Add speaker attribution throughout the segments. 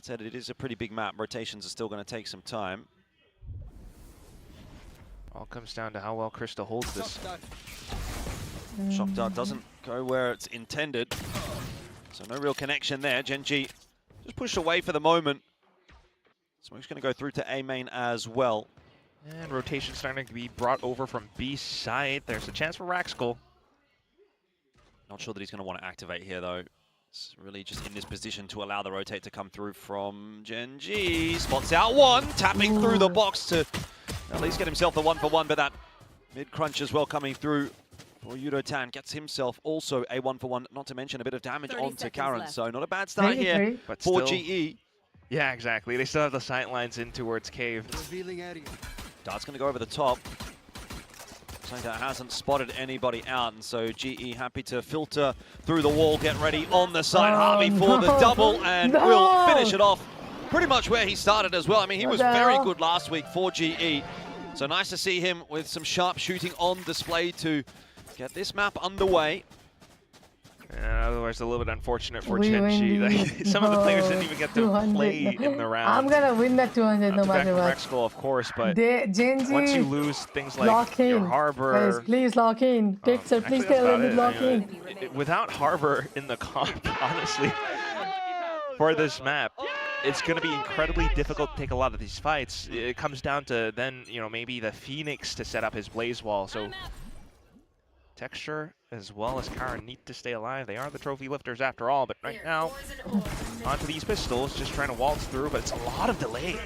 Speaker 1: I said it is a pretty big map. Rotations are still going to take some time.
Speaker 2: All comes down to how well Krista holds this.
Speaker 1: Shock dart doesn't go where it's intended. So no real connection there. Gen.G just pushed away for the moment. Smoke's going to go through to A main as well.
Speaker 2: And rotation starting to be brought over from B side. There's a chance for Raxkull.
Speaker 1: Not sure that he's going to want to activate here though. It's really just in this position to allow the rotate to come through from Gen.G. Spots out one, tapping through the box to at least get himself the 1-for-1, but that mid crunch as well coming through for Yudo-tan. Gets himself also a 1-for-1, not to mention a bit of damage onto Karen.
Speaker 3: Left.
Speaker 1: So not a bad start here
Speaker 2: but
Speaker 1: for
Speaker 2: still,
Speaker 1: GE.
Speaker 2: Yeah, exactly. They still have the sight lines in towards Cave.
Speaker 1: Dart's going to go over the top. Something that hasn't spotted anybody out, and so GE happy to filter through the wall, get ready on the side. Harvey for the double, and will finish it off pretty much where he started as well. I mean, he was very good last week for GE. So nice to see him with some sharp shooting on display to get this map underway.
Speaker 2: Otherwise, a little bit unfortunate for Gen.G. Some of the players didn't even get to play in the round.
Speaker 4: I'm gonna win that 200 no matter what.
Speaker 2: Raxkull, of course, but
Speaker 4: Gen.G,
Speaker 2: once you lose things like your Harbor...
Speaker 4: Guys, please lock in. Pixel, please get a little lock in.
Speaker 2: Without Harbor in the comp, honestly, for this map, it's going to be incredibly difficult to take a lot of these fights. It comes down to then, you know, maybe the Phoenix to set up his Blaze Wall. So Texture as well as Karen need to stay alive. They are the trophy lifters after all, but right now, onto these pistols, just trying to waltz through, but it's a lot of delay.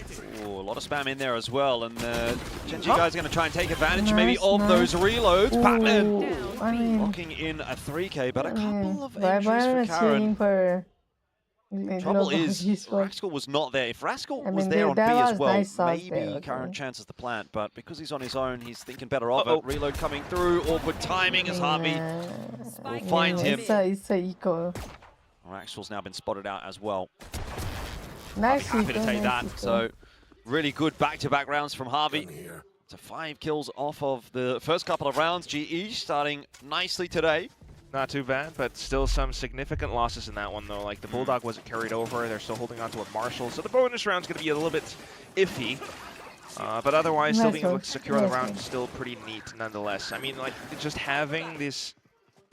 Speaker 1: Ooh, a lot of spam in there as well, and the Gen.G guys are going to try and take advantage maybe of those reloads. Batman locking in a 3K, but a couple of injuries for Karen. Trouble is, Raxkull was not there. If Raxkull was there on B as well, maybe Karen chances the plant, but because he's on his own, he's thinking better of it. Reload coming through, awkward timing as Harvey will find him.
Speaker 4: It's a eco.
Speaker 1: Raxkull's now been spotted out as well.
Speaker 4: Nice.
Speaker 1: Happy to take that. So really good back-to-back rounds from Harvey. To 5 kills off of the first couple of rounds. GE starting nicely today.
Speaker 2: Not too bad, but still some significant losses in that one, though. Like, the Bulldog wasn't carried over. They're still holding on to a Marshall. So the bonus round's going to be a little bit iffy. But otherwise, still being able to secure the round is still pretty neat, nonetheless. I mean, like, just having this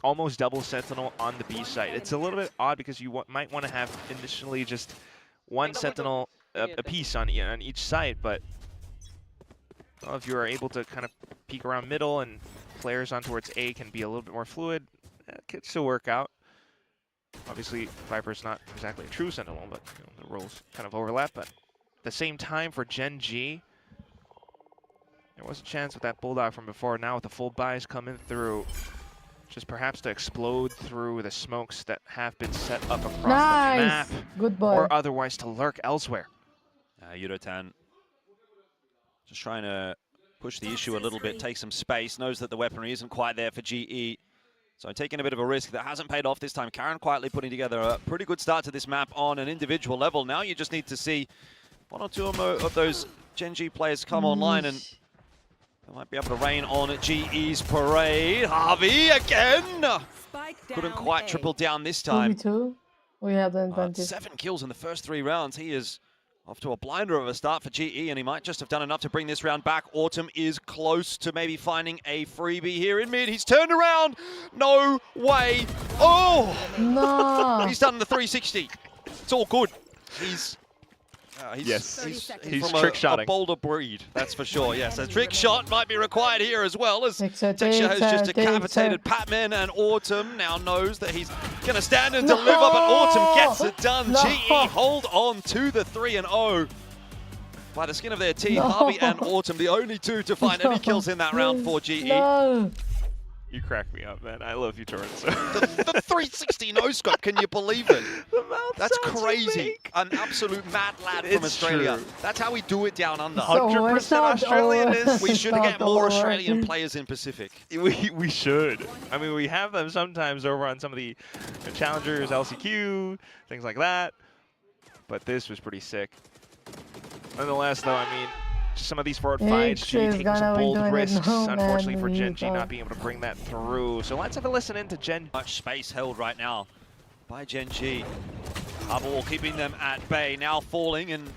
Speaker 2: almost double Sentinel on the B site. It's a little bit odd because you might want to have initially just one Sentinel a piece on each side, but well, if you are able to kind of peek around middle and players on towards A can be a little bit more fluid, it could still work out. Obviously, Viper's not exactly a true Sentinel, but you know, the roles kind of overlap. But at the same time, for Gen.G, there was a chance with that Bulldog from before. Now with the full buys coming through, just perhaps to explode through the smokes that have been set up across the map.
Speaker 4: Good boy.
Speaker 2: Or otherwise to lurk elsewhere.
Speaker 1: Yudo-tan just trying to push the issue a little bit, take some space, knows that the weaponry isn't quite there for GE. So taking a bit of a risk that hasn't paid off this time. Karen quietly putting together a pretty good start to this map on an individual level. Now you just need to see one or two of those Gen.G players come online, and they might be able to rain on GE's parade. Harvey again! Couldn't quite triple down this time.
Speaker 4: We have the advantage.
Speaker 1: 7 kills in the first 3 rounds. He is off to a blinder of a start for GE, and he might just have done enough to bring this round back. Autumn is close to maybe finding a freebie here in mid. He's turned around. No way. Oh!
Speaker 4: No.
Speaker 1: He's done the 360. It's all good. He's from
Speaker 2: trick-shotting.
Speaker 1: a bolder breed, that's for sure. Yes, a trick shot might be required here as well, as Texture has just decapitated Patman, and Autumn now knows that he's going to stand and deliver, but Autumn gets it done. GE hold on to the 3-0 by the skin of their teeth. Harvey and Autumn, the only two to find any kills in that round for GE.
Speaker 2: You crack me up, man. I love you, Torrance.
Speaker 1: The 360 no-scope, can you believe it? That's crazy. An absolute mad lad from Australia. True. That's how we do it down under.
Speaker 2: 100% Australian.
Speaker 1: We should get more Australian players in Pacific.
Speaker 2: We should. I mean, we have them sometimes over on some of the challengers, LCQ, things like that. But this was pretty sick. Nonetheless, though, I mean, just some of these forward fights, G taking some bold risks, unfortunately for Gen.G not being able to bring that through. So let's have a listen into Gen.
Speaker 1: Much space held right now by Gen.G. Hubble keeping them at bay, now falling, and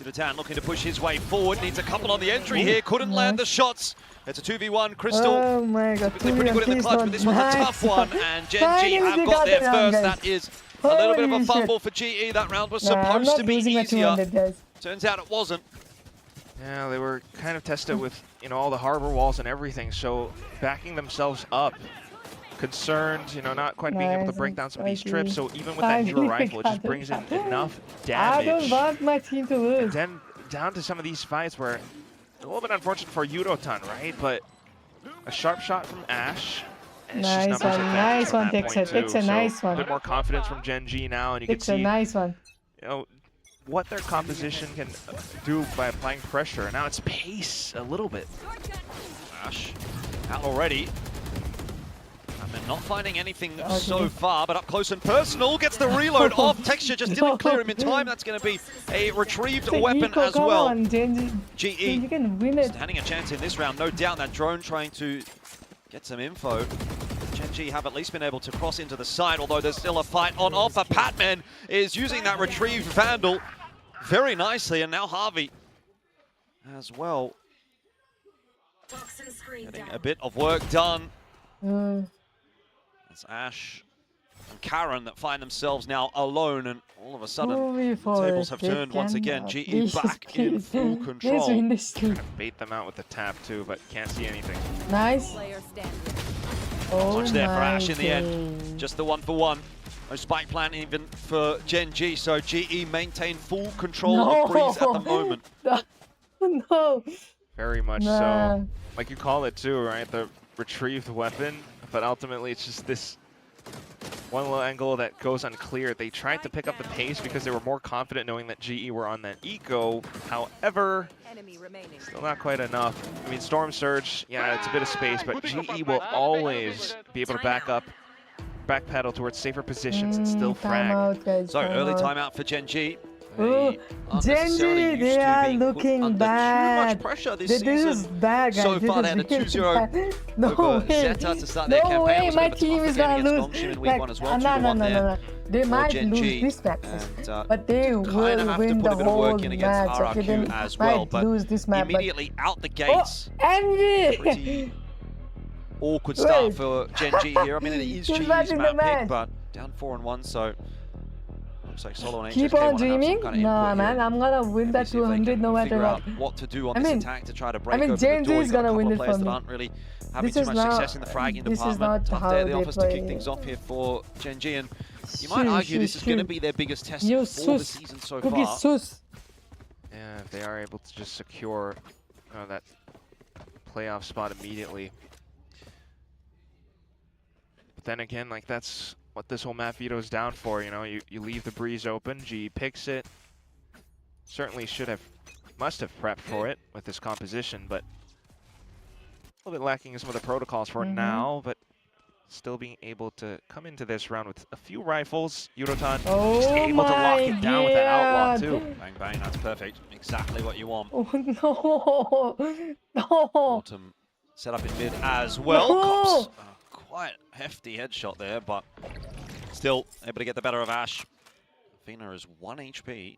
Speaker 1: Yudotan looking to push his way forward. Needs a couple on the entry here, couldn't land the shots. It's a 2v1. Crystal,
Speaker 4: Oh my god,
Speaker 1: typically pretty good in the clutch, but this one's a tough one. And Gen G have got there first. That is a little bit of a fumble for GE. That round was supposed to be easier. Turns out it wasn't.
Speaker 2: Yeah, they were kind of tested with, you know, all the harbor walls and everything, so backing themselves up. Concerned, you know, not quite being able to break down some of these trips, so even with that newer rifle, it just brings in enough damage.
Speaker 4: I don't want my team to lose.
Speaker 2: And then down to some of these fights where a little bit unfortunate for Yudotan, right? But a sharp shot from Ash. And
Speaker 4: Nice one, nice one, Dixit. It's a nice one.
Speaker 2: A bit more confidence from Gen G now, and you can see,
Speaker 4: a nice one.
Speaker 2: You know, what their composition can do by applying pressure. And now it's pace a little bit.
Speaker 1: Ash out already. And not finding anything so far, but up close and personal, gets the reload off. Texture just didn't clear him in time. That's going to be a retrieved weapon as well. GE standing a chance in this round, no doubt. That drone trying to get some info. Gen G have at least been able to cross into the side, although there's still a fight on offer. Patman is using that retrieved Vandal very nicely, and now Harvey as well. Getting a bit of work done. It's Ash and Karen that find themselves now alone, and all of a sudden the tables have turned once again. GE back in full control.
Speaker 2: Kind of bait them out with the tap too, but can't see anything.
Speaker 4: Nice.
Speaker 1: Much there for Ash in the end. Just the 1-for-1. No spike plan even for Gen G, so GE maintain full control of Breeze at the moment.
Speaker 4: No.
Speaker 2: Very much so. Like you call it too, right? The retrieved weapon. But ultimately, it's just this one little angle that goes unclear. They tried to pick up the pace because they were more confident knowing that GE were on that eco. However, still not quite enough. I mean, Storm Surge, yeah, it's a bit of space, but GE will always be able to backpedal towards safer positions and still frag.
Speaker 1: So early timeout for Gen G.
Speaker 4: Gen G, they are looking bad.
Speaker 1: Too much pressure this
Speaker 4: This is
Speaker 1: season.
Speaker 4: bad, guys.
Speaker 1: So far, they had a 2-0 over Zeta to start their campaign.
Speaker 4: No way, my
Speaker 1: It was
Speaker 4: team is gonna lose.
Speaker 1: in week one as well.
Speaker 4: No. They might lose this match, but they will win the whole match. Okay, they
Speaker 1: as well,
Speaker 4: might lose this match.
Speaker 1: Immediately out the gates.
Speaker 4: Envy!
Speaker 1: Pretty awkward start for Gen G here. I mean, it is GE's map pick, but down 4-1, so looks like Solo and
Speaker 4: keep on dreaming. No, man, I'm gonna win that 200 no matter what.
Speaker 1: What to do on this attack to try to break over
Speaker 4: Gen
Speaker 1: the
Speaker 4: G
Speaker 1: door.
Speaker 4: is gonna win it for me.
Speaker 1: Aren't really having too much success in the fragging department. Tough day at the office to kick things off here for Gen G, and you might argue this is going to be their biggest test for the season so far.
Speaker 2: Yeah, if they are able to just secure that playoff spot immediately. But then again, like, that's what this whole map veto is down for. You know, you leave the breeze open, G picks it. Certainly must have prepped for it with this composition, but a little bit lacking in some of the protocols for now, but still being able to come into this round with a few rifles. Yudotan just able to lock it down with that outlaw too.
Speaker 1: Bang, bang, that's perfect. Exactly what you want.
Speaker 4: Oh, no.
Speaker 1: Autumn set up in mid as well. Cops, quite hefty headshot there, but still able to get the better of Ash. Fina is 1 HP.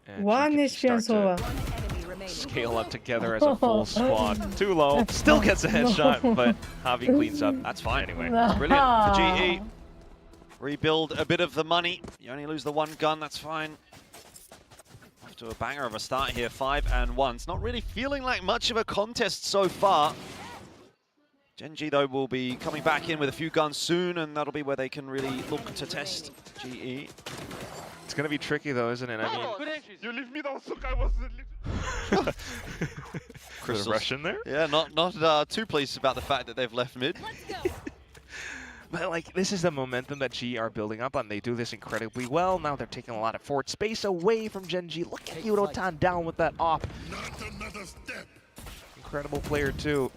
Speaker 2: And
Speaker 4: 1 HP and Sova.
Speaker 2: Scale up together as a full squad. Too low. Still gets a headshot, but Javi cleans up.
Speaker 1: That's fine anyway. Brilliant for GE. Rebuild a bit of the money. You only lose the 1 gun, that's fine. Off to a banger of a start here, 5-1. It's not really feeling like much of a contest so far. Gen G, though, will be coming back in with a few guns soon, and that'll be where they can really look to test GE.
Speaker 2: It's going to be tricky, though, isn't it? I mean, you leave me down, I was Chris Russian there?
Speaker 1: Yeah, not too pleased about the fact that they've left mid.
Speaker 2: But, like, this is the momentum that GE are building up on. They do this incredibly well. Now they're taking a lot of forward space away from Gen G. Look at Yudotan down with that op. Incredible player, too.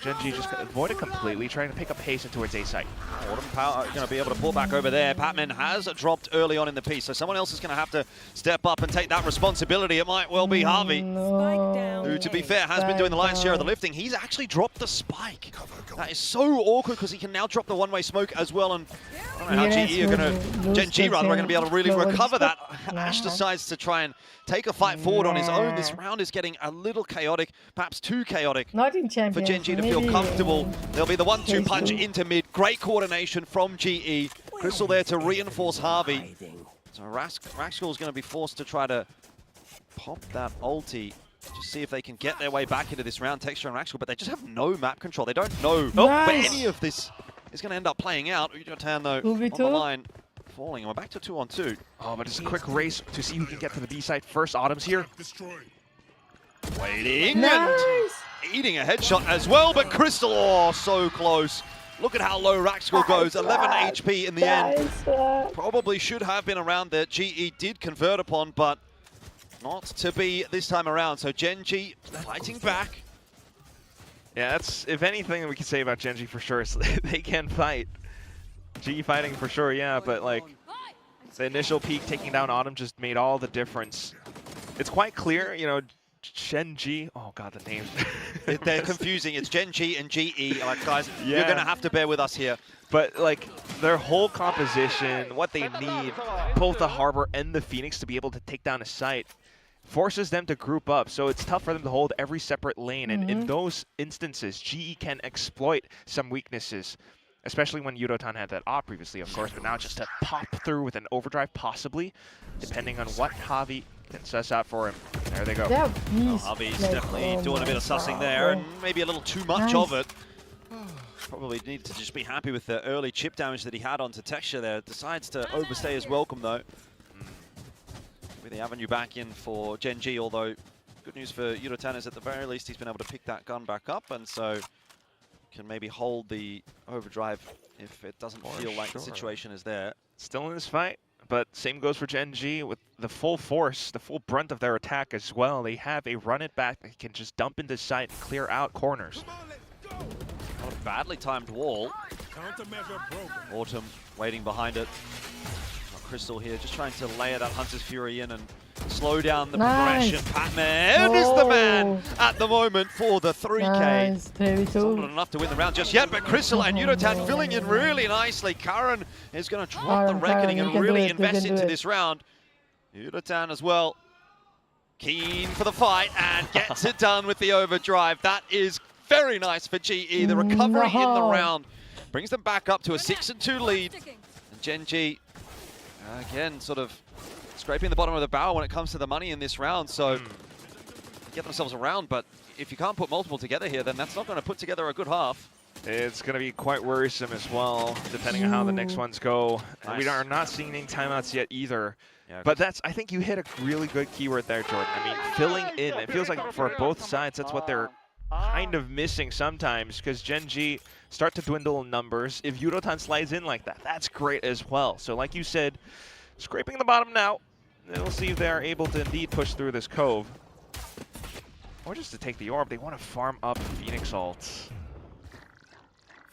Speaker 2: Gen G just avoided completely, trying to pick up pace in towards A site.
Speaker 1: Autumn Power going to be able to pull back over there. Patman has dropped early on in the piece, so someone else is going to have to step up and take that responsibility. It might well be Harvey, who, to be fair, has been doing the lion's share of the lifting. He's actually dropped the spike. That is so awkward because he can now drop the one-way smoke as well. And I don't know how GE are going to, Gen G rather, are going to be able to really recover that. Ash decides to try and take a fight forward on his own. This round is getting a little chaotic, perhaps too chaotic
Speaker 4: Not in champions.
Speaker 1: for Gen G to feel comfortable. There'll be the 1-2 punch into mid. Great coordination from GE. Crystal there to reinforce Harvey. So Raxkal is going to be forced to try to pop that ulti. Just see if they can get their way back into this round, Texture and Raxkal, but they just have no map control. They don't know where any of this is going to end up playing out. Ujotan, though, on the line, falling. And we're back to 2-on-2.
Speaker 2: Oh, but it's a quick race to see who can get to the B side first. Autumn's here.
Speaker 1: Waiting and eating a headshot as well, but Crystal, oh, so close. Look at how low Raxkal goes, 11 HP in the end. Probably should have been around that GE did convert upon, but not to be this time around. So Gen G fighting back.
Speaker 2: Yeah, that's, if anything we can say about Gen G for sure, is they can fight. GE fighting for sure, yeah, but like the initial peak taking down Autumn just made all the difference. It's quite clear, you know, Gen G, oh god, the names.
Speaker 1: They're confusing. It's Gen G and GE. Like, guys, you're going to have to bear with us here.
Speaker 2: But like their whole composition, what they need, both the Harbor and the Phoenix to be able to take down a site, forces them to group up. So it's tough for them to hold every separate lane. And in those instances, GE can exploit some weaknesses, especially when Yudotan had that op previously, of course. But now just to pop through with an overdrive, possibly, depending on what Javi can suss out for him. There they go.
Speaker 1: Javi's definitely doing a bit of sussing there, and maybe a little too much of it. Probably needed to just be happy with the early chip damage that he had onto Texture there. Decides to overstay his welcome, though. With the avenue back in for Gen G, although good news for Yudotan is at the very least he's been able to pick that gun back up, and so can maybe hold the overdrive if it doesn't feel like the situation is there.
Speaker 2: Still in this fight, but same goes for Gen G with the full force, the full brunt of their attack as well. They have a run it back that can just dump into sight and clear out corners.
Speaker 1: Not a badly timed wall. Autumn waiting behind it. Crystal here just trying to layer that Hunter's Fury in and slow down the progression. Patman is the man at the moment for the 3K. It's not enough to win the round just yet, but Crystal and Yudotan filling in really nicely. Karen is going to drop the Reckoning and really invest into this round. Yudotan as well, keen for the fight and gets it done with the overdrive. That is very nice for GE. The recovery in the round brings them back up to a 6-2 lead. And Gen G, again, sort of scraping the bottom of the barrel when it comes to the money in this round. So get themselves around, but if you can't put multiple together here, then that's not going to put together a good half.
Speaker 2: It's going to be quite worrisome as well, depending on how the next ones go. Nice. We are not seeing any timeouts yet either. Yeah, but that's, I think you hit a really good keyword there, Jordan. I mean, filling in. It feels like for both sides, that's what they're kind of missing sometimes, because Gen G start to dwindle in numbers. If Yudotan slides in like that, that's great as well. So like you said, scraping the bottom now. And we'll see if they're able to indeed push through this cove. Or just to take the orb. They want to farm up Phoenix ults.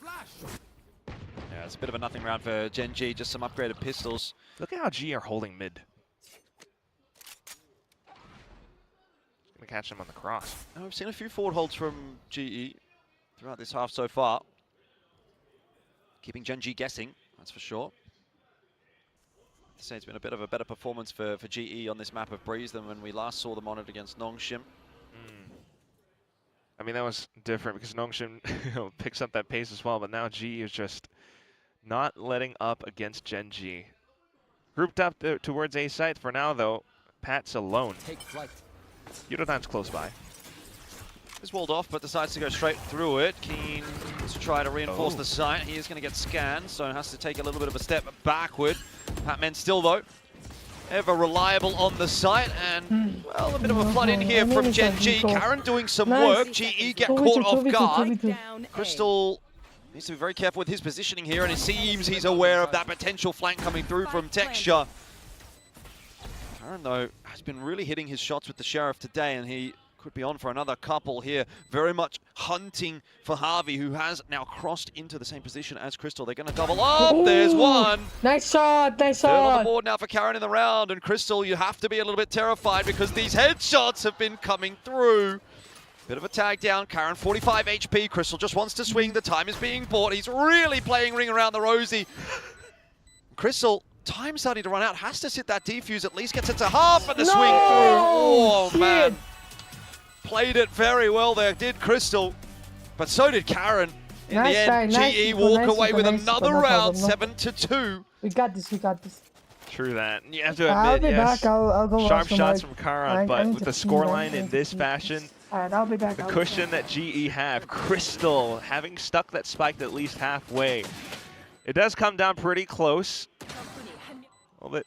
Speaker 1: Yeah, it's a bit of a nothing round for Gen G, just some upgraded pistols.
Speaker 2: Look at how G are holding mid. Gonna catch them on the cross.
Speaker 1: Oh, we've seen a few forward holds from GE throughout this half so far. Keeping Gen G guessing, that's for sure. I'd say it's been a bit of a better performance for GE on this map of Breeze than when we last saw them on it against Nongshim.
Speaker 2: I mean, that was different because Nongshim picks up that pace as well, but now GE is just not letting up against Gen G. Grouped up towards A site for now, though. Pat's alone.
Speaker 3: Take flight.
Speaker 2: Yudotan's close by.
Speaker 1: Is walled off, but decides to go straight through it. Keen to try to reinforce the site. He is going to get scanned, so has to take a little bit of a step backward. Patman still, though, ever reliable on the site, and, well, a bit of a flood in here from Gen G. Karen doing some work. GE get caught off guard. Crystal needs to be very careful with his positioning here, and it seems he's aware of that potential flank coming through from Texture. Karen, though, has been really hitting his shots with the Sheriff today, and he could be on for another couple here. Very much hunting for Harvey, who has now crossed into the same position as Crystal. They're going to double up.
Speaker 4: Ooh,
Speaker 1: there's one.
Speaker 4: Nice shot, nice
Speaker 1: Third on the
Speaker 4: shot.
Speaker 1: board now for Karen in the round. And Crystal, you have to be a little bit terrified because these headshots have been coming through. Bit of a tag down. Karen, 45 HP. Crystal just wants to swing. The time is being bought. He's really playing ring around the rosy. Crystal, time starting to run out. Has to sit that defuse. At least gets it to half and the swing through. Oh,
Speaker 4: shit.
Speaker 1: man. Played it very well there, did Crystal. But so did Karen. In
Speaker 4: Nice
Speaker 1: the end,
Speaker 4: try,
Speaker 1: GE
Speaker 4: nice
Speaker 1: walk
Speaker 4: nice
Speaker 1: away with
Speaker 4: nice
Speaker 1: another
Speaker 4: no
Speaker 1: round,
Speaker 4: problem,
Speaker 1: 7-2.
Speaker 4: We got this, we got this.
Speaker 2: True that. You have to
Speaker 4: I'll
Speaker 2: admit,
Speaker 4: be
Speaker 2: yes,
Speaker 4: back. I'll go watch
Speaker 2: sharp
Speaker 4: some
Speaker 2: shots
Speaker 4: more.
Speaker 2: from Karan, but with the scoreline in this fashion,
Speaker 4: Alright, I'll be back.
Speaker 2: the cushion that GE have, Crystal having stuck that spike at least halfway. It does come down pretty close. A little bit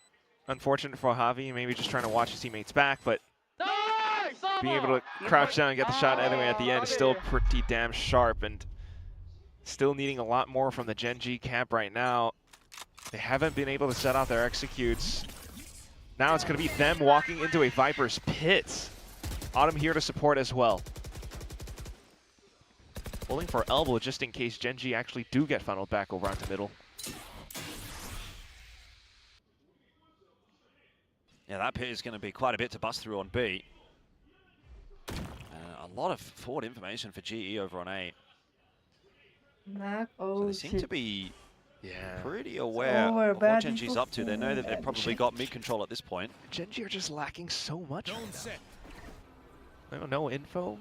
Speaker 2: unfortunate for Javi, maybe just trying to watch his teammates back, but being able to crouch down and get the shot anyway at the end is still pretty damn sharp, and still needing a lot more from the Gen G camp right now. They haven't been able to set out their executes. Now it's going to be them walking into a Viper's pit. Autumn here to support as well. Pulling for elbow just in case Gen G actually do get funneled back over onto middle.
Speaker 1: Yeah, that pit is going to be quite a bit to bust through on B. A lot of forward information for GE over on A. So they seem to be pretty aware of what Gen G's up to. They know that they've probably got mid control at this point.
Speaker 2: Gen G are just lacking so much right now. They don't know info,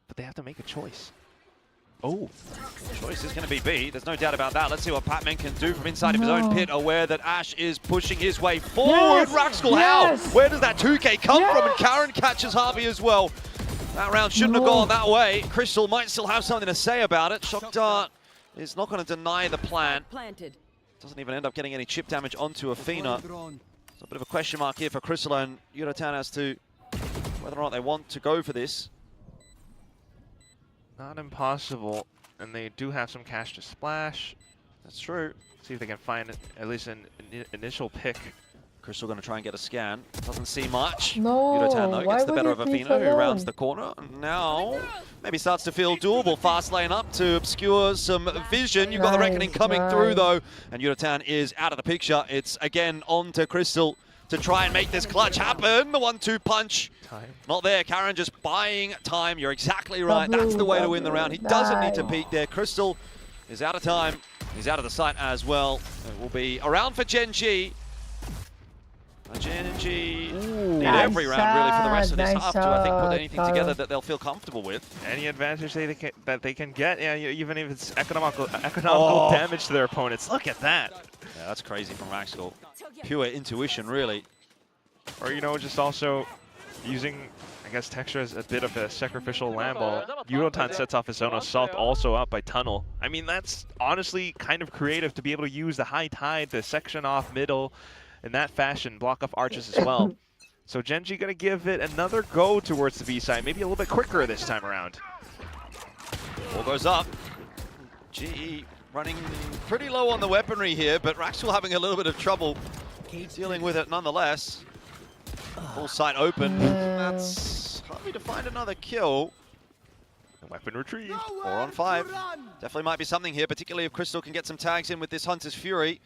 Speaker 2: but they have to make a choice. Oh.
Speaker 1: Choice is going to be B. There's no doubt about that. Let's see what Patman can do from inside of his own pit, aware that Ash is pushing his way forward. Raxkel, how? Where does that 2K come from? And Karen catches Harvey as well. That round shouldn't have gone that way. Crystal might still have something to say about it. Shock Dart is not going to deny the plan. Doesn't even end up getting any chip damage onto Athena. It's a bit of a question mark here for Crystal and Eurotown as to whether or not they want to go for this.
Speaker 2: Not impossible, and they do have some cash to splash.
Speaker 1: That's true.
Speaker 2: See if they can find at least an initial pick.
Speaker 1: Crystal going to try and get a scan. Doesn't see much.
Speaker 4: No,
Speaker 1: Eurotown though gets the better of Athena, who rounds
Speaker 4: alone?
Speaker 1: the corner. And now maybe starts to feel doable. Fast lane up to obscure some vision. You've got the Reckoning coming through though, and Eurotown is out of the picture. It's again on to Crystal to try and make this clutch happen. The 1-2 punch. Not there. Karen just buying time. You're exactly right. That's the way to win the round. He doesn't need to peek there. Crystal is out of time. He's out of the sight as well. It will be around for Gen G. Gen G need every round really for the rest of this half to, I think, put anything together that they'll feel comfortable with.
Speaker 2: Any advantage that they can get, yeah, even if it's economical damage to their opponents. Look at that.
Speaker 1: Yeah, that's crazy from Raxkel. Pure intuition, really.
Speaker 2: Or, you know, just also using, I guess, Texture as a bit of a sacrificial lamb ball. Eurotown sets off his own assault, also up by Tunnel. I mean, that's honestly kind of creative to be able to use the high tide, the section off middle, in that fashion, block off arches as well. So Gen G gonna give it another go towards the B side, maybe a little bit quicker this time around.
Speaker 1: Ball goes up. GE running pretty low on the weaponry here, but Raxkel having a little bit of trouble dealing with it nonetheless. Full sight open. That's hardly to find another kill.
Speaker 2: Weapon retrieve.
Speaker 1: 4 on 5. Definitely might be something here, particularly if Crystal can get some tags in with this Hunter's Fury.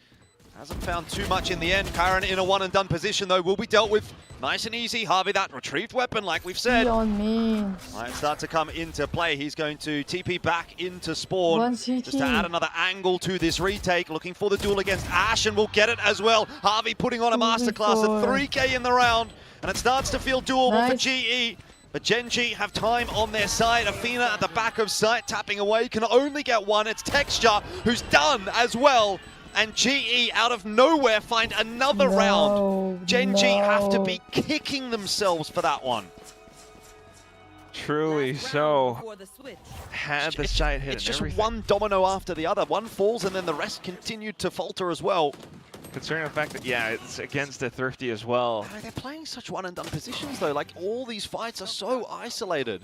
Speaker 1: Hasn't found too much in the end. Karen in a one and done position though will be dealt with nice and easy. Harvey, that retrieved weapon, like we've said, might start to come into play. He's going to TP back into spawn just to add another angle to this retake. Looking for the duel against Ash and will get it as well. Harvey putting on a masterclass at 3K in the round, and it starts to feel doable for GE. But Gen G have time on their side. Athena at the back of sight, tapping away, can only get one. It's Texture who's done as well. And GE out of nowhere find another round. Gen G have to be kicking themselves for that one.
Speaker 2: Truly so. Had the sight hit.
Speaker 1: It's just one domino after the other. One falls and then the rest continued to falter as well.
Speaker 2: Considering the fact that, yeah, it's against the Thrifty as well.
Speaker 1: They're playing such one and done positions though. Like all these fights are so isolated.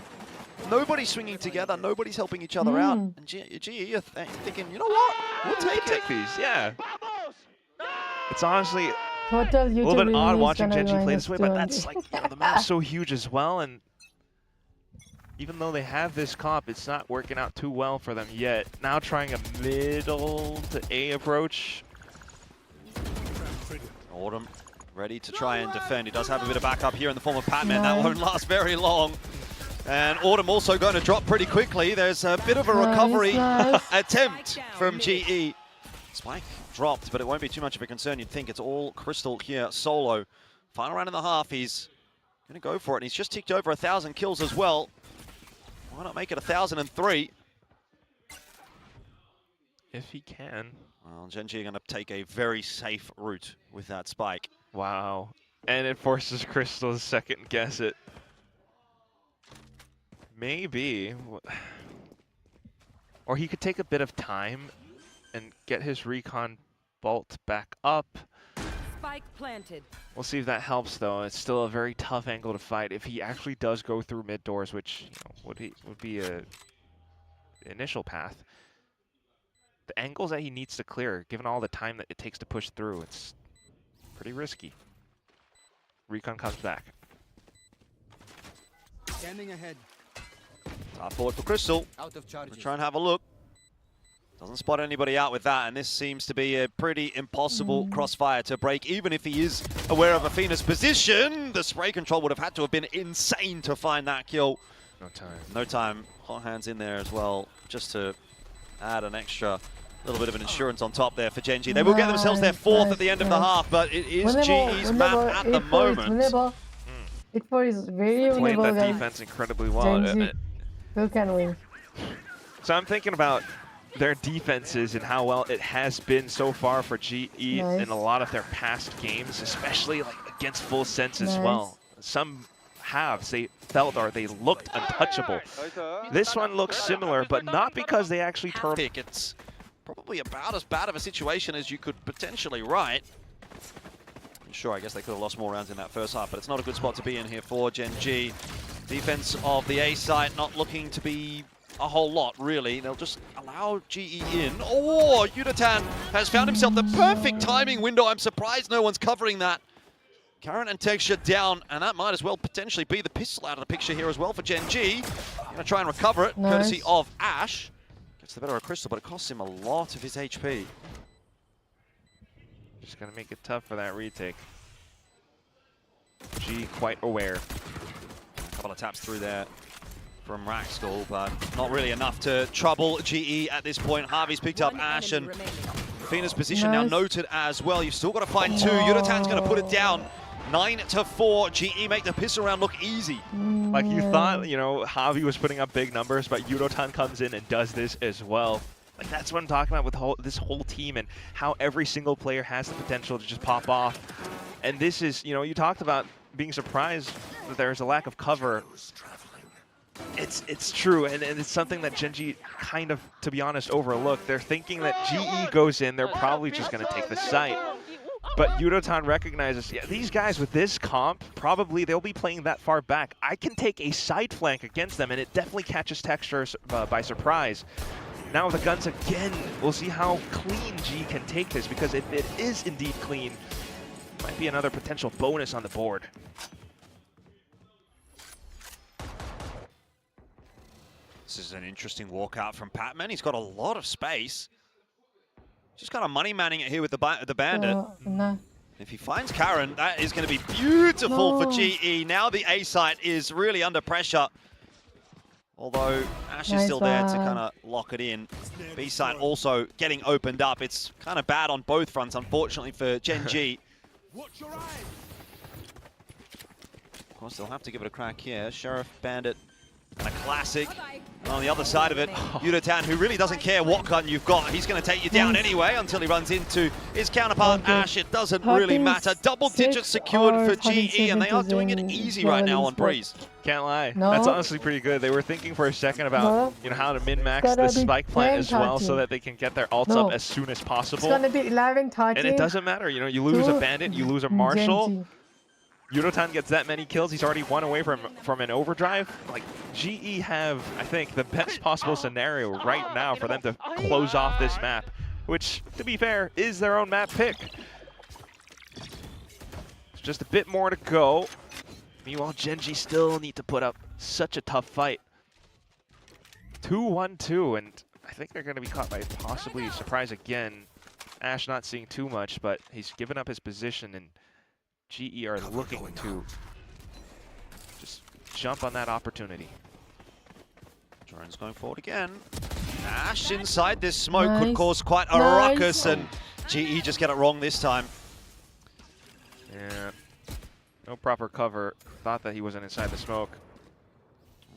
Speaker 1: Nobody's swinging together, nobody's helping each other out. And GE are thinking, you know what? We'll take
Speaker 2: these, yeah. It's honestly
Speaker 4: Total
Speaker 2: A little bit odd
Speaker 4: YouTube
Speaker 2: watching
Speaker 4: release
Speaker 2: Gen G play
Speaker 4: gonna
Speaker 2: this way,
Speaker 4: join
Speaker 2: but
Speaker 4: us
Speaker 2: that's like, the map's so huge as well, and even though they have this comp, it's not working out too well for them yet. Now trying a middle to A approach.
Speaker 1: Autumn ready to try and defend. He does have a bit of backup here in the form of Patman. That won't last very long. And Autumn also going to drop pretty quickly. There's a bit of a recovery attempt from GE. Spike dropped, but it won't be too much of a concern. You'd think it's all Crystal here solo. Final round and a half, he's going to go for it. And he's just ticked over 1,000 kills as well. Why not make it 1,003?
Speaker 2: If he can.
Speaker 1: Well, Gen G are going to take a very safe route with that spike.
Speaker 2: Wow. And it forces Crystal to second guess it. Maybe. Or he could take a bit of time and get his recon bolt back up.
Speaker 3: Spike planted.
Speaker 2: We'll see if that helps, though. It's still a very tough angle to fight. If he actually does go through mid doors, which would be a initial path. The angles that he needs to clear, given all the time that it takes to push through, it's pretty risky. Recon comes back.
Speaker 5: Standing ahead.
Speaker 1: Top forward for Crystal.
Speaker 5: Out of charges.
Speaker 1: We'll try and have a look. Doesn't spot anybody out with that, and this seems to be a pretty impossible crossfire to break, even if he is aware of Athena's position. The spray control would have had to have been insane to find that kill.
Speaker 2: No time.
Speaker 1: No time. Hot hands in there as well, just to add an extra little bit of an insurance on top there for Gen G. They will get themselves their fourth at the end of the half, but it is GE's map at the moment.
Speaker 4: It4 is very
Speaker 2: Playing
Speaker 4: winnable,
Speaker 2: that defense incredibly well.
Speaker 4: Gen G still can win.
Speaker 2: So I'm thinking about their defenses and how well it has been so far for GE in a lot of their past games, especially like against Full Sense as well. Some halves they felt or they looked untouchable. This one looks similar, but not because they actually turned.
Speaker 1: It's probably about as bad of a situation as you could potentially write. Sure, I guess they could have lost more rounds in that first half, but it's not a good spot to be in here for Gen G. Defense of the A site not looking to be a whole lot, really. They'll just allow GE in. Oh, Yudatan has found himself the perfect timing window. I'm surprised no one's covering that. Karen and Texture down, and that might as well potentially be the pistol out of the picture here as well for Gen G. Gonna try and recover it, courtesy of Ash. Gets the better of Crystal, but it costs him a lot of his HP.
Speaker 2: Just gonna make it tough for that retake. G quite aware.
Speaker 1: A couple of taps through there from Raxstall, but not really enough to trouble GE at this point. Harvey's picked up Ash, and Athena's position now noted as well. You've still got to find two. Yudatan's going to put it down. 9-4. GE make the pistol round look easy.
Speaker 2: Like you thought, you know, Javi was putting up big numbers, but Yudotan comes in and does this as well. Like that's what I'm talking about with this whole team and how every single player has the potential to just pop off. And this is, you know, you talked about being surprised that there's a lack of cover. It's true, and it's something that Gen G kind of, to be honest, overlooked. They're thinking that GE goes in, they're probably just going to take the site. But Yudotan recognizes, yeah, these guys with this comp, probably they'll be playing that far back. I can take a side flank against them, and it definitely catches Textures by surprise. Now with the guns again, we'll see how clean G can take this, because if it is indeed clean, it might be another potential bonus on the board.
Speaker 1: This is an interesting walkout from Patman. He's got a lot of space. Just kind of money manning it here with the Bandit. If he finds Karen, that is going to be beautiful for GE. Now the A site is really under pressure. Although Ash is still there to kind of lock it in. B site also getting opened up. It's kind of bad on both fronts, unfortunately, for Gen G. Of course, they'll have to give it a crack here. Sheriff, Bandit, and a classic. And on the other side of it, Yudatan, who really doesn't care what gun you've got. He's going to take you down anyway until he runs into his counterpart, Ash. It doesn't really matter. Double digits secured for GE, and they are doing it easy right now on Breeze.
Speaker 2: Can't lie. That's honestly pretty good. They were thinking for a second about you know how to min-max the spike plant as well so that they can get their ults up as soon as possible.
Speaker 4: It's going to be 11-13.
Speaker 2: And it doesn't matter. You know, you lose a Bandit, you lose a Marshal. Yudotan gets that many kills. He's already one away from an overdrive. Like, GE have, I think, the best possible scenario right now for them to close off this map, which, to be fair, is their own map pick. just a bit more to go. Meanwhile, Gen.G still need to put up such a tough fight. 2-1-2, and I think they're going to be caught by possibly surprise again. Ash not seeing too much, but he's given up his position, and GE are looking to just jump on that opportunity.
Speaker 1: Drone's going forward again. Ash inside this smoke could cause quite a ruckus, and GE just get it wrong this time.
Speaker 2: Yeah, no proper cover. Thought that he wasn't inside the smoke.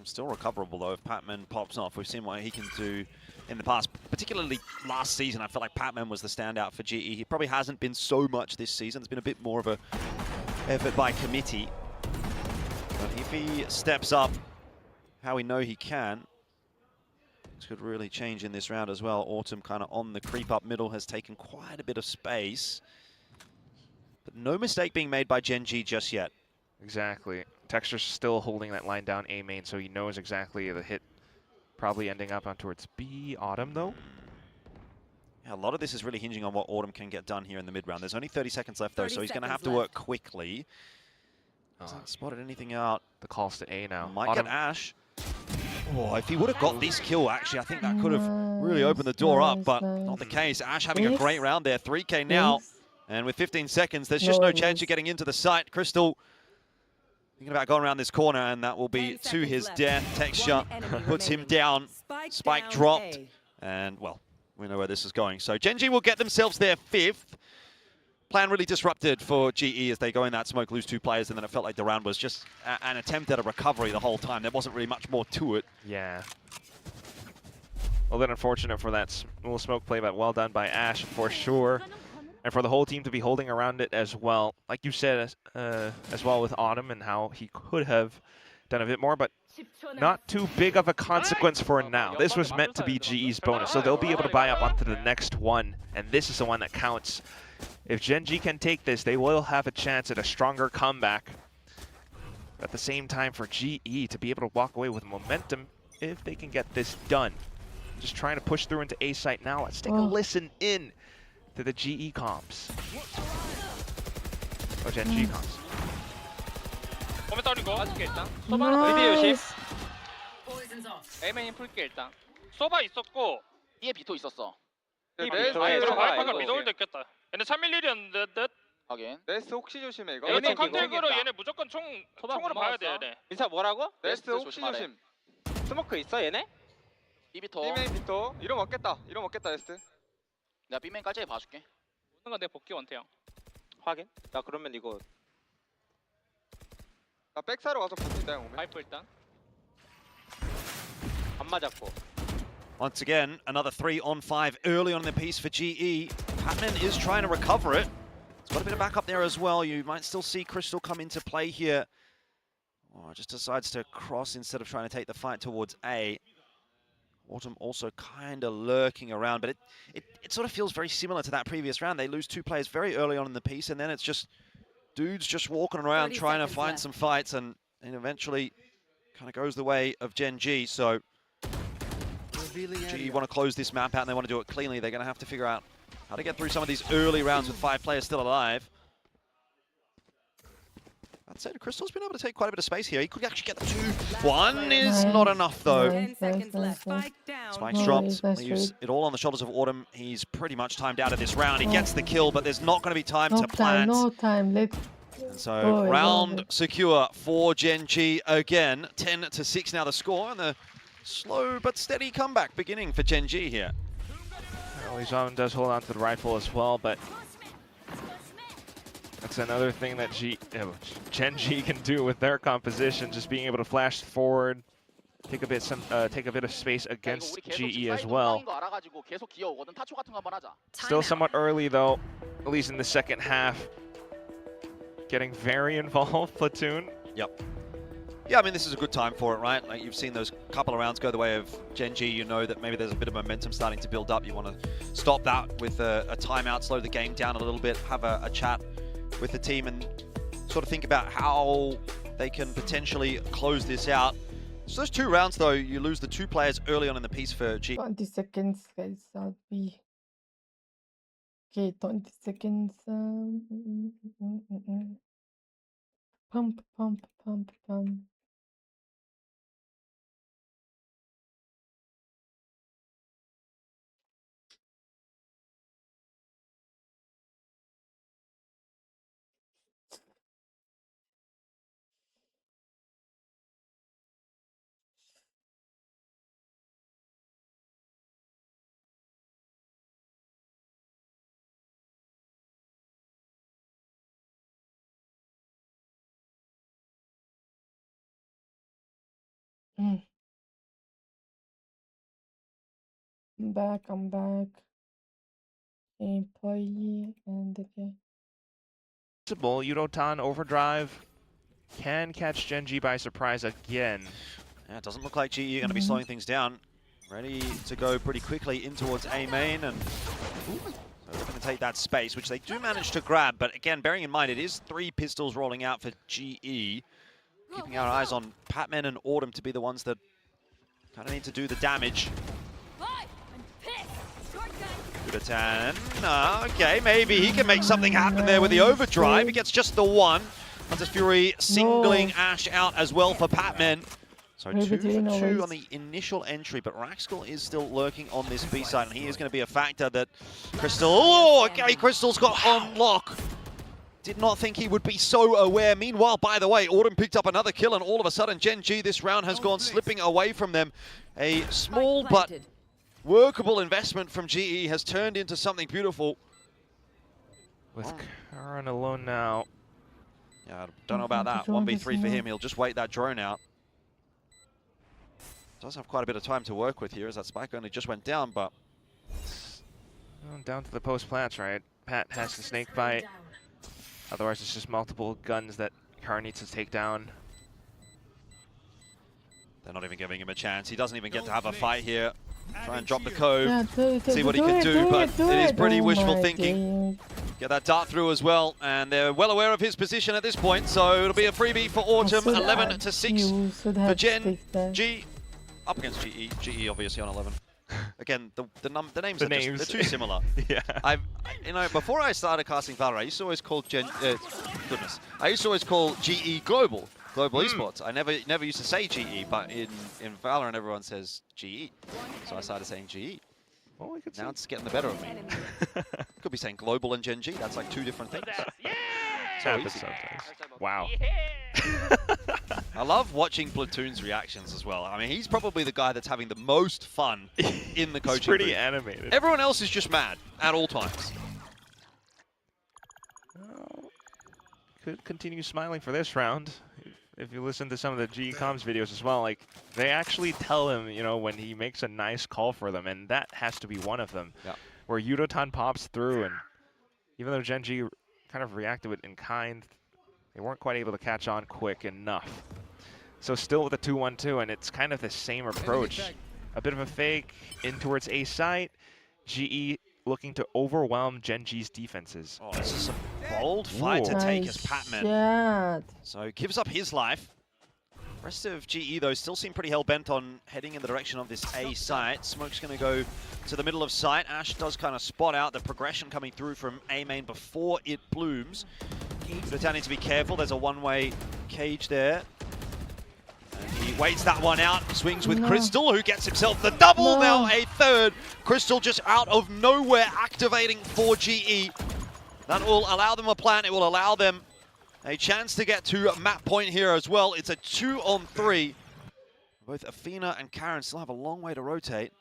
Speaker 1: Still recoverable though if Patman pops off. We've seen what he can do in the past, particularly last season. I felt like Patman was the standout for GE. He probably hasn't been so much this season. It's been a bit more of a effort by committee. But if he steps up how we know he can, this could really change in this round as well. Autumn kind of on the creep up middle has taken quite a bit of space. But no mistake being made by Gen.G just yet.
Speaker 2: Exactly. Texture's still holding that line down A main, so he knows exactly the hit probably ending up on towards B. Autumn, though.
Speaker 1: Yeah, a lot of this is really hinging on what Autumn can get done here in the mid-round. There's only 30 seconds left, though, so he's going to have to work quickly. Hasn't spotted anything out.
Speaker 2: The calls to A now.
Speaker 1: Might get Ash. Oh, if he would have got this kill, actually, I think that could have really opened the door up, but not the case. Ash having a great round there. 3K now, and with 15 seconds, there's just no chance of getting into the site. Crystal thinking about going around this corner, and that will be to his death. Texture puts him down. Spike dropped, and, well, we know where this is going. So Gen.G will get themselves their 5th. Plan really disrupted for GE as they go in that smoke, lose 2 players, and then it felt like the round was just an attempt at a recovery the whole time. There wasn't really much more to it.
Speaker 2: Yeah. A little bit unfortunate for that little smoke play, but well done by Ash for sure. And for the whole team to be holding around it as well. Like you said, as well with Autumn and how he could have done a bit more, but not too big of a consequence for now. This was meant to be GE's bonus, so they'll be able to buy up onto the next one, and this is the one that counts. If Gen.G can take this, they will have a chance at a stronger comeback. At the same time, for GE to be able to walk away with momentum if they can get this done. Just trying to push through into A site now. Let's take a listen in to the GE comps. Oh, Gen.G comps.
Speaker 5: 몸에 떨리고 맞을게 일단. 소바는 미드 조심. A맨이 풀게 일단. 소바 있었고
Speaker 6: B에 비토 있었어.
Speaker 5: 와이파가 미드홀도 있겠다. 얘네 311이었는데 듯.
Speaker 6: 하긴.
Speaker 7: 네스트 혹시 조심해 이거.
Speaker 5: 이거 컨택으로 얘네 무조건 총으로 봐야 돼 얘네.
Speaker 8: 민사 뭐라고?
Speaker 7: 네스트 혹시 조심.
Speaker 8: 스모크 있어 얘네?
Speaker 6: B 비토.
Speaker 7: B메인 비토. 이러 먹겠다. 이러 먹겠다 네스트.
Speaker 6: 내가 B메인 깔짝이 봐줄게.
Speaker 5: 오는 건 내 복귀 원태형.
Speaker 8: 확인. 나 그러면 이거
Speaker 7: 나 백사로 가서 붙인다 형 오면.
Speaker 5: 파이프 일단.
Speaker 8: 안 맞았고.
Speaker 1: Once again, another 3-on-5 early on in the piece for GE. Patman is trying to recover it. He's got a bit of backup there as well. You might still see Crystal come into play here. Oh, just decides to cross instead of trying to take the fight towards A. Autumn also kind of lurking around, but it sort of feels very similar to that previous round. They lose 2 players very early on in the piece, and then it's just dudes just walking around trying to find some fights, and eventually kind of goes the way of Gen.G. So GE want to close this map out and they want to do it cleanly. They're going to have to figure out how to get through some of these early rounds with 5 players still alive. That said, Crystal's been able to take quite a bit of space here. He could actually get the 2. 1 is not enough though.
Speaker 3: 10 seconds left. Spike down.
Speaker 1: Spike's dropped. Leaves it all on the shoulders of Autumn. He's pretty much timed out of this round. He gets the kill, but there's not going to be time to plant.
Speaker 4: No time. Let's
Speaker 1: So round secure for Gen.G again. 10-6 now the score, and the slow but steady comeback beginning for Gen.G here.
Speaker 2: Well, Lijon does hold on to the rifle as well, but that's another thing that Gen.G can do with their composition, just being able to flash forward, take a bit of space against GE as well. Still somewhat early though, at least in the second half. Getting very involved, Platoon.
Speaker 1: Yep. Yeah, I mean, this is a good time for it, right? Like, you've seen those couple of rounds go the way of Gen.G. You know that maybe there's a bit of momentum starting to build up. You want to stop that with a timeout, slow the game down a little bit, have a chat with the team, and sort of think about how they can potentially close this out. So those 2 rounds, though, you lose the 2 players early on in the piece for G.
Speaker 4: 20 seconds, guys. I'll be. Okay, 20 seconds. Mm. I'm back. Employee and okay.
Speaker 2: Possible. Yudotan overdrive can catch Gen.G by surprise again.
Speaker 1: Yeah, it doesn't look like GE are going to be slowing things down. Ready to go pretty quickly in towards A main, and so they're going to take that space, which they do manage to grab. But again, bearing in mind, it is 3 pistols rolling out for GE. Keeping our eyes on Patman and Autumn to be the ones that kind of need to do the damage. Yudotan, okay, maybe he can make something happen there with the overdrive. He gets just the one. Hunter's Fury singling Ash out as well for Patman. So 2 for 2 on the initial entry, but Raxkal is still lurking on this B side, and he is going to be a factor that Crystal... Oh, okay, Crystal's got on lock. Did not think he would be so aware. Meanwhile, by the way, Autumn picked up another kill, and all of a sudden, Gen.G this round has gone slipping away from them. A small but workable investment from GE has turned into something beautiful.
Speaker 2: With Karan alone now.
Speaker 1: Yeah, I don't know about that. 1v3 for him. He'll just wait that drone out. Does have quite a bit of time to work with here, as that spike only just went down, but...
Speaker 2: Down to the post plants, right? Pat has the snake bite. Otherwise, it's just multiple guns that Karan needs to take down.
Speaker 1: They're not even giving him a chance. He doesn't even get to have a fight here. Try and drop the cove,
Speaker 4: Yeah,
Speaker 1: see what he can do, but it is pretty wishful thinking. Get that dart through as well, and they're well aware of his position at this point, so it'll be a freebie for Autumn, 11-6 for Gen.G. Up against GE. GE obviously on 11. Again, the names are just, they're too similar.
Speaker 2: Yeah.
Speaker 1: Before I started casting Valorant, I used to always call I used to always call GE Global Esports. I never used to say GE, but in Valorant everyone says GE. So I started saying GE.
Speaker 2: Well, we could
Speaker 1: now it's getting the better of me. Could be saying Global and Gen.G. That's like 2 different things. So easy.
Speaker 2: Wow.
Speaker 1: I love watching Platoon's reactions as well. I mean, he's probably the guy that's having the most fun in the coaching
Speaker 2: It's pretty
Speaker 1: booth.
Speaker 2: animated.
Speaker 1: Everyone else is just mad at all times.
Speaker 2: Could continue smiling for this round. If you listen to some of the GE Comms videos as well, like, they actually tell him, you know, when he makes a nice call for them, and that has to be one of them.
Speaker 1: Yeah.
Speaker 2: Where Yudotan pops through, and even though Gen.G kind of reacted with in kind, they weren't quite able to catch on quick enough. So still with a 2-1-2, and it's kind of the same approach. A bit of a fake in towards A site. GE looking to overwhelm Gen.G's defenses.
Speaker 1: Oh, this is a bold fight to take as Patman. So gives up his life. Rest of GE, though, still seem pretty hell-bent on heading in the direction of this A site. Smoke's going to go to the middle of site. Ash does kind of spot out the progression coming through from A main before it blooms. Yudotan needs to be careful. There's a one-way cage there. And he waits that one out, swings with Crystal, who gets himself the double, now a third. Crystal just out of nowhere activating for GE. That will allow them a plan. It will allow them a chance to get to map point here as well. It's a 2-on-3. Both Athena and Karan still have a long way to rotate.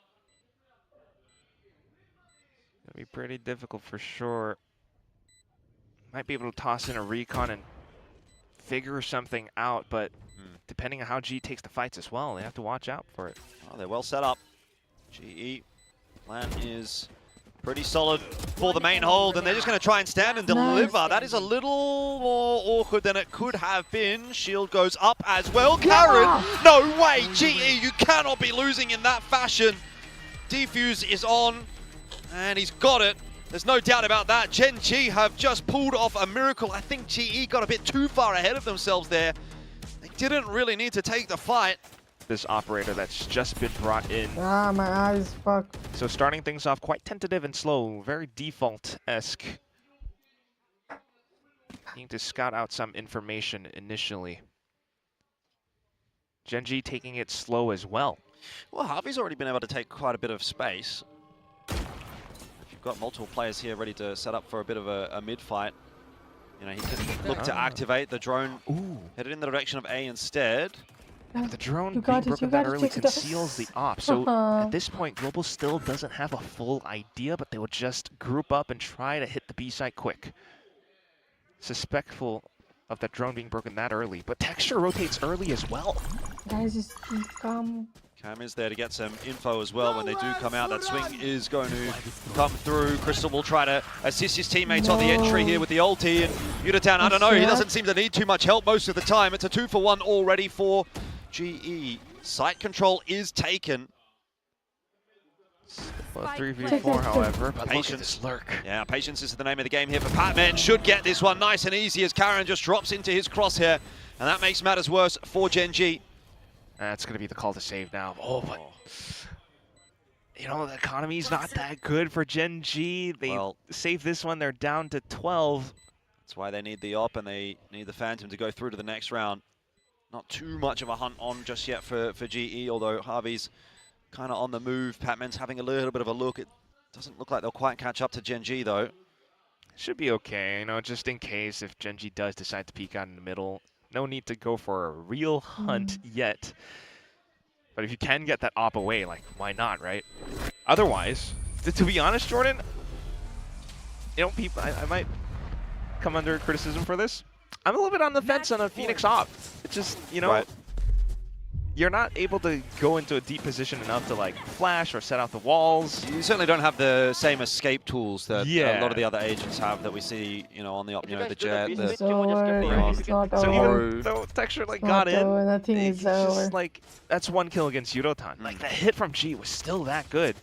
Speaker 2: It'll be pretty difficult for sure. Might be able to toss in a recon and figure something out, but depending on how GE takes the fights as well, they have to watch out for it.
Speaker 1: Oh, they're well set up. GE plan is pretty solid for the main hold, and they're just going to try and stand and deliver. That is a little more awkward than it could have been. Shield goes up as well. Karan, no way! GE, you cannot be losing in that fashion. Defuse is on, and he's got it. There's no doubt about that. Gen.G have just pulled off a miracle. I think GE got a bit too far ahead of themselves there. They didn't really need to take the fight.
Speaker 2: This operator that's just been brought in.
Speaker 4: Ah, my eyes, fuck.
Speaker 2: So starting things off quite tentative and slow, very default-esque. Need to scout out some information initially. Gen.G taking it slow as well.
Speaker 1: Well, Harvey's already been able to take quite a bit of space. If you've got multiple players here ready to set up for a bit of a mid-fight, you know, he can look to activate the drone, headed in the direction of A instead.
Speaker 2: The drone being broken that early conceals the op. So at this point, Global still doesn't have a full idea, but they will just group up and try to hit the B site quick. Suspectful of that drone being broken that early, but Texture rotates early as well.
Speaker 4: Guys, just come.
Speaker 1: Cam is there to get some info as well when they do come out. That swing is going to come through. Crystal will try to assist his teammates on the entry here with the ulti. And Yutatan, I don't know, he doesn't seem to need too much help most of the time. It's a 2-for-1 already for GE. Site control is taken.
Speaker 2: Well, 3v4, however, but
Speaker 1: Patience.
Speaker 2: look at this lurk.
Speaker 1: Yeah, patience is the name of the game here for Patman. Should get this one nice and easy as Karan just drops into his crosshair. And that makes matters worse for Gen G.
Speaker 2: That's going to be the call to save now. Oh, but you know, the economy's not that good for Gen G. They save this one, they're down to 12.
Speaker 1: That's why they need the op and they need the Phantom to go through to the next round. Not too much of a hunt on just yet for GE, although Harvey's kind of on the move. Patman's having a little bit of a look. It doesn't look like they'll quite catch up to Gen G, though.
Speaker 2: Should be okay, you know, just in case if Gen G does decide to peek out in the middle. No need to go for a real hunt yet. But if you can get that op away, like, why not, right? Otherwise, to be honest, Jordan, you know, people, I might come under criticism for this. I'm a little bit on the fence on a Phoenix op. It's just, you know, you're not able to go into a deep position enough to like flash or set out the walls.
Speaker 1: You certainly don't have the same escape tools that a lot of the other agents have that we see, you know, on the op, you know, the Jet, the
Speaker 2: So even though Texture like got in,
Speaker 4: nothing is
Speaker 2: just like, that's 1 kill against Yudotan. Like the hit from G was still that good.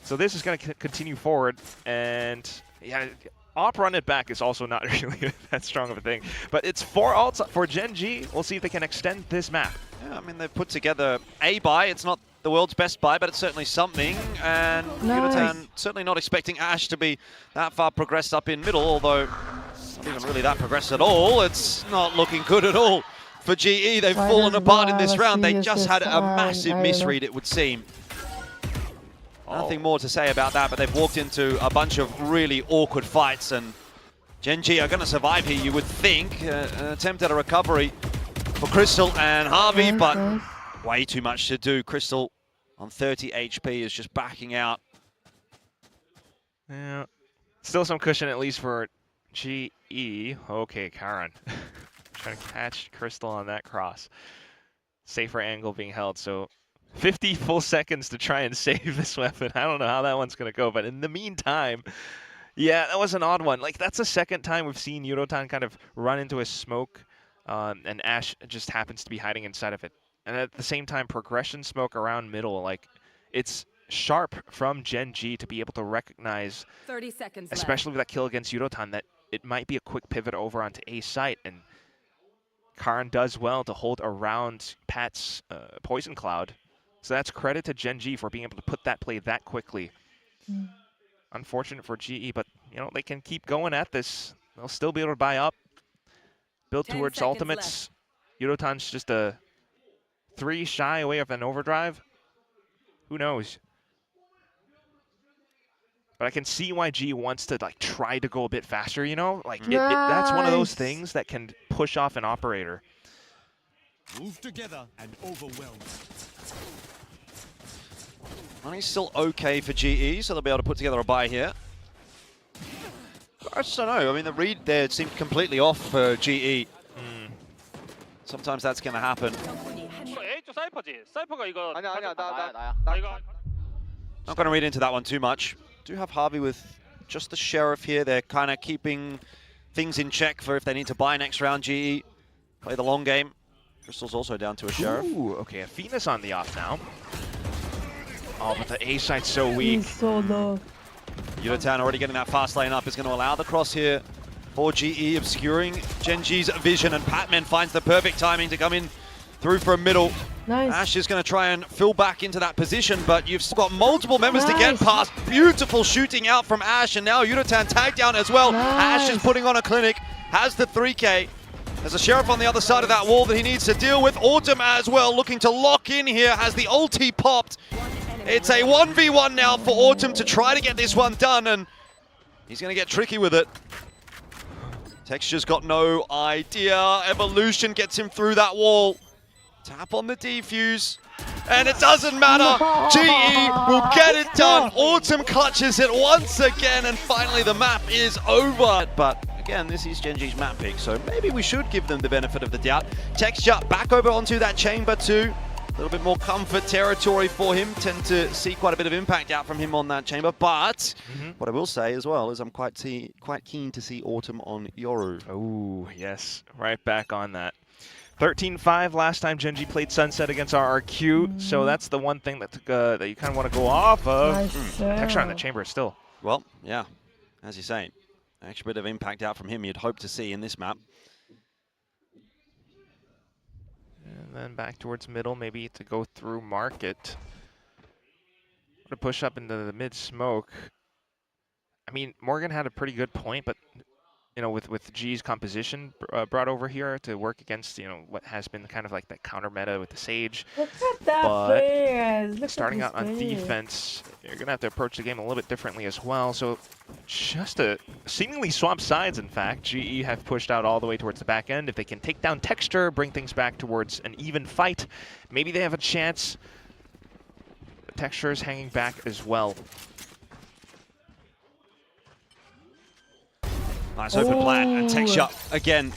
Speaker 2: So this is going to continue forward, and yeah, op run it back is also not really that strong of a thing. But it's 4 ults for Gen G. We'll see if they can extend this map.
Speaker 1: Yeah, I mean, they've put together a buy. It's not the world's best buy, but it's certainly something. And Yudotan certainly not expecting Ash to be that far progressed up in middle, although not even really that progressed at all. It's not looking good at all for GE. They've fallen apart in this round. They just had a massive misread, it would seem. Nothing more to say about that, but they've walked into a bunch of really awkward fights, and Gen G are going to survive here, you would think. An attempt at a recovery for Crystal and Harvey, but way too much to do. Crystal on 30 HP is just backing out.
Speaker 2: Yeah, still some cushion at least for GE. Okay, Karan. Trying to catch Crystal on that cross. Safer angle being held, so 50 full seconds to try and save this weapon. I don't know how that one's going to go, but in the meantime, yeah, that was an odd one. Like, that's the second time we've seen Yudotan kind of run into a smoke, and Ash just happens to be hiding inside of it. And at the same time, progression smoke around middle, like, it's sharp from Gen G to be able to recognize,
Speaker 3: 30 seconds
Speaker 2: especially with that kill against Yudotan, that it might be a quick pivot over onto A site, and Karan does well to hold around Pat's Poison Cloud. So that's credit to Gen G for being able to put that play that quickly. Unfortunate for GE, but you know, they can keep going at this. They'll still be able to buy up, build towards ultimates. Yudotan's just a 3 shy away of an overdrive. Who knows? But I can see why G wants to like try to go a bit faster, you know? Like that's one of those things that can push off an operator.
Speaker 9: Move together and overwhelm.
Speaker 1: Money's still okay for GE, so they'll be able to put together a buy here. I just don't know. I mean, the read there seemed completely off for GE. Sometimes that's going to happen. Not going to read into that one too much. Do have Harvey with just the Sheriff here. They're kind of keeping things in check for if they need to buy next round. GE play the long game. Crystal's also down to a Sheriff.
Speaker 2: Ooh, okay, Athena's on the off now. Oh, but the A site's so weak.
Speaker 4: He's so low.
Speaker 1: Yudotan already getting that fast lane up is going to allow the cross here for GE, obscuring Gen G's vision, and Patman finds the perfect timing to come in through from middle.
Speaker 4: Nice.
Speaker 1: Ash is going to try and fill back into that position, but you've got multiple members to get past. Beautiful shooting out from Ash, and now Yudotan tagged down as well. Ash is putting on a clinic, has the 3K. There's a Sheriff on the other side of that wall that he needs to deal with. Autumn as well, looking to lock in here, has the ulti popped. It's a 1v1 now for Autumn to try to get this one done, and he's going to get tricky with it. Texture's got no idea. Evolution gets him through that wall. Tap on the defuse, and it doesn't matter. GE will get it done. Autumn clutches it once again, and finally the map is over. But again, this is Gen.G's map pick, so maybe we should give them the benefit of the doubt. Texture back over onto that chamber too. A little bit more comfort territory for him. Tend to see quite a bit of impact out from him on that chamber, but what I will say as well is I'm quite keen to see Autumn on Yoru.
Speaker 2: Oh, yes, right back on that. 13-5 last time Gen.G played Sunset against RRQ, so that's the one thing that that you kind of want to go off of. Texture on the chamber still.
Speaker 1: Well, yeah, as you say, an extra bit of impact out from him you'd hope to see in this map.
Speaker 2: And then back towards middle, maybe to go through market. To push up into the mid smoke. I mean, Morgan had a pretty good point, but you know, with G's composition brought over here to work against, you know, what has been kind of like that counter meta with the Sage.
Speaker 4: Look at that players. Look
Speaker 2: Starting
Speaker 4: at
Speaker 2: out on defense, you're going to have to approach the game a little bit differently as well. So just a seemingly swap sides, in fact. GE have pushed out all the way towards the back end. If they can take down Texture, bring things back towards an even fight, maybe they have a chance. But Texture is hanging back as well.
Speaker 1: Nice open plan, and Texture again,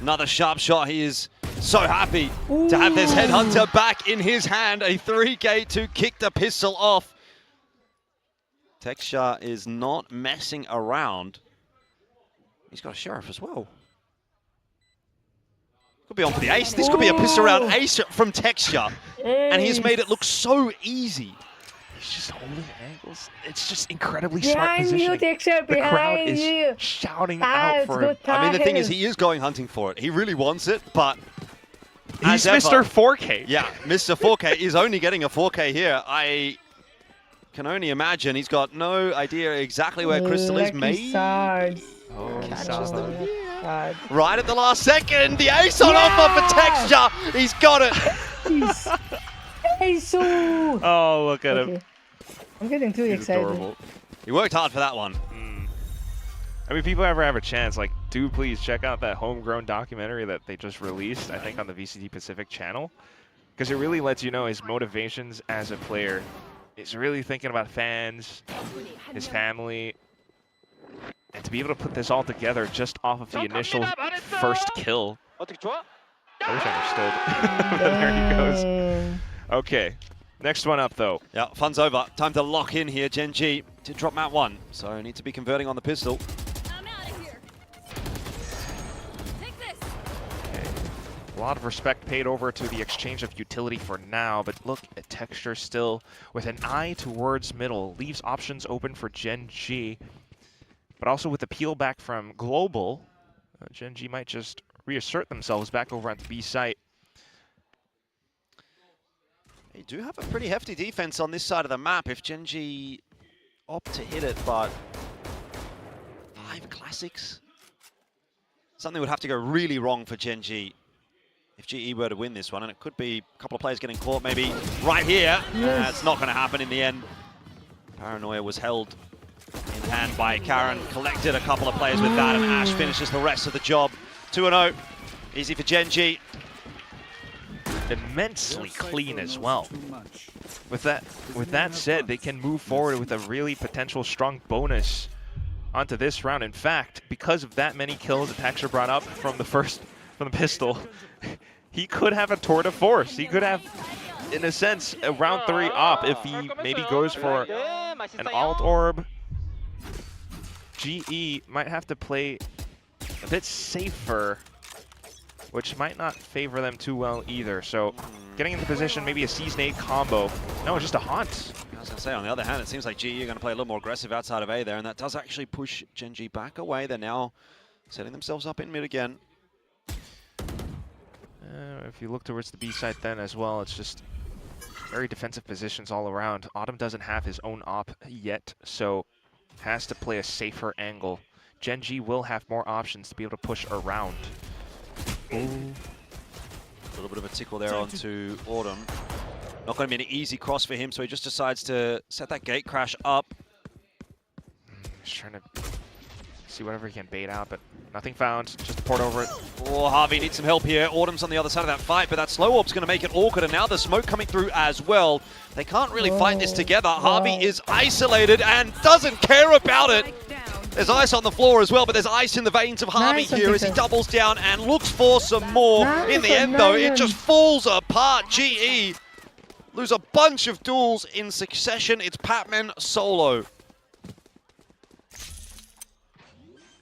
Speaker 1: another sharp shot. He is so happy to have this Headhunter back in his hand. A 3K to kick the pistol off. Texture is not messing around. He's got a Sheriff as well. Could be on for the ace. This could be a pistol round ace from Texture, and he's made it look so easy.
Speaker 2: He's just holding angles. It's just incredibly smart positioning.
Speaker 4: Texture,
Speaker 2: the crowd is shouting out for him.
Speaker 1: I mean, the thing is, he is going hunting for it. He really wants it, but
Speaker 2: he's Mr. 4K.
Speaker 1: Yeah, Mr. 4K is only getting a 4K here. I can only imagine he's got no idea exactly where Crystal is. Maybe.
Speaker 2: Oh,
Speaker 1: right at the last second, the ace on offer for Texture. He's got it.
Speaker 2: Oh, look at him.
Speaker 4: I'm getting too
Speaker 2: He's
Speaker 4: excited.
Speaker 2: adorable.
Speaker 1: He worked hard for that one.
Speaker 2: I mean, if people ever have a chance, like, do please check out that homegrown documentary that they just released, I think on the VCT Pacific channel, because it really lets you know his motivations as a player. He's really thinking about fans, his family, and to be able to put this all together just off of the initial first kill. I wish I understood. There he goes. Okay, next one up though.
Speaker 1: Yeah, fun's over. Time to lock in here. Gen.G did drop map 1, so need to be converting on the pistol.
Speaker 3: I'm out of here. Take this.
Speaker 2: Okay. A lot of respect paid over to the exchange of utility for now, but look at Texture still with an eye towards middle. Leaves options open for Gen.G, but also with the peel back from Global, Gen.G might just reassert themselves back over at the B site.
Speaker 1: They do have a pretty hefty defense on this side of the map if Gen.G opt to hit it, but 5 classics? Something would have to go really wrong for Gen.G if GE were to win this one, and it could be a couple of players getting caught maybe right here. It's not going to happen in the end. Paranoia was held in hand by Karen, collected a couple of players with that, and Ash finishes the rest of the job. 2-0, easy for Gen.G.
Speaker 2: Immensely clean as well. With that said, they can move forward with a really potential strong bonus onto this round. In fact, because of that many kills that Texture brought up from the pistol, he could have a tour de force. He could have, in a sense, a round 3 op if he maybe goes for an alt orb. GE might have to play a bit safer, which might not favor them too well either. So getting into position, maybe a Seasonade combo. No, just a haunt.
Speaker 1: I was going to say, on the other hand, it seems like GE are going to play a little more aggressive outside of A there, and that does actually push Gen.G back away. They're now setting themselves up in mid again.
Speaker 2: If you look towards the B side then as well, it's just very defensive positions all around. Autumn doesn't have his own op yet, so has to play a safer angle. Gen.G will have more options to be able to push around.
Speaker 1: Ooh. A little bit of a tickle there onto Autumn. Not going to be an easy cross for him, so he just decides to set that gate crash up.
Speaker 2: He's trying to see whatever he can bait out, but nothing found. Just port over it.
Speaker 1: Oh, Harvey needs some help here. Autumn's on the other side of that fight, but that slow orb's going to make it awkward, and now the smoke coming through as well. They can't really fight this together. Harvey is isolated and doesn't care about it. There's ice on the floor as well, but there's ice in the veins of Harvey
Speaker 4: Nice,
Speaker 1: here as he
Speaker 4: Peter.
Speaker 1: doubles down and looks for some more.
Speaker 4: Nice,
Speaker 1: In the end, though, it
Speaker 4: Ryan.
Speaker 1: just falls apart. GE lose a bunch of duels in succession. It's Patman solo.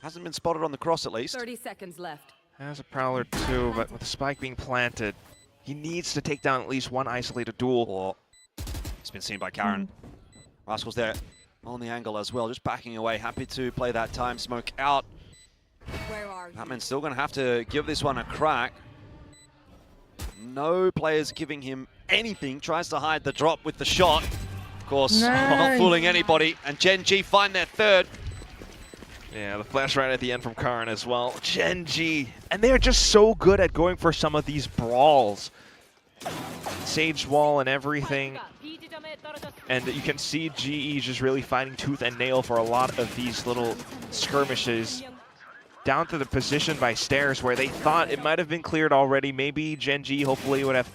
Speaker 1: Hasn't been spotted on the cross at least.
Speaker 10: 30 seconds left.
Speaker 2: Has a Prowler too, but with the spike being planted, he needs to take down at least one isolated duel.
Speaker 1: Or it's been seen by Karen. Rascal's there on the angle as well, just backing away. Happy to play that time smoke out.
Speaker 10: Where are you?
Speaker 1: Patman's still going to have to give this one a crack. No players giving him anything. Tries to hide the drop with the shot. Of course, not
Speaker 4: Nice.
Speaker 1: fooling anybody. And Gen G find their third.
Speaker 2: Yeah, the flash right at the end from Karn as well. Gen G, and they're just so good at going for some of these brawls. Sage wall and everything. And you can see GE just really fighting tooth and nail for a lot of these little skirmishes. Down to the position by stairs where they thought it might have been cleared already. Maybe Gen G hopefully would have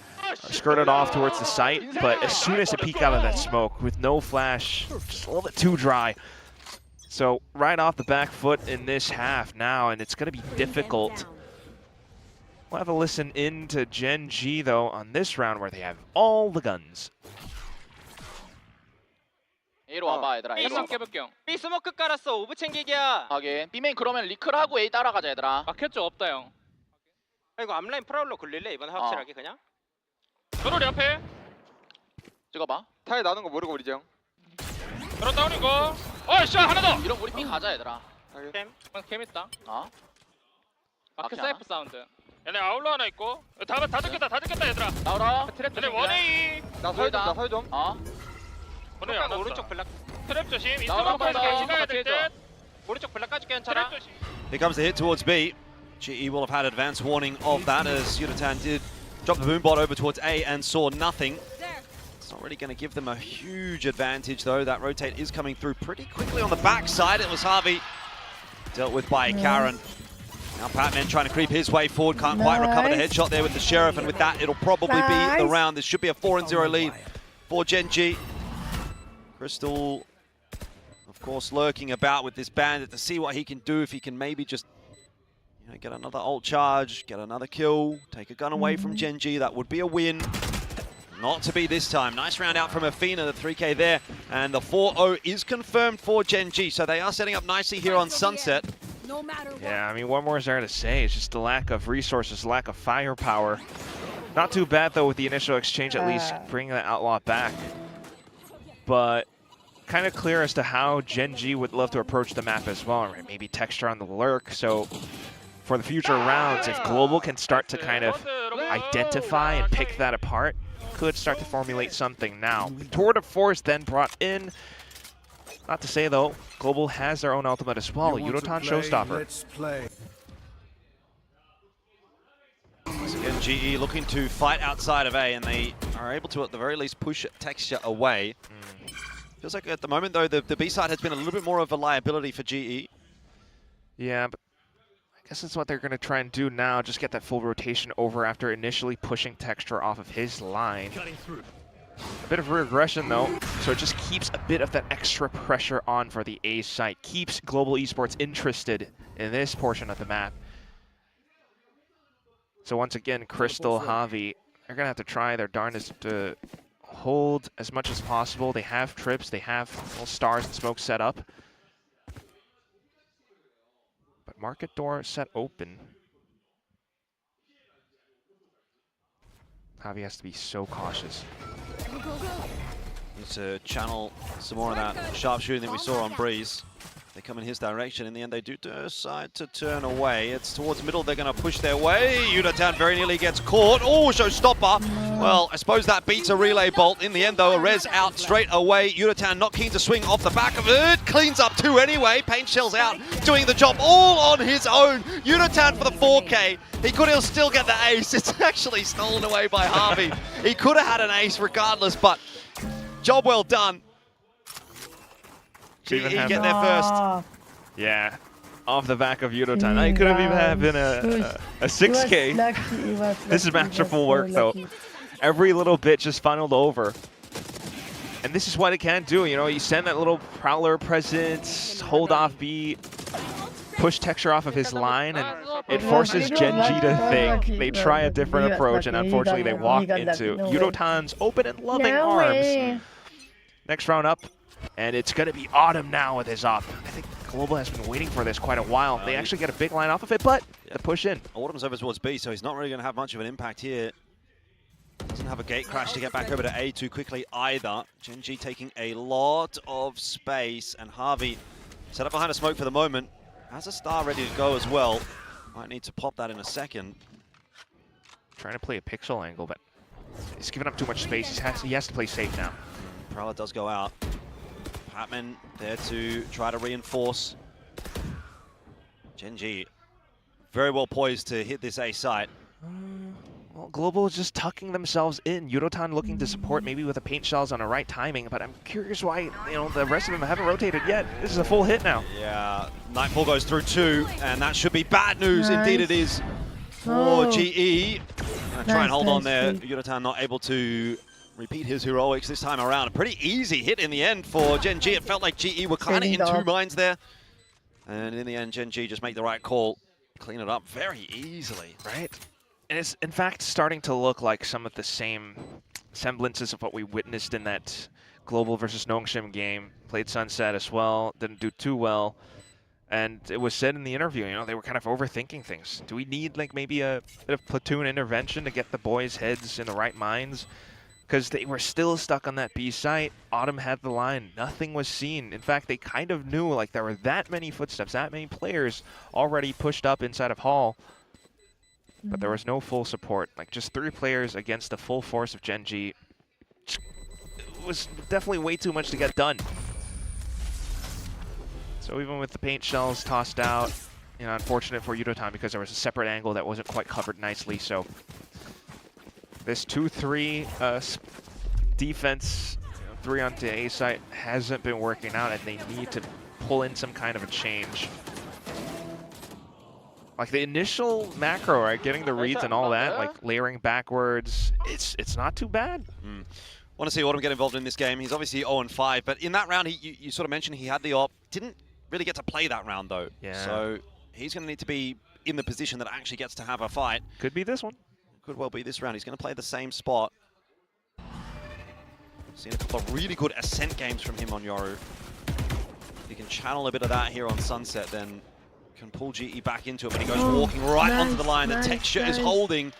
Speaker 2: skirted off towards the site. But as soon as it peeked out of that smoke with no flash, just a little bit too dry. So right off the back foot in this half now, and it's going to be difficult. We'll have a listen in to Gen G, though, on this round where they have all the guns.
Speaker 6: A로 와봐 얘들아.
Speaker 5: B
Speaker 6: A로
Speaker 5: 스모크
Speaker 6: 와봐.
Speaker 5: 해볼게 형.
Speaker 8: B 스모크 깔았어. 오브 챙기기야.
Speaker 6: 하긴 B메인 그러면 리클하고 A 따라가자 얘들아.
Speaker 5: 막혔죠? 없다 형.
Speaker 8: 아, 이거 앞라인 프라울러 굴릴래 이번에 확실하게 그냥?
Speaker 5: 너로리 앞에.
Speaker 6: 찍어봐.
Speaker 7: 타이 나는 거 모르고 우리 형.
Speaker 5: 너로 다운이고. 어이씨 하나 더.
Speaker 6: 이런 우리 B 가자 얘들아.
Speaker 8: 캠.
Speaker 5: 캠 있다.
Speaker 6: 어?
Speaker 5: 마크
Speaker 6: 막히
Speaker 5: 사이프 사운드. 얘네 아울러 하나 있고. 다 듣겠다 얘들아.
Speaker 6: 나오라.
Speaker 5: 얘네 원웨이.
Speaker 7: 나 설 좀.
Speaker 6: 어?
Speaker 5: 원웨이 안
Speaker 8: 오른쪽
Speaker 5: 오른쪽
Speaker 8: 블락.
Speaker 5: 트랩 조심.
Speaker 6: 나오라,
Speaker 5: 인스모크에서
Speaker 6: 나오라.
Speaker 5: 같이 가야 될 듯.
Speaker 8: 오른쪽 블락 까줄게 괜찮아.
Speaker 5: 트랩 조심.
Speaker 1: Here comes the hit towards B. GE will have had advance warning of that as Yuratan did drop the boombot over towards A and saw nothing. It's not really going to give them a huge advantage though. That rotate is coming through pretty quickly on the backside. It was Harvey dealt with by Karen. Now Patman trying to creep his way forward. Can't quite recover the headshot there with the Sheriff, and with that it'll probably be the round. This should be a 4-0 lead for Gen G. Crystal, of course, lurking about with this bandit to see what he can do, if he can maybe just get another ult charge, get another kill, take a gun away from Gen G. That would be a win. Not to be this time. Nice round out from Athena, the 3K there. And the 4-0 is confirmed for Gen G. So they are setting up nicely here on Sunset.
Speaker 10: No matter what.
Speaker 2: Yeah, I mean, what more is there to say? It's just the lack of resources, lack of firepower. Not too bad, though, with the initial exchange, at least bringing the Outlaw back. But kind of clear as to how Gen G would love to approach the map as well. Right? Maybe texture on the lurk. So for the future rounds, if Global can start to kind of identify and pick that apart, could start to formulate something now. Tour de Force then brought in. Not to say, though, Global has their own ultimate as well. Yurotan Showstopper.
Speaker 9: Let's play.
Speaker 1: Once again, GE looking to fight outside of A, and they are able to, at the very least, push texture away. Feels like at the moment, though, the B side has been a little bit more of a liability for GE.
Speaker 2: Yeah, but I guess that's what they're going to try and do now. Just get that full rotation over after initially pushing texture off of his line.
Speaker 9: Cutting through.
Speaker 2: A bit of regression, though, so it just keeps a bit of that extra pressure on for the A site. Keeps Global Esports interested in this portion of the map. So once again, Crystal, Javi, they're going to have to try their darndest to hold as much as possible. They have trips, they have little stars and smoke set up. But market door set open. Javi has to be so cautious.
Speaker 1: Needs to channel some more of that sharpshooting that we saw on Breeze. They come in his direction. In the end, they do decide to turn away. It's towards middle. They're going to push their way. Yuratan very nearly gets caught. Oh, Showstopper. Well, I suppose that beats a relay bolt. In the end, though, a res out straight away. Yuratan not keen to swing off the back of it. Cleans up two anyway. Paint Shell's out, doing the job all on his own. Yuratan for the 4K. He could still get the ace. It's actually stolen away by Harvey. He could have had an ace regardless, but job well done. GE get there first.
Speaker 2: Yeah, off the back of Yurotan. He could have even been a 6K. This is masterful work, though. Every little bit just funneled over. And this is what it can do, you know, you send that little Prowler presence, hold off B, push Texture off of his line, and it forces Gen G to think. They try a different approach, and unfortunately they walk into Yudotan's open and loving arms. Next round up, and it's going to be Autumn now with his op. I think Global has been waiting for this quite a while. They actually get a big line off of it, but the push in.
Speaker 1: Autumn's over towards B, so he's not really going to have much of an impact here. Doesn't have a gate crash to get back over to A too quickly either. Gen G taking a lot of space, and Harvey set up behind a smoke for the moment. Has a star ready to go as well. Might need to pop that in a second.
Speaker 2: Trying to play a pixel angle, but he's giving up too much space. He has to play safe now.
Speaker 1: Prowler does go out. Patman there to try to reinforce. Gen G very well poised to hit this A site.
Speaker 2: Well, Global is just tucking themselves in. Yudotan looking to support maybe with the paint shells on the right timing, but I'm curious why, you know, the rest of them haven't rotated yet. This is a full hit now.
Speaker 1: Yeah, Nightfall goes through 2, and that should be bad news. Indeed it is for GE. Gonna try and hold on there. Yudotan not able to repeat his heroics this time around. A pretty easy hit in the end for Gen G. It felt like GE were kind of in 2 minds there. And in the end, Gen G just make the right call. Clean it up very easily.
Speaker 2: Right. And it's, in fact, starting to look like some of the same semblances of what we witnessed in that Global versus Nongshim game. Played Sunset as well, didn't do too well. And it was said in the interview, you know, they were kind of overthinking things. Do we need, like, maybe a bit of platoon intervention to get the boys' heads in the right minds? Because they were still stuck on that B site. Autumn had the line. Nothing was seen. In fact, they kind of knew, like, there were that many footsteps, that many players already pushed up inside of Hall. But there was no full support. Like, just 3 players against the full force of Gen G. It was definitely way too much to get done. So even with the paint shells tossed out, you know, unfortunate for Yudotan because there was a separate angle that wasn't quite covered nicely. So this 2-3 defense, you know, 3 onto A site hasn't been working out, and they need to pull in some kind of a change. Like the initial macro, right, getting the reads and all that, like layering backwards, it's not too bad.
Speaker 1: Want to see Autumn get involved in this game. He's obviously 0-5, but in that round, you sort of mentioned he had the op. Didn't really get to play that round though.
Speaker 2: Yeah.
Speaker 1: So he's going to need to be in the position that actually gets to have a fight.
Speaker 2: Could be this one.
Speaker 1: Could well be this round. He's going to play the same spot. Seen a couple of really good Ascent games from him on Yoru. If he can channel a bit of that here on Sunset, then can pull GE back into it, but he goes walking right onto the line. The texture is holding,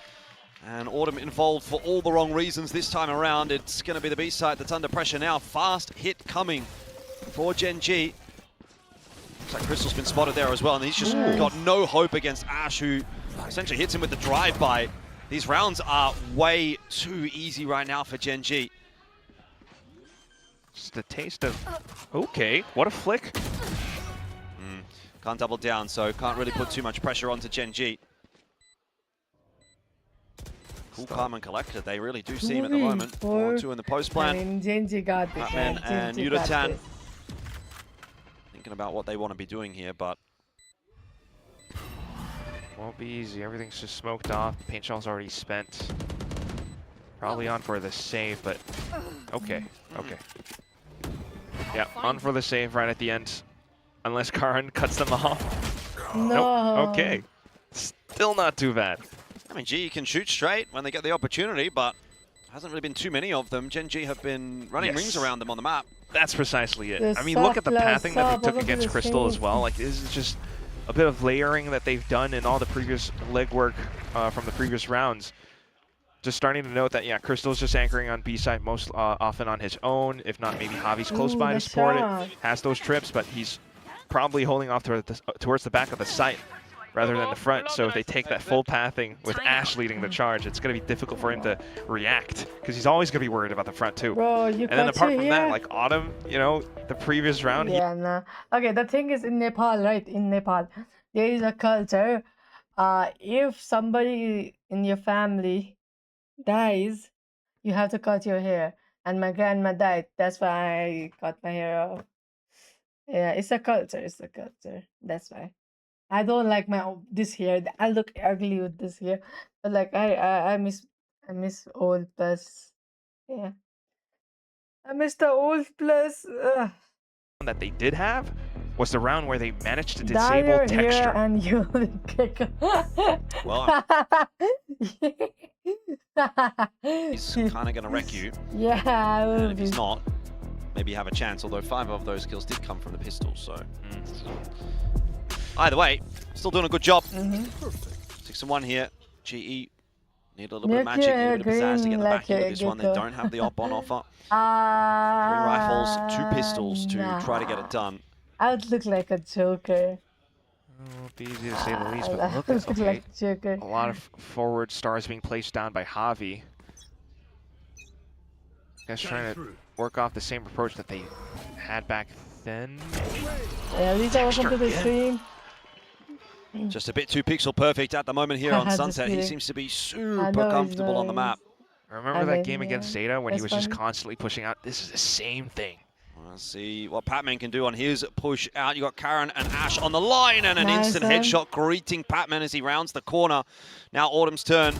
Speaker 1: and Autumn involved for all the wrong reasons this time around. It's going to be the B side that's under pressure now. Fast hit coming for Gen G. Looks like Crystal's been spotted there as well, and he's just got no hope against Ash, who essentially hits him with the drive-by. These rounds are way too easy right now for Gen G.
Speaker 2: Just a taste of, okay, what a flick.
Speaker 1: Can't double down, so can't really put too much pressure onto Gen G. Cool, calm, and collected. They really do seem at the moment. 4-2 in the post plan.
Speaker 4: Gen G got this.
Speaker 1: Patman and Yudotan thinking about what they want to be doing here, but
Speaker 2: won't be easy. Everything's just smoked off. Paint shell's already spent. Probably on for the save, but okay, okay. Yeah, on for the save right at the end. Unless Karan cuts them off.
Speaker 4: No.
Speaker 2: Nope. Okay. Still not too bad.
Speaker 1: I mean, G can shoot straight when they get the opportunity, but hasn't really been too many of them. Gen G have been running rings around them on the map.
Speaker 2: That's precisely it. I mean, look at the pathing that they took against Crystal as well. Like, this is just a bit of layering that they've done in all the previous legwork from the previous rounds. Just starting to note that, yeah, Crystal's just anchoring on B side most often on his own. If not, maybe Javi's close by to support it. Has those trips, but he's probably holding off towards the back of the site rather than the front. So if they take that full pathing with Ash leading the charge, it's going to be difficult for him to react because he's always going to be worried about the front too.
Speaker 4: Bro,
Speaker 2: and then apart from that, like Autumn, you know, the previous round.
Speaker 4: Yeah, no. Okay, the thing is in Nepal, right? In Nepal, there is a culture. If somebody in your family dies, you have to cut your hair. And my grandma died. That's why I cut my hair off. Yeah, it's a culture. It's a culture. That's why. I don't like my this hair. I look ugly with this hair. But like I miss old plus yeah. I missed the ult plus.
Speaker 2: That they did have was the round where they managed to
Speaker 4: Die
Speaker 2: disable
Speaker 4: here
Speaker 2: texture.
Speaker 4: and you kick.
Speaker 1: Well, he's kind of going to wreck you.
Speaker 4: Yeah, I will
Speaker 1: And if he's
Speaker 4: be.
Speaker 1: not, maybe you have a chance, although 5 of those kills did come from the pistols, so. Either way, still doing a good job. 6-1 here. GE need a little bit of magic, need a bit of pizzazz to get the back end of this one. They don't have the op on offer. 3 rifles, 2 pistols to try to get it done.
Speaker 4: I would look like a joker.
Speaker 2: Won't be easy to say the least, but
Speaker 4: I
Speaker 2: look
Speaker 4: would
Speaker 2: at
Speaker 4: look like a joker.
Speaker 2: a lot of forward stars being placed down by Javi. Guys trying to work off the same approach that they had back then.
Speaker 4: Yeah, Lisa, welcome to the stream.
Speaker 1: Just a bit too pixel perfect at the moment here on
Speaker 4: Just
Speaker 1: Sunset. He
Speaker 4: kidding.
Speaker 1: seems to be
Speaker 4: I
Speaker 1: super
Speaker 4: know he's
Speaker 1: comfortable on the map.
Speaker 2: Remember
Speaker 4: I
Speaker 2: that
Speaker 4: mean,
Speaker 2: game against
Speaker 4: yeah,
Speaker 2: Zeta when he
Speaker 4: that's
Speaker 2: was just
Speaker 4: funny.
Speaker 2: constantly pushing out? This is the same thing.
Speaker 1: Let's see what Patman can do on his push out. You got Karen and Ash on the line, and an
Speaker 4: Nice
Speaker 1: instant
Speaker 4: one.
Speaker 1: headshot greeting Patman as he rounds the corner. Now Autumn's turn.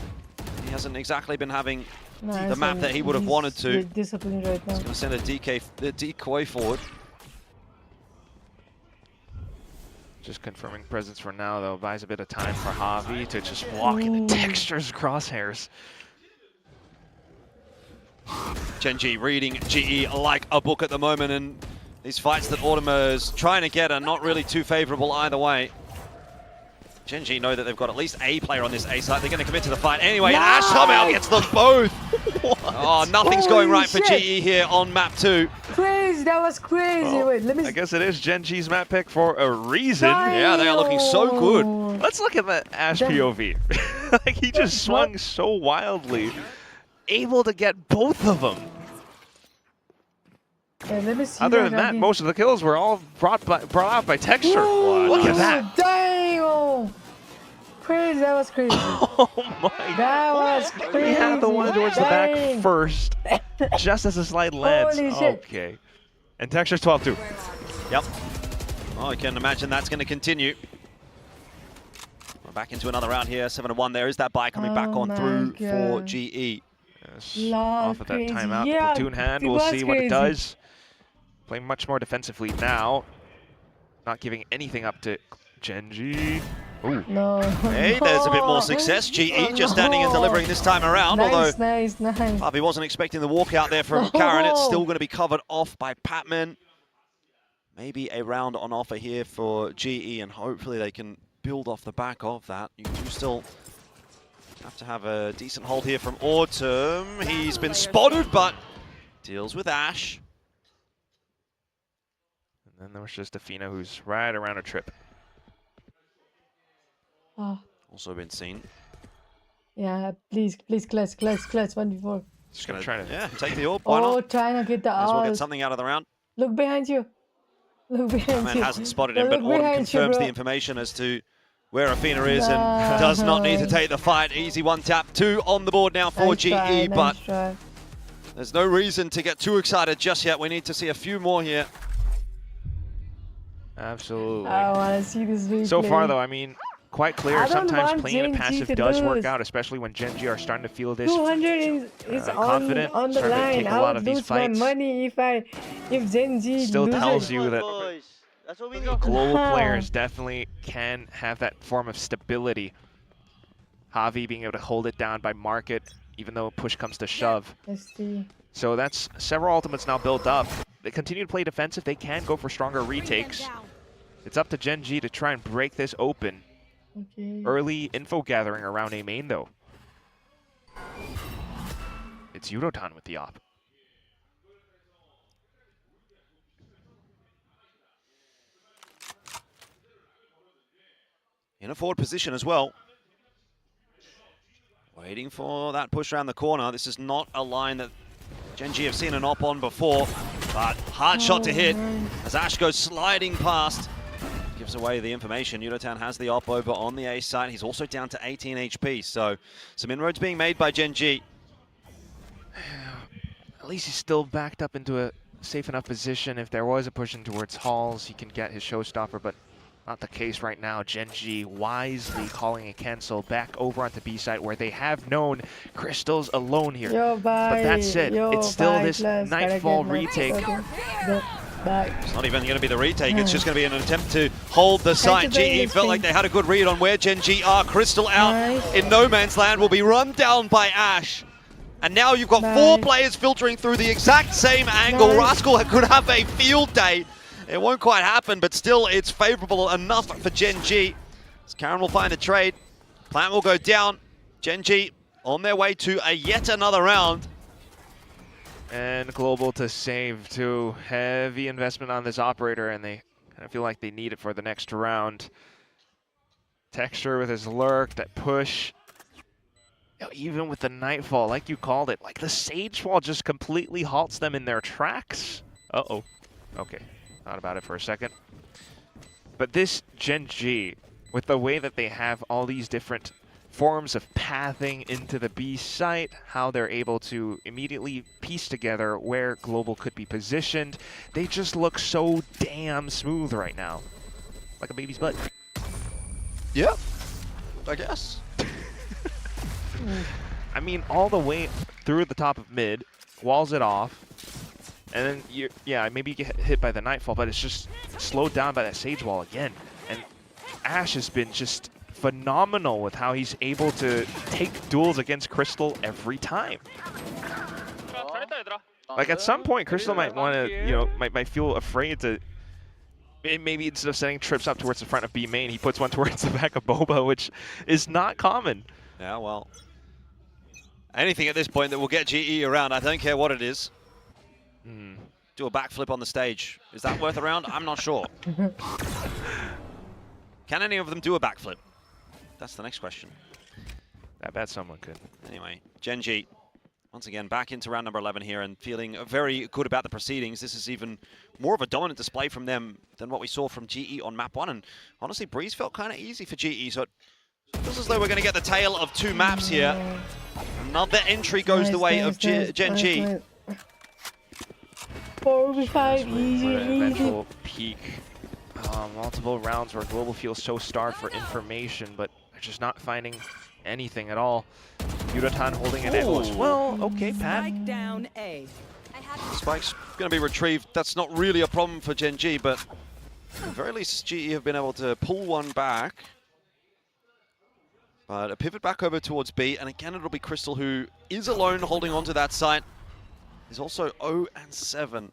Speaker 1: He hasn't exactly been having the map that he would have wanted to.
Speaker 4: He's disciplined right now.
Speaker 1: He's going to send a decoy forward.
Speaker 2: Just confirming presence for now, though. Buys a bit of time for Javi to just walk in the textures crosshairs.
Speaker 1: Genji reading GE like a book at the moment, and these fights that Autumn is trying to get are not really too favorable either way. Genji know that they've got at least a player on this A site. They're going to commit to the fight anyway, and Ash somehow gets them both. Oh, nothing's going right for GE here on map 2.
Speaker 4: Crazy, that was crazy.
Speaker 2: Well,
Speaker 4: Wait, let me.
Speaker 2: I guess it is Genji's map pick for a reason.
Speaker 1: Yeah, they are looking so good.
Speaker 2: Let's look at the Ash
Speaker 4: Then-
Speaker 2: POV. Like, he just swung so wildly. Able to get both of them.
Speaker 4: Yeah, let me see
Speaker 2: Other than that,
Speaker 4: again.
Speaker 2: most of the kills were all brought out by texture.
Speaker 4: Ooh,
Speaker 2: Look at that.
Speaker 4: Damn! Crazy, that was crazy.
Speaker 2: Oh my.
Speaker 4: That was crazy.
Speaker 2: We had the one towards the back
Speaker 4: Dang.
Speaker 2: first, just as the slide lands.
Speaker 4: Holy shit.
Speaker 2: Okay. And texture's 12-2.
Speaker 1: Yep. Oh, I can imagine that's going to continue. We're back into another round here. 7-1. There is that buy coming back
Speaker 4: Oh
Speaker 1: on
Speaker 4: my
Speaker 1: through for
Speaker 4: God.
Speaker 1: GE.
Speaker 2: Yes.
Speaker 4: Lol,
Speaker 2: Off of that
Speaker 4: crazy.
Speaker 2: timeout.
Speaker 4: Yeah,
Speaker 2: Platoon hand.
Speaker 4: it
Speaker 2: We'll
Speaker 4: was
Speaker 2: see what it
Speaker 4: crazy.
Speaker 2: does. Playing much more defensively now. Not giving anything up to Genji. Ooh.
Speaker 4: No.
Speaker 1: Hey, there's a bit more success. GE just standing and delivering this time around, although
Speaker 4: Nice.
Speaker 1: Harvey wasn't expecting the walkout there from Karen. It's still going to be covered off by Patman. Maybe a round on offer here for GE, and hopefully they can build off the back of that. You do still have to have a decent hold here from Autumn. He's been spotted, but deals with Ash.
Speaker 2: And then there was just Afina, who's right around a trip.
Speaker 4: Oh,
Speaker 1: Also been seen.
Speaker 4: yeah, please, clutch, 1v4.
Speaker 2: Just gonna try to.
Speaker 1: Yeah, take the orb. Why
Speaker 4: Oh,
Speaker 1: not?
Speaker 4: trying to get the
Speaker 1: Might as well get
Speaker 4: ult.
Speaker 1: something out of the round.
Speaker 4: Look behind you. Look behind
Speaker 1: Man
Speaker 4: you.
Speaker 1: hasn't spotted him, but
Speaker 4: Look
Speaker 1: Autumn
Speaker 4: behind you,
Speaker 1: confirms
Speaker 4: bro.
Speaker 1: the information as to where Afina is and does not need to take the fight. Easy one tap. 2 on the board now for
Speaker 4: Nice
Speaker 1: GE,
Speaker 4: try,
Speaker 1: but
Speaker 4: nice try.
Speaker 1: there's no reason to get too excited just yet. We need to see a few more here.
Speaker 2: Absolutely.
Speaker 4: I want to see this replay.
Speaker 2: So far, though, I mean, quite clear.
Speaker 4: I don't
Speaker 2: Sometimes
Speaker 4: want
Speaker 2: playing in a
Speaker 4: Genji
Speaker 2: passive
Speaker 4: to
Speaker 2: does work
Speaker 4: lose.
Speaker 2: out, especially when Genji are starting to feel this
Speaker 4: 200 is
Speaker 2: confident,
Speaker 4: on the
Speaker 2: starting to
Speaker 4: line.
Speaker 2: take a
Speaker 4: I
Speaker 2: lot
Speaker 4: would
Speaker 2: of these
Speaker 4: lose my
Speaker 2: fights.
Speaker 4: money if Genji
Speaker 2: Still
Speaker 4: loses.
Speaker 2: tells you that
Speaker 7: That's what we need.
Speaker 2: global players definitely can have that form of stability. Javi being able to hold it down by market, even though push comes to shove.
Speaker 4: Let's see.
Speaker 2: So that's several ultimates now built up. They continue to play defensive. They can go for stronger retakes. It's up to Genji to try and break this open.
Speaker 4: Okay.
Speaker 2: Early info gathering around A main, though. It's Yudotan with the op.
Speaker 1: In a forward position as well. Waiting for that push around the corner. This is not a line that Genji have seen an op on before, but hard shot to hit as Ash goes sliding past. Gives away the information. Yudotan has the op over on the A side. He's also down to 18 HP, so some inroads being made by Genji.
Speaker 2: At least he's still backed up into a safe enough position. If there was a push in towards halls, he can get his showstopper, but Not the case right now. Gen.G wisely calling a cancel back over onto B side where they have known Crystal's alone here.
Speaker 4: Yo, bye.
Speaker 2: But that said,
Speaker 4: Yo,
Speaker 2: it's still
Speaker 4: bye,
Speaker 2: this
Speaker 4: plus.
Speaker 2: Nightfall
Speaker 4: Gotta get
Speaker 2: retake.
Speaker 4: Bye.
Speaker 1: It's not even going to be the retake, it's just going to be an attempt to hold the site.
Speaker 4: Thank you,
Speaker 1: GE felt like they had a good read on where Gen.G are. Crystal out
Speaker 4: Nice.
Speaker 1: in no man's land, will be run down by Ash. And now you've got four players filtering through the exact same angle.
Speaker 4: Nice.
Speaker 1: Rascal could have a field day. It won't quite happen, but still it's favorable enough for Gen.G. As Karen will find a trade. Plant will go down. Gen.G on their way to a yet another round.
Speaker 2: And Global to save too. Heavy investment on this operator, and they kind of feel like they need it for the next round. Texture with his lurk, that push. You know, even with the Nightfall, like you called it, like the Sage Wall just completely halts them in their tracks. Uh-oh. Okay, thought about it for a second. But this Gen.G, with the way that they have all these different forms of pathing into the B site, how they're able to immediately piece together where Global could be positioned, they just look so damn smooth right now. Like a baby's butt.
Speaker 1: Yeah, I guess.
Speaker 2: I mean, all the way through the top of mid, walls it off, and then, yeah, maybe you get hit by the Nightfall, but it's just slowed down by that Sage Wall again. And Ash has been just phenomenal with how he's able to take duels against Crystal every time. Like at some point, Crystal might want to, you know, might feel afraid to. Maybe instead of setting trips up towards the front of B main, he puts one towards the back of Boba, which is not common.
Speaker 1: Yeah, well, anything at this point that will get GE around, I don't care what it is. Do a backflip on the stage. Is that worth a round? I'm not sure. Can any of them do a backflip? That's the next question.
Speaker 2: I bet someone could.
Speaker 1: Anyway, Gen.G, once again, back into round number 11 here and feeling very good about the proceedings. This is even more of a dominant display from them than what we saw from GE on map 1. And honestly, Breeze felt kind of easy for GE, so it feels as though we're going to get the tail of two maps here. Another entry goes the way of Gen.G.
Speaker 4: 4v5, easy,
Speaker 2: Eventual peak. Multiple rounds where Global feels so starved for information, but they're just not finding anything at all. Yudotan holding it as well. Okay, Pat.
Speaker 10: Spike down A.
Speaker 1: Spike's going to be retrieved. That's not really a problem for Gen.G, but at the very least, GE have been able to pull one back. But a pivot back over towards B, and again, it'll be Crystal who is alone holding on to that site. He's also 0-7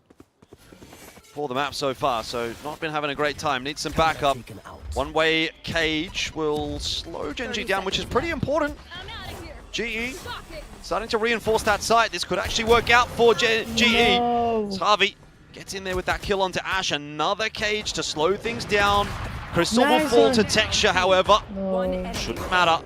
Speaker 1: for the map so far, so not been having a great time. Needs some backup. One-way cage will slow Gen.G down, which is pretty important. GE starting to reinforce that site. This could actually work out for GE.
Speaker 4: No.
Speaker 1: Harvey gets in there with that kill onto Ash. Another cage to slow things down. Crystal will
Speaker 4: Nice
Speaker 1: fall
Speaker 4: one.
Speaker 1: to Texture, however.
Speaker 4: No.
Speaker 1: Shouldn't matter.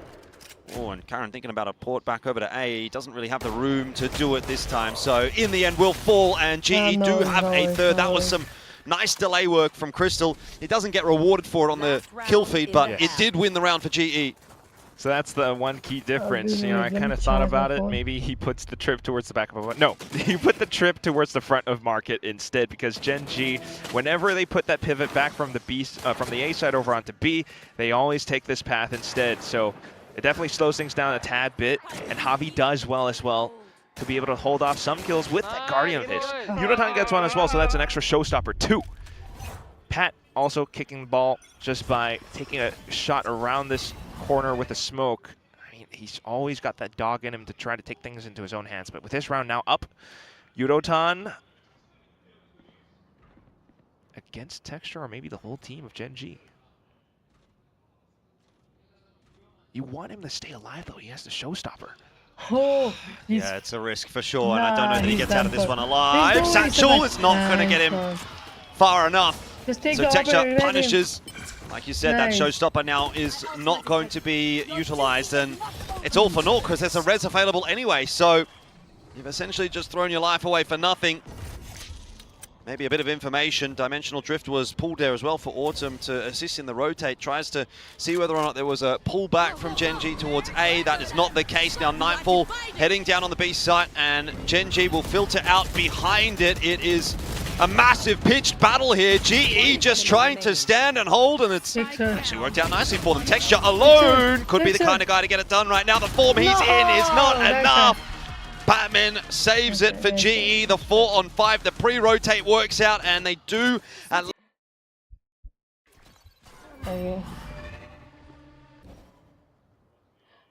Speaker 1: Oh, and Karen thinking about a port back over to A. He doesn't really have the room to do it this time. So in the end, will fall, and GE do have a third. That was some nice delay work from Crystal. He doesn't get rewarded for it on the kill feed, but it did win the round for GE.
Speaker 2: So that's the one key difference. You know, I kind of thought about it. Maybe he puts the trip towards the back of a... No, he put the trip towards the front of market instead, because Gen.G, whenever they put that pivot back from the A side over onto B, they always take this path instead. So it definitely slows things down a tad bit, and Javi does well as well to be able to hold off some kills with that Guardian of his. Yudotan gets one as well, so that's an extra showstopper too. Pat also kicking the ball just by taking a shot around this corner with a smoke. I mean, he's always got that dog in him to try to take things into his own hands. But with this round now up, Yudotan against Texture, or maybe the whole team of Gen.G. You want him to stay alive, though. He has the showstopper.
Speaker 4: Oh,
Speaker 1: Yeah, it's a risk for sure, and I don't know that he
Speaker 4: he's
Speaker 1: gets out of this
Speaker 4: done
Speaker 1: one
Speaker 4: for.
Speaker 1: alive.
Speaker 4: He's always
Speaker 1: Satchel
Speaker 4: the
Speaker 1: is not going to get him
Speaker 4: Nice.
Speaker 1: far enough.
Speaker 4: Just take
Speaker 1: So
Speaker 4: the
Speaker 1: Texture
Speaker 4: operator, let him.
Speaker 1: punishes. Like you said,
Speaker 4: Nice.
Speaker 1: that showstopper now is not going to be utilized, and it's all for naught because there's a res available anyway. So you've essentially just thrown your life away for nothing. Maybe a bit of information. Dimensional Drift was pulled there as well for Autumn to assist in the rotate. Tries to see whether or not there was a pullback from Gen.G towards A. That is not the case. Now Nightfall heading down on the B site, and Gen.G will filter out behind it. It is a massive pitched battle here. GE just trying to stand and hold, and it's actually worked out nicely for them. Texture alone could be the kind of guy to get it done right now. The form he's in is not enough. Batman saves it for GE. The 4-on-5, the pre-rotate works out, and they do at
Speaker 4: Okay.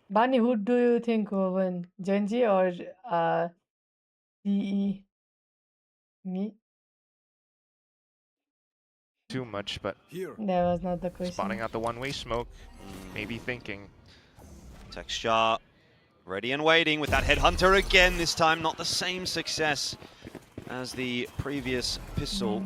Speaker 4: Bunny, who do you think will win? Genji or DE? Me?
Speaker 2: Too much, but
Speaker 9: Here.
Speaker 4: That was not the question.
Speaker 2: spotting out the one-way smoke, maybe thinking.
Speaker 1: Texture ready and waiting with that headhunter again. This time not the same success as the previous pistol.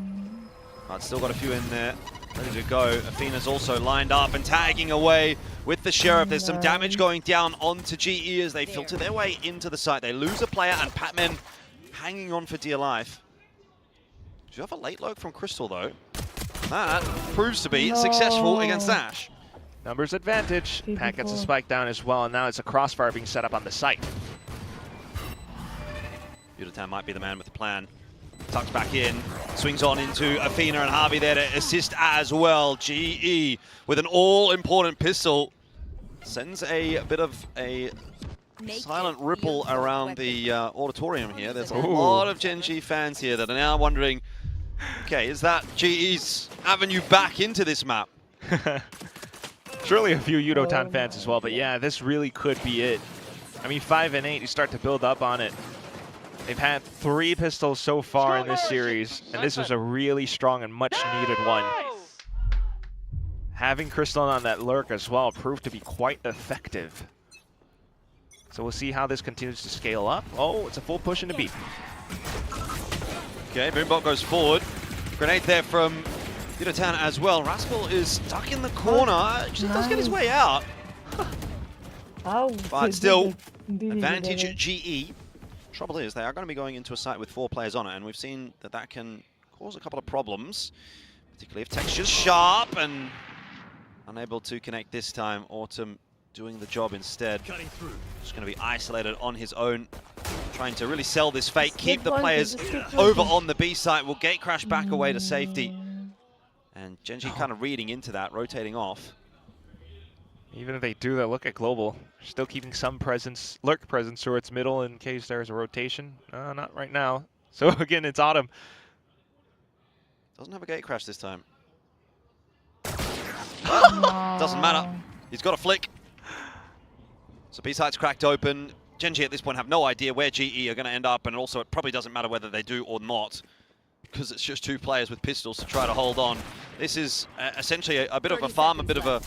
Speaker 1: But still got a few in there, ready to go. Athena's also lined up and tagging away with the Sheriff. There's some damage going down onto GE as they filter their way into the site. They lose a player, and Patman hanging on for dear life. Do you have a late load from Crystal though? That proves to be successful against Ash.
Speaker 2: Numbers advantage. Pat gets a spike down as well, and now it's a crossfire being set up on the site.
Speaker 1: Yudatan might be the man with the plan. Tucks back in, swings on into Athena and Harvey there to assist as well. GE with an all-important pistol sends a bit of a silent ripple around the auditorium here. There's a lot of Genji fans here that are now wondering, okay, is that GE's avenue back into this map?
Speaker 2: Surely a few Yudotan fans as well, but yeah, this really could be it. I mean, 5 and 8, you start to build up on it. They've had 3 pistols so far in this series, and this was a really strong and much needed one. Having Crystal on that lurk as well proved to be quite effective. So we'll see how this continues to scale up. Oh, it's a full push into B.
Speaker 1: Okay, Boombot goes forward. Grenade there from Yudatan as well. Rascal is stuck in the corner. Actually does get his way out. But still, advantage GE. Trouble is, they are going to be going into a site with 4 players on it, and we've seen that that can cause a couple of problems, particularly if Texture's sharp and unable to connect this time. Autumn doing the job instead. Just going to be isolated on his own, trying to really sell this fake, keep the players over on the B site. Will gate crash back away to safety. And Genji kind of reading into that, rotating off.
Speaker 2: Even if they do that, look at Global. Still keeping some presence, lurk presence towards middle in case there's a rotation. Not right now. So again, it's Autumn.
Speaker 1: Doesn't have a gate crash this time. Doesn't matter. He's got a flick. So B-site's cracked open. Genji at this point have no idea where GE are going to end up, and also it probably doesn't matter whether they do or not, because it's just 2 players with pistols to try to hold on. This is essentially a bit of a farm, a bit of a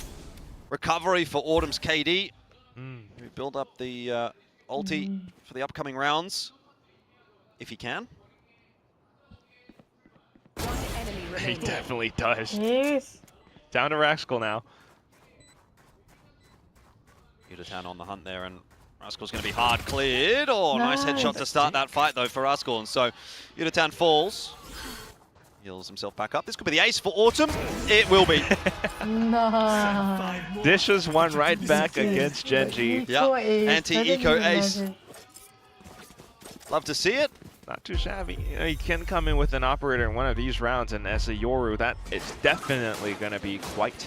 Speaker 1: recovery for Autumn's KD. We build up the ulti for the upcoming rounds, if he can.
Speaker 2: He definitely does.
Speaker 4: Yes.
Speaker 2: Down to Rascal now.
Speaker 1: Yudatan on the hunt there, and Rascal's going to be hard cleared. Oh, nice headshot to start that fight, though, for Rascal. And so Yudatan falls, heals himself back up. This could be the ace for Autumn. It will be.
Speaker 4: No.
Speaker 2: Dishes one right back against Genji.
Speaker 1: Yeah, anti-eco ace. Love to see it.
Speaker 2: Not too shabby. You know, he can come in with an operator in one of these rounds, and as a Yoru, that is definitely going to be quite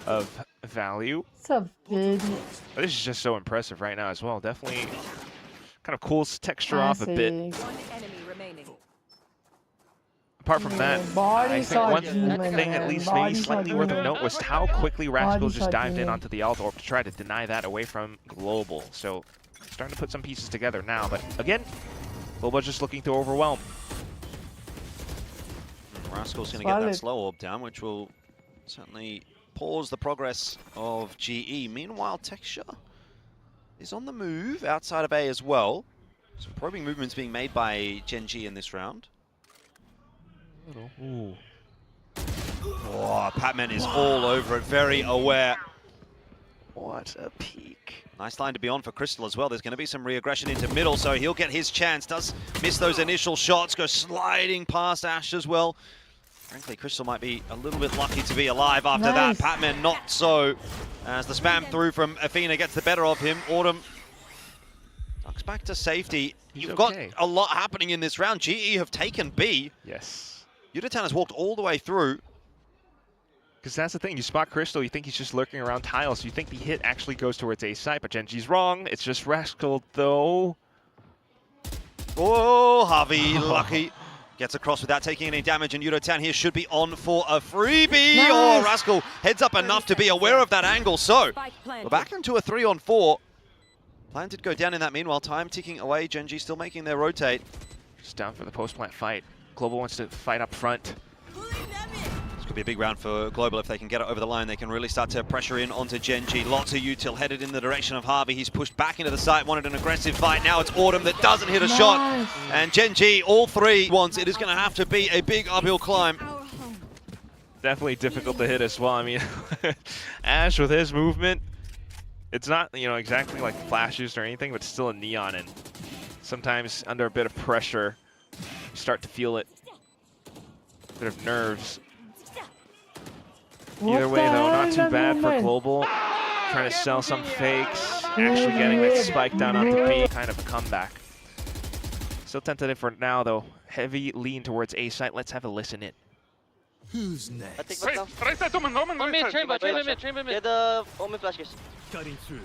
Speaker 2: of value.
Speaker 4: It's a big.
Speaker 2: But this is just so impressive right now as well. Definitely kind of cools texture off a bit.
Speaker 10: One enemy remaining.
Speaker 2: Apart from that, I think one thing at least maybe slightly worth of note was how quickly Rascal just dived in onto the Alt Orb to try to deny that away from Global. So starting to put some pieces together now, but again, Global just looking to overwhelm.
Speaker 1: Rascal's going to get that slow orb down, which will certainly pause the progress of GE. Meanwhile, Texture is on the move outside of A as well. Some probing movements being made by Genji in this round.
Speaker 2: Ooh.
Speaker 1: Oh, Patman is all over it, very aware.
Speaker 2: What a peek.
Speaker 1: Nice line to be on for Crystal as well. There's going to be some re-aggression into middle, so he'll get his chance. Does miss those initial shots, go sliding past Ash as well. Frankly, Crystal might be a little bit lucky to be alive after that. Patman not so, as the spam through from Athena gets the better of him. Autumn Looks back to safety.
Speaker 2: He's
Speaker 1: You've
Speaker 2: okay.
Speaker 1: got a lot happening in this round. GE have taken B.
Speaker 2: Yes.
Speaker 1: Yutatan has walked all the way through.
Speaker 2: Because that's the thing, you spot Crystal, you think he's just lurking around tiles, you think the hit actually goes towards A site, but Genji's wrong. It's just Rascal though.
Speaker 1: Oh, Harvey, lucky. Gets across without taking any damage, and Yutatan here should be on for a freebie.
Speaker 4: Nice.
Speaker 1: Oh, Rascal heads up enough to be aware of that angle. So, we're back into a 3-on-4. Plan did go down in that meanwhile. Time ticking away. Genji still making their rotate.
Speaker 2: Just down for the post-plant fight. Global wants to fight up front.
Speaker 1: This could be a big round for Global. If they can get it over the line, they can really start to pressure in onto Genji. Lots of util headed in the direction of Harvey. He's pushed back into the site, wanted an aggressive fight. Now it's Autumn that doesn't hit a shot. And Genji, all three wants. It is going to have to be a big uphill climb.
Speaker 2: Definitely difficult to hit as well. I mean, Ash with his movement, it's not, you know, exactly like flashes or anything, but still a neon, and sometimes under a bit of pressure, you start to feel it. A bit of nerves. Either way though, not too bad for Global. Trying to sell some fakes, actually getting that spike down onto B, kind of a comeback. Still tentative for now though. Heavy lean towards A site. Let's have a listen in.
Speaker 9: Who's next?
Speaker 7: I think what's now?
Speaker 8: Right side, Omen,
Speaker 5: One mid, chamber
Speaker 7: Wait,
Speaker 5: mid.
Speaker 7: Get the Omen flash, guys.
Speaker 9: Cutting through.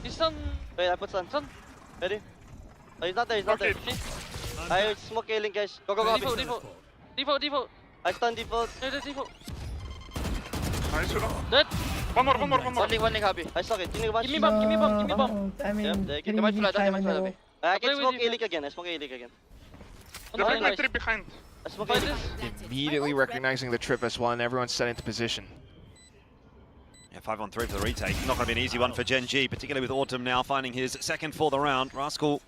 Speaker 5: He's stun.
Speaker 7: Wait, I put stun.
Speaker 5: Stun.
Speaker 7: Ready? Oh, he's not there, he's not there. I smoke A link, guys. Go, go, go.
Speaker 5: Default.
Speaker 7: I stun default.
Speaker 5: Default.
Speaker 8: Nice.
Speaker 5: Dead.
Speaker 8: One more.
Speaker 6: One link, Happy.
Speaker 7: I suck it. Give me one.
Speaker 5: Give me bomb.
Speaker 4: I mean,
Speaker 7: Yep, there you go.
Speaker 4: can
Speaker 7: They might
Speaker 4: you
Speaker 7: fly, they
Speaker 4: time
Speaker 7: might
Speaker 4: in
Speaker 7: fly
Speaker 4: a
Speaker 7: that
Speaker 4: row?
Speaker 7: way. I
Speaker 5: play
Speaker 7: can
Speaker 5: with
Speaker 7: smoke
Speaker 5: you.
Speaker 7: A link again. I smoke A link again.
Speaker 5: Very nice.
Speaker 8: behind.
Speaker 7: I smoke
Speaker 5: Fight
Speaker 7: A link.
Speaker 5: this.
Speaker 2: Immediately recognizing the trip as well, and everyone's set into position.
Speaker 1: Yeah, 5-on-3 for the retake. Not going to be an easy one for Genji, particularly with Autumn now finding his second for the round. Rascal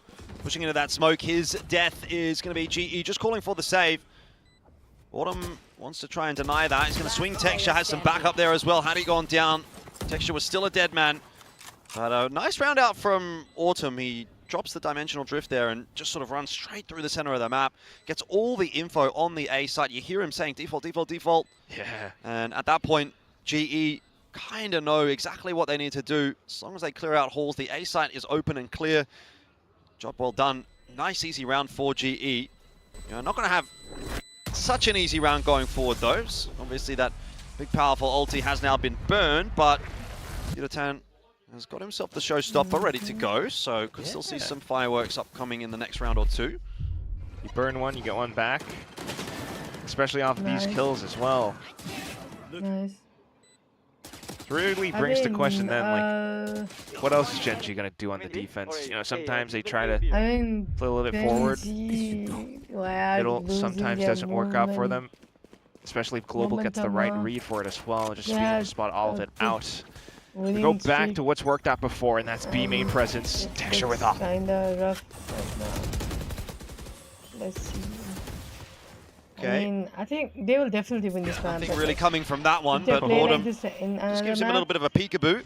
Speaker 1: pushing into that smoke. His death is going to be GE just calling for the save. Autumn wants to try and deny that. He's going to swing Texture, has some backup there as well. Had he gone down, Texture was still a dead man. But a nice round out from Autumn. He drops the dimensional drift there and just sort of runs straight through the center of the map. Gets all the info on the A site. You hear him saying default.
Speaker 2: Yeah.
Speaker 1: And at that point, GE kind of know exactly what they need to do. As long as they clear out halls, the A site is open and clear. Job well done. Nice, easy round for GE. You know, not going to have such an easy round going forward, though. Obviously, that big, powerful ulti has now been burned, but Yutatan has got himself the showstopper ready to go, so could still see some fireworks upcoming in the next round or two.
Speaker 2: You burn one, you get one back. Especially off these
Speaker 4: Nice.
Speaker 2: kills as well.
Speaker 4: Nice.
Speaker 2: It really
Speaker 4: I
Speaker 2: brings to
Speaker 4: mean,
Speaker 2: question then, like, what else is Genji gonna do on the defense? You know, sometimes they try to
Speaker 4: I mean,
Speaker 2: play a little bit forward. It'll sometimes doesn't work out for them. Especially if Global gets the right read for it as well, just being able to spot all of it out. We go back to what's worked out before, and that's B main presence. Texture with up.
Speaker 4: Kinda rough right now. Let's see.
Speaker 1: Okay.
Speaker 4: I mean, I think they will definitely win this round.
Speaker 1: Nothing
Speaker 4: but
Speaker 1: really coming from that one,
Speaker 4: if they
Speaker 1: but
Speaker 4: play like
Speaker 1: Autumn
Speaker 4: this in
Speaker 1: just gives
Speaker 4: another
Speaker 1: him a little
Speaker 4: map,
Speaker 1: bit of a peekaboo.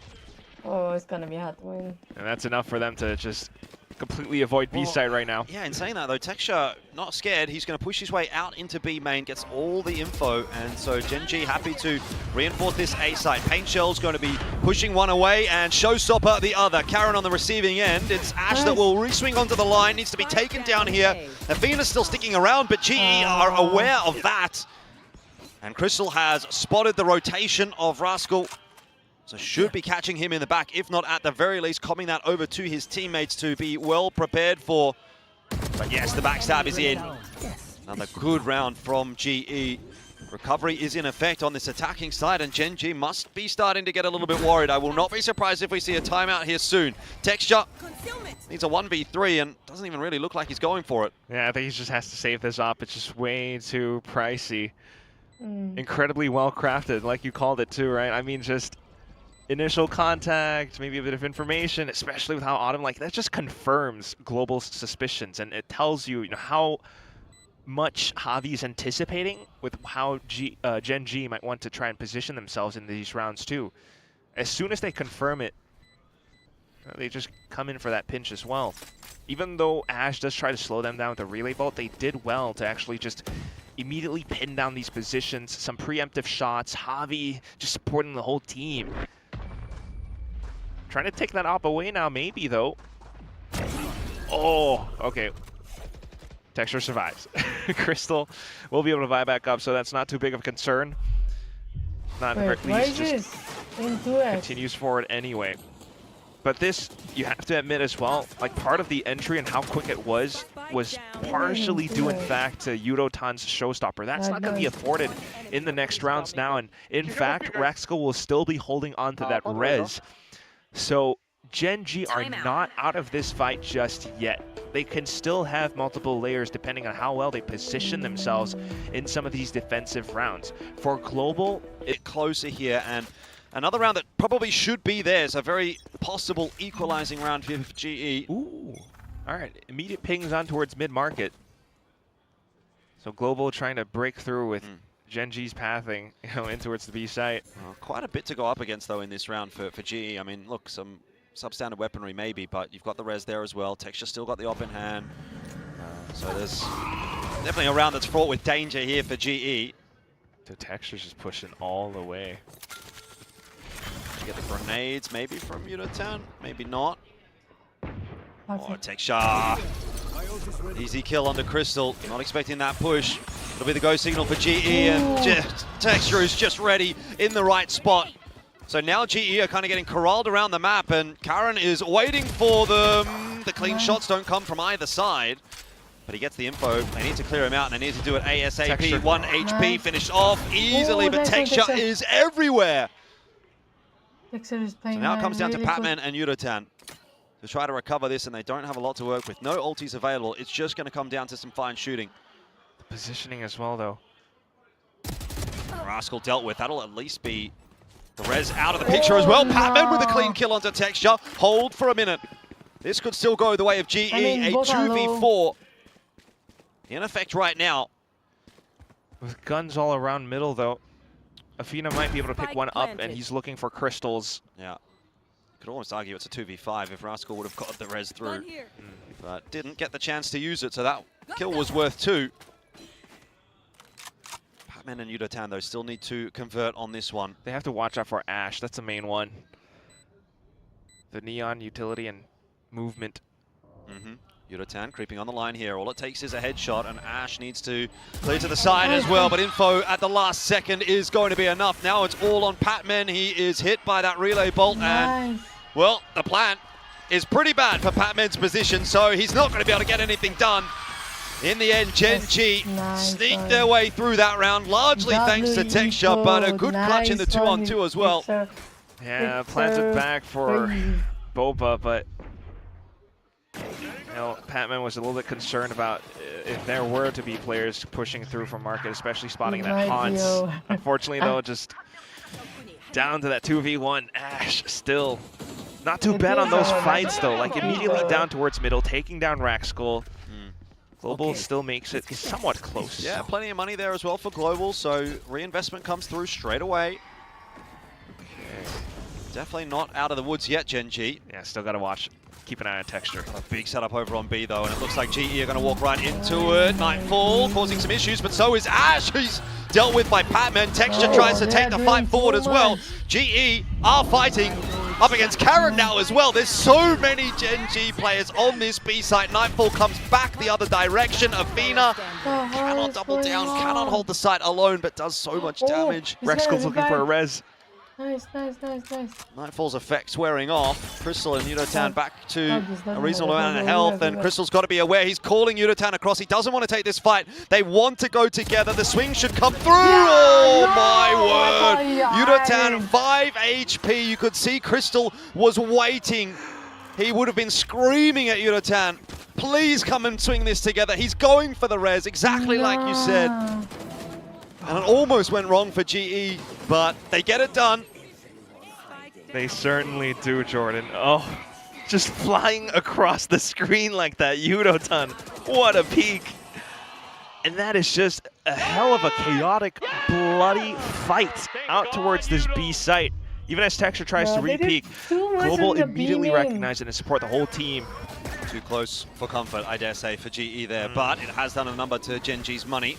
Speaker 4: oh, it's gonna be hard to win.
Speaker 2: And that's enough for them to just completely avoid B side right now.
Speaker 1: Yeah, in saying that though, Texture not scared. He's going to push his way out into B main, gets all the info, and so Genji happy to reinforce this A site. Paint Shell's going to be pushing one away, and Showstopper the other. Karen on the receiving end. It's Ash that will re-swing onto the line, needs to be taken down here. Athena's still sticking around, but GE are aware of that. And Crystal has spotted the rotation of Rascal. So should be catching him in the back, if not at the very least coming that over to his teammates to be well prepared for. But yes, the backstab is in. Another good round from GE. Recovery is in effect on this attacking side, and Genji must be starting to get a little bit worried. I will not be surprised if we see a timeout here soon. Texture needs a 1v3 and doesn't even really look like he's going for it.
Speaker 2: Yeah, I think he just has to save this up. It's just way too pricey. Incredibly well crafted, like you called it too, right? I mean, just initial contact, maybe a bit of information, especially with how Autumn, like, that just confirms Global's suspicions, and it tells you, how much Javi's anticipating with how Gen G might want to try and position themselves in these rounds too. As soon as they confirm it, they just come in for that pinch as well. Even though Ash does try to slow them down with the relay bolt, they did well to actually just immediately pin down these positions, some preemptive shots, Javi just supporting the whole team. Trying to take that op away now, maybe, though. Oh, okay. Texture survives. Crystal will be able to buy back up, so that's not too big of a concern. Not
Speaker 4: Wait,
Speaker 2: at
Speaker 4: why
Speaker 2: least
Speaker 4: is
Speaker 2: just
Speaker 4: this in 2x?
Speaker 2: continues forward anyway. But this, you have to admit as well, like part of the entry and how quick it was partially due in fact to Yudotan's showstopper. That's not going to be afforded in the next rounds now, and in fact, Raxco will still be holding on to that res. So Gen G are not out of this fight just yet. They can still have multiple layers depending on how well they position themselves in some of these defensive rounds. For Global,
Speaker 1: It closer here, and another round that probably should be theirs. A very possible equalizing round here for GE.
Speaker 2: ooh, all right, immediate pings on towards mid-market. So Global trying to break through with Gen G's pathing, in towards the B site.
Speaker 1: Quite a bit to go up against though in this round for GE. I mean, look, some substandard weaponry maybe, but you've got the res there as well. Texture still got the op in hand. So there's definitely a round that's fraught with danger here for GE.
Speaker 2: The Texture's just pushing all the way.
Speaker 1: You get the grenades maybe from Yudotan, maybe not.
Speaker 4: Okay.
Speaker 1: Oh, Texture. Easy kill onto Crystal. Not expecting that push. It'll be the go signal for GE, and Texture is just ready in the right spot. So now GE are kind of getting corralled around the map, and Karen is waiting for them. The clean shots don't come from either side, but he gets the info. They need to clear him out, and they need to do it ASAP.
Speaker 2: Texture.
Speaker 1: 1 HP finished off easily, but
Speaker 4: nice one,
Speaker 1: Texture
Speaker 4: Texture.
Speaker 1: is everywhere.
Speaker 4: Texture is playing
Speaker 1: So now it comes down to
Speaker 4: really good.
Speaker 1: Patman and Yudotan to try to recover this, and they don't have a lot to work with. No ultis available. It's just going to come down to some fine shooting.
Speaker 2: The positioning as well, though.
Speaker 1: Rascal dealt with. That'll at least be the res out of the picture as well. Patman with a clean kill onto Texture. Hold for a minute. This could still go the way of GE.
Speaker 4: I mean,
Speaker 1: a
Speaker 4: both are low.
Speaker 1: 2v4 in effect right now.
Speaker 2: With guns all around middle, though, Athena might be able to pick one up, and he's looking for crystals.
Speaker 1: Yeah. Could almost argue it's a 2v5 if Rascal would have got the res through. But didn't get the chance to use it, so that kill was worth 2. Patman and Yudotan, though, still need to convert on this one.
Speaker 2: They have to watch out for Ash. That's the main one. The neon utility and movement.
Speaker 1: Yudotan creeping on the line here. All it takes is a headshot, and Ash needs to clear to the side as well. But info at the last second is going to be enough. Now it's all on Patman. He is hit by that relay bolt, and, well, the plant is pretty bad for Patman's position, so he's not going to be able to get anything done. In the end, Gen G sneaked their way through that round, largely thanks to Texture, but a good clutch in the 2-on-2 as well.
Speaker 2: Yeah, planted back for Boba, but you know, Patman was a little bit concerned about if there were to be players pushing through from market, especially spotting that Hans. Unfortunately, though, just down to that 2v1. Ash still not too bad on those fights, though. Like immediately down towards middle, taking down Raxco. Global still makes it somewhat close.
Speaker 1: Yeah, plenty of money there as well for Global, so reinvestment comes through straight away. Definitely not out of the woods yet, Gen G.
Speaker 2: Yeah, still got to watch. Keep an eye on Texture.
Speaker 1: A big setup over on B, though, and it looks like GE are going to walk right into it. Nightfall causing some issues, but so is Ash. He's dealt with by Patman. Texture tries to take the fight forward as well. GE are fighting up against Karen now as well. There's so many Gen G players on this B site. Nightfall comes back the other direction. Athena cannot double down, cannot hold the site alone, but does so much damage.
Speaker 2: Raxco's looking for a res.
Speaker 4: Nice.
Speaker 1: Nightfall's effects wearing off. Crystal and Yudotan back to a reasonable amount of health, and Crystal's got to be aware. He's calling Yudotan across. He doesn't want to take this fight. They want to go together. The swing should come through. Oh my word. Yudotan 5 HP. You could see Crystal was waiting. He would have been screaming at Yudotan, please come and swing this together. He's going for the res, exactly like you said. And it almost went wrong for GE, but they get it done.
Speaker 2: They certainly do, Jordan. Oh, just flying across the screen like that. Yudotan, what a peek. And that is just a hell of a chaotic, bloody fight out towards this B site. Even as Texture tries to re-peek, Global immediately recognize it and support the whole team.
Speaker 1: Too close for comfort, I dare say, for GE there, but it has done a number to Gen G's money.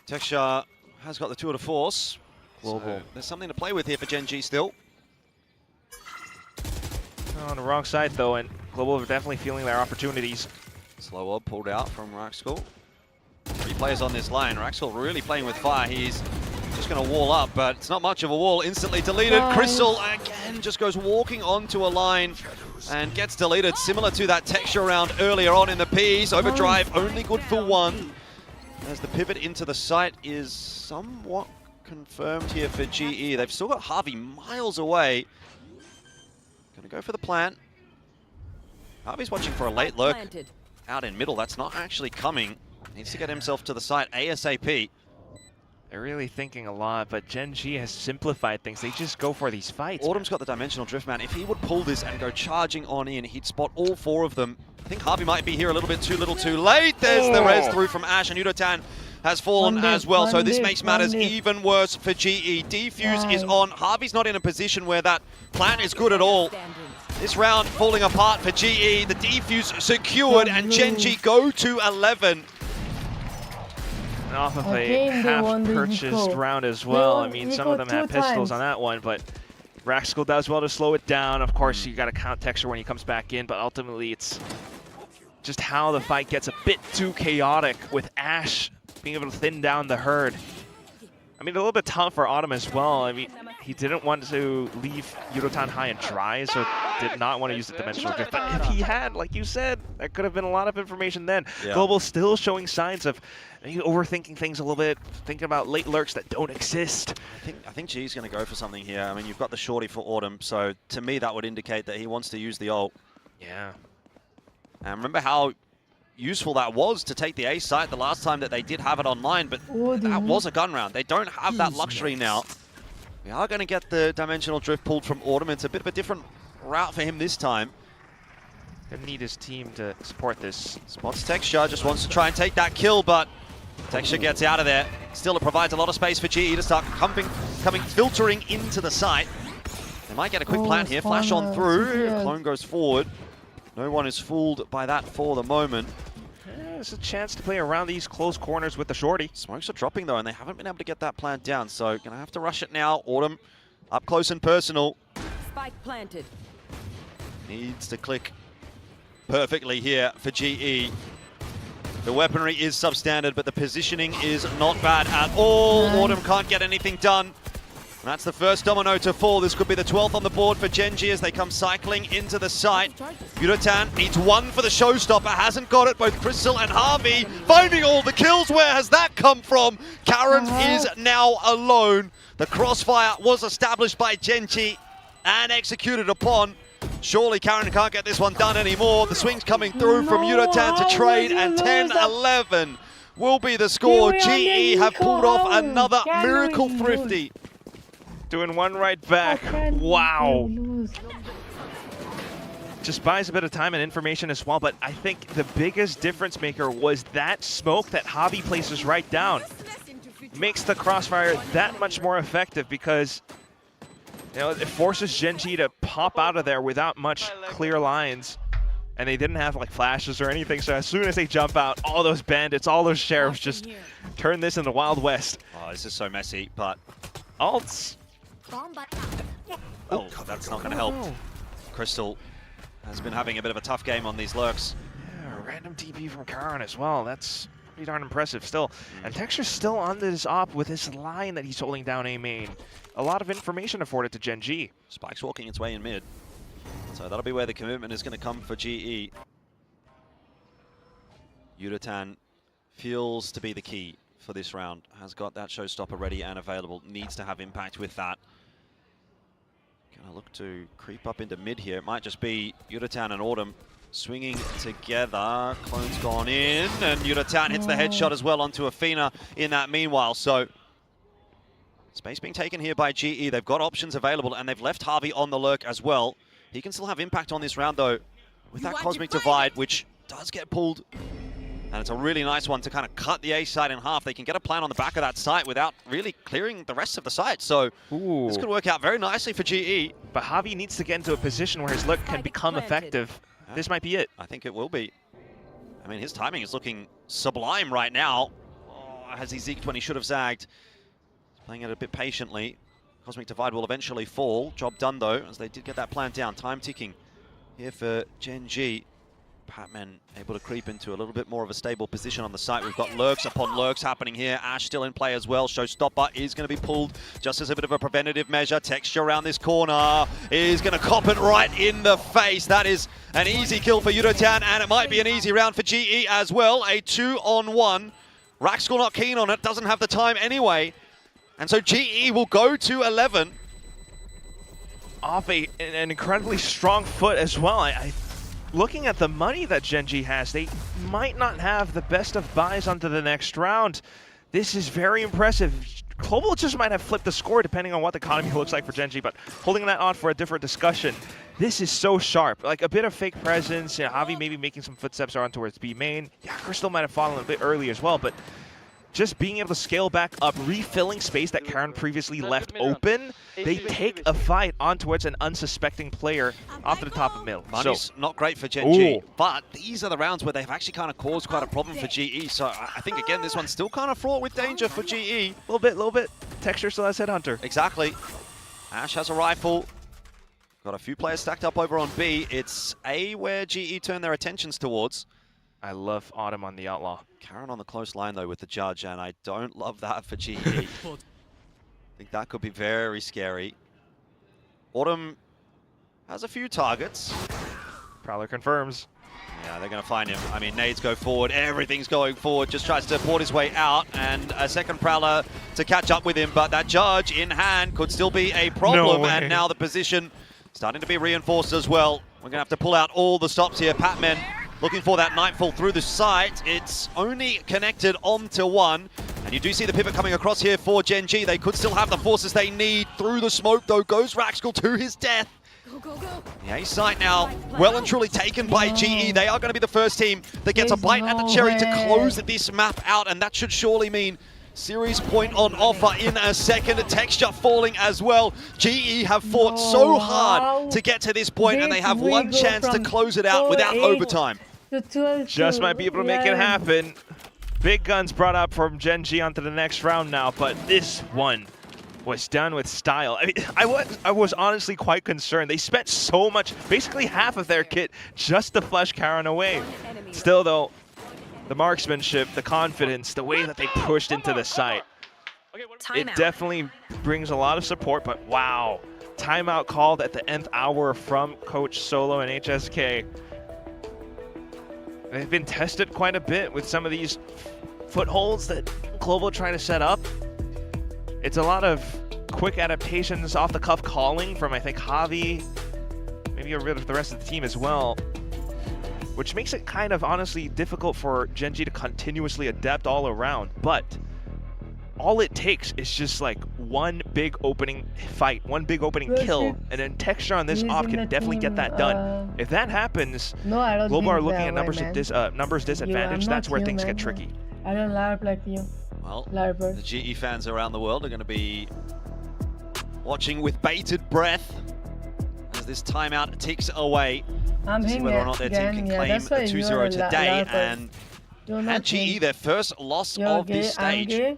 Speaker 1: Texture has got the tour de force. Global. So there's something to play with here for Gen G still.
Speaker 2: On the wrong side, though, and Global are definitely feeling their opportunities.
Speaker 1: Slow Orb pulled out from Raxkull. 3 players on this line. Raxkull really playing with fire. He's just going to wall up, but it's not much of a wall. Instantly deleted. Crystal again just goes walking onto a line and gets deleted, similar to that texture round earlier on in the piece. Overdrive only good for 1. As the pivot into the site is somewhat confirmed here for GE. They've still got Harvey miles away. Going to go for the plant. Harvey's watching for a late lurk out in middle. That's not actually coming. Needs to get himself to the site ASAP.
Speaker 2: They're really thinking a lot, but Gen G has simplified things. They just go for these fights.
Speaker 1: Autumn's got the dimensional drift, man. If he would pull this and go charging on in, he'd spot all 4 of them. I think Harvey might be here a little bit too little too late. There's the res through from Ash, and Udotan has fallen as well. So this makes matters even worse for GE. Defuse is on. Harvey's not in a position where that plan is good at all. This round falling apart for GE. The defuse secured, and Gen G go to 11.
Speaker 2: And off of a half-purchased round as well. I mean, some of them have pistols on that one, but Raxkull does well to slow it down. Of course, you got to count Texture when he comes back in, but ultimately it's just how the fight gets a bit too chaotic with Ash being able to thin down the herd. I mean, a little bit tough for Autumn as well. I mean, he didn't want to leave Udotan high and dry, so did not want to use the dimensional drift. But if he had, like you said, that could have been a lot of information then. Yeah. Global still showing signs of overthinking things a little bit, thinking about late lurks that don't exist.
Speaker 1: I think G's going to go for something here. I mean, you've got the shorty for Autumn, so to me that would indicate that he wants to use the ult.
Speaker 2: Yeah.
Speaker 1: And remember how useful that was to take the A site the last time that they did have it online, but that was a gun round. They don't have that luxury now. We are going to get the dimensional drift pulled from Autumn. It's a bit of a different route for him this time.
Speaker 2: Gonna need his team to support this.
Speaker 1: Spots Texture, just wants to try and take that kill, but Texture gets out of there. Still, it provides a lot of space for GE to start filtering into the site. They might get a quick plant here. Flash on through. Clone goes forward. No one is fooled by that for the moment.
Speaker 2: There's a chance to play around these close corners with the shorty.
Speaker 1: Smokes are dropping though, and they haven't been able to get that plant down, so gonna have to rush it now. Autumn up close and personal.
Speaker 10: Spike planted.
Speaker 1: Needs to click perfectly here for GE. The weaponry is substandard, but the positioning is not bad at all. Autumn can't get anything done. And that's the first domino to fall. This could be the 12th on the board for Gen G as they come cycling into the site. Udotan needs 1 for the showstopper, hasn't got it. Both Crystal and Harvey finding all the kills. Where has that come from? Karen is now alone. The crossfire was established by Gen G and executed upon. Surely Karen can't get this one done anymore. The swing's coming through from Udotan to trade, and 10-11 will be the score. GE have pulled off another miracle thrifty.
Speaker 2: Doing one right back. Wow. Just buys a bit of time and information as well, but I think the biggest difference maker was that smoke that Hobby places right down. Makes the crossfire that much more effective because it forces Gen G to pop out of there without much clear lines. And they didn't have like flashes or anything, so as soon as they jump out, all those bandits, all those sheriffs just turn this into Wild West.
Speaker 1: Oh, this is so messy, but
Speaker 2: Alts.
Speaker 1: Oh, that's not going to help. Crystal has been having a bit of a tough game on these lurks.
Speaker 2: Yeah, random TP from Karen as well. That's pretty darn impressive still. And Texture's still on this op with this line that he's holding down A main. A lot of information afforded to Gen G.
Speaker 1: Spike's walking its way in mid. So that'll be where the commitment is going to come for GE. Udotan feels to be the key for this round. Has got that showstopper ready and available. Needs to have impact with that. Gonna look to creep up into mid here. It might just be Udotan and Autumn swinging together. Clone's gone in, and Udotan hits the headshot as well onto Athena in that meanwhile. So space being taken here by GE. They've got options available, and they've left Harvey on the lurk as well. He can still have impact on this round though with that Cosmic Divide, which does get pulled. And it's a really nice one to kind of cut the A side in half. They can get a plan on the back of that site without really clearing the rest of the site. So this could work out very nicely for GE.
Speaker 2: But Javi needs to get into a position where his look can become effective. Yeah. This might be it.
Speaker 1: I think it will be. I mean, his timing is looking sublime right now. Oh, has he zeked when he should have zagged? He's playing it a bit patiently. Cosmic Divide will eventually fall. Job done though, as they did get that plan down. Time ticking here for Gen G. Patman able to creep into a little bit more of a stable position on the site. We've got lurks upon lurks happening here. Ash still in play as well. Showstopper is going to be pulled just as a bit of a preventative measure. Texture around this corner is going to cop it right in the face. That is an easy kill for Yudotan, and it might be an easy round for GE as well. A 2-on-1. Raxkal not keen on it, doesn't have the time anyway. And so GE will go to 11.
Speaker 2: Off an incredibly strong foot as well. Looking at the money that Gen G has, they might not have the best of buys onto the next round. This is very impressive. Global just might have flipped the score depending on what the economy looks like for Gen G, but holding that on for a different discussion. This is so sharp. Like a bit of fake presence. Javi maybe making some footsteps around towards B main. Yeah, Crystal might have fallen a bit early as well, but just being able to scale back up, refilling space that Karan previously left open, they take a fight on towards an unsuspecting player off to the top of middle.
Speaker 1: Money's not great for Gen G, but these are the rounds where they've actually kind of caused quite a problem for GE. So I think, again, this one's still kind of fraught with danger for GE.
Speaker 2: A little bit. Texture still has Headhunter.
Speaker 1: Exactly. Ash has a rifle. Got a few players stacked up over on B. It's A where GE turn their attentions towards.
Speaker 2: I love Autumn on the Outlaw.
Speaker 1: Karan on the close line, though, with the judge, and I don't love that for GE. I think that could be very scary. Autumn has a few targets.
Speaker 2: Prowler confirms.
Speaker 1: Yeah, they're going to find him. I mean, nades go forward. Everything's going forward. Just tries to port his way out, and a second Prowler to catch up with him. But that judge in hand could still be a problem, and now the position starting to be reinforced as well. We're going to have to pull out all the stops here. Patman looking for that Nightfall through the site. It's only connected onto one. And you do see the pivot coming across here for Gen G. They could still have the forces they need. Through the smoke, though, goes Raxkal to his death.
Speaker 10: Go.
Speaker 1: The A site now well and truly taken by GE. They are going to be the first team that gets a bite at the cherry to close this map out. And that should surely mean series point on offer in a second. Texture falling as well. GE have fought so hard to get to this point, and they have one chance to close it out without overtime.
Speaker 2: Just might be able to make it happen. Big guns brought up from Gen G onto the next round now, but this one was done with style. I mean, I was honestly quite concerned. They spent so much, basically half of their kit, just to flush Karan away. Still, though, the marksmanship, the confidence, the way that they pushed into the site, it definitely brings a lot of support, but wow. Timeout called at the nth hour from Coach Solo and HSK. They've been tested quite a bit with some of these footholds that Global try to set up. It's a lot of quick adaptations, off-the-cuff calling from, I think, Javi, maybe a bit of the rest of the team as well, which makes it kind of honestly difficult for Gen G to continuously adapt all around. But all it takes is just like one big opening fight, one big opening kill, and then Texture on this off can definitely get that done. If that happens, Global are looking at numbers disadvantage. That's where things get tricky.
Speaker 4: I don't LARP like you.
Speaker 1: Well, the GE fans around the world are going to be watching with bated breath as this timeout ticks away. To see whether or not their team can claim a 2-0 today. And had GE their first loss of this stage.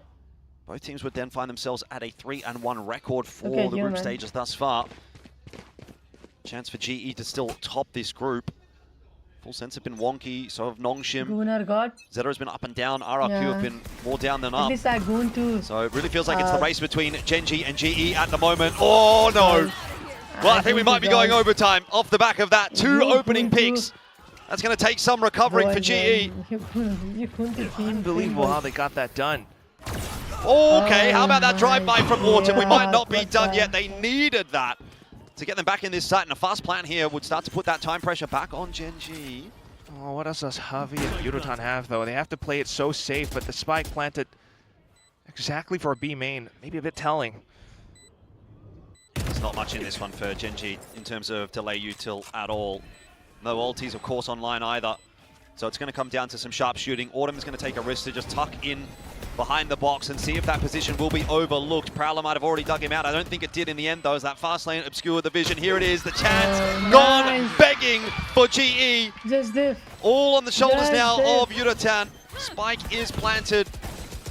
Speaker 1: Both teams would then find themselves at a 3-1 record for the group stages thus far. Chance for GE to still top this group. Full Sense have been wonky, so have Nongshim. Zeta has been up and down. RRQ have been more down than up. So it really feels like it's the race between Gen G and GE at the moment. Oh no! Well, I think we might be going overtime off the back of that. Two opening picks. That's going to take some recovering for GE.
Speaker 2: Unbelievable how they got that done.
Speaker 1: Okay, how about that drive-by from Autumn? We might not be done yet. They needed that to get them back in this site, and a fast plan here would start to put that time pressure back on Gen G.
Speaker 2: Oh, what else does Javi and Yudotan have, though? They have to play it so safe, but the spike planted exactly for a B main. Maybe a bit telling.
Speaker 1: There's not much in this one for Gen G in terms of delay util at all. No ultis, of course, online either. So it's going to come down to some sharp shooting. Autumn is going to take a risk to just tuck in behind the box and see if that position will be overlooked. Prowler might have already dug him out. I don't think it did in the end, though, as that fast lane obscured the vision. Here it is, the chance gone, begging for GE. All on the shoulders now of Yudotan. Spike is planted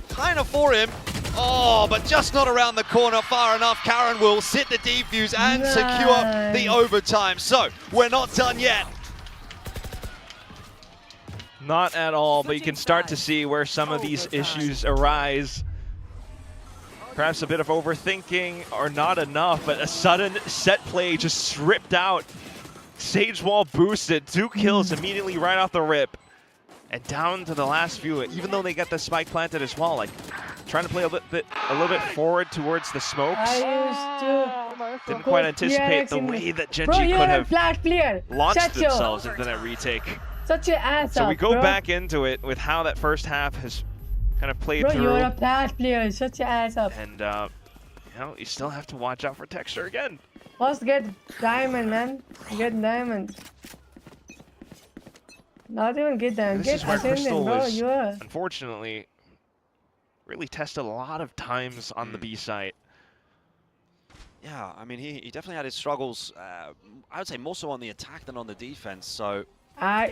Speaker 1: kind of for him. Oh, but just not around the corner far enough. Karen will sit the defuse and secure the overtime. So we're not done yet.
Speaker 2: Not at all, but you can start to see where some of these issues arise. Perhaps a bit of overthinking or not enough, but a sudden set play just stripped out. Sage wall boosted, 2 kills immediately right off the rip. And down to the last few, even though they got the spike planted as well, like trying to play a little bit forward towards the smokes. Didn't quite anticipate the way that Gen G could have launched themselves into that retake.
Speaker 4: Such an ass.
Speaker 2: So we go back into it with how that first half has kind of played through.
Speaker 4: You're a plat player. Shut your ass up.
Speaker 2: And you know, you still have to watch out for Texture again.
Speaker 4: First get diamond, man. Get diamond. Not even get diamond.
Speaker 2: This is where
Speaker 4: Get
Speaker 2: Crystal
Speaker 4: ascendant, bro.
Speaker 2: was,
Speaker 4: You are.
Speaker 2: unfortunately, really tested a lot of times on the B site.
Speaker 1: Yeah, I mean, he definitely had his struggles, I would say more so on the attack than on the defense, so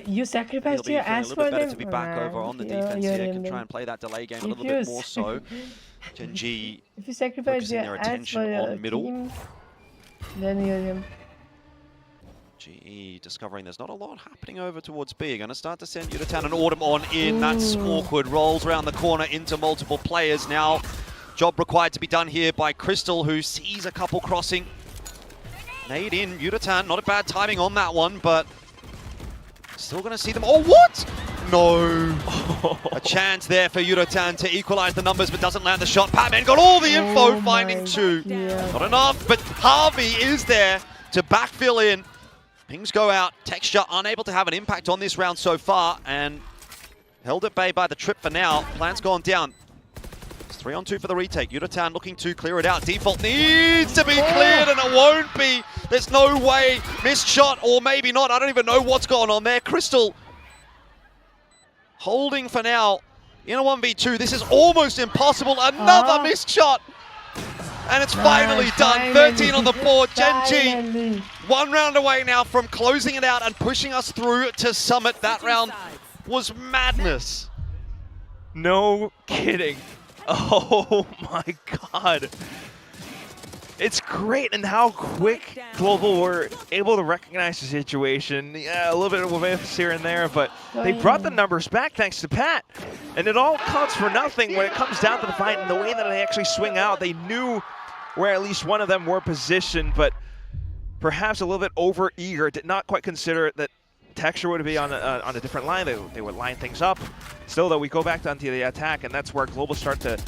Speaker 4: You sacrificed
Speaker 1: he'll
Speaker 4: your
Speaker 1: be feeling a
Speaker 4: ass
Speaker 1: little
Speaker 4: for
Speaker 1: bit better
Speaker 4: them?
Speaker 1: to be back over on the defense here, can try and play that delay game a little bit more so. Gen G
Speaker 4: If you sacrifice
Speaker 1: focusing
Speaker 4: your
Speaker 1: their
Speaker 4: ass
Speaker 1: attention
Speaker 4: for your
Speaker 1: on middle.
Speaker 4: team, then you're him.
Speaker 1: GE discovering there's not a lot happening over towards B. Gonna start to send Yutatan and Autumn on in. That's awkward. Rolls around the corner into multiple players now. Job required to be done here by Crystal, who sees a couple crossing. Nade in, Yutatan, not a bad timing on that one, but still gonna see them. Oh, what? No. A chance there for Yutatan to equalize the numbers, but doesn't land the shot. Patman got all the info, finding 2. Not enough, but Harvey is there to backfill in. Pings go out. Texture unable to have an impact on this round so far, and held at bay by the trip for now. Plant's gone down. It's 3-on-2 for the retake. Yutatan looking to clear it out. Default needs to be cleared, and it won't be. There's no way. Missed shot, or maybe not. I don't even know what's going on there. Crystal holding for now in a 1v2. This is almost impossible. Another missed shot. And it's finally done. 13 on the board. Gen G, 1 round away now from closing it out and pushing us through to Summit. That round was madness.
Speaker 2: No kidding. Oh my god. It's great and how quick Global were able to recognize the situation. Yeah, a little bit of a miss here and there, but they brought the numbers back thanks to Pat. And it all counts for nothing when it comes down to the fight and the way that they actually swing out. They knew where at least one of them were positioned, but perhaps a little bit over-eager, did not quite consider that Texture would be on a different line. They would line things up. Still, though, we go back onto the attack, and that's where Global start to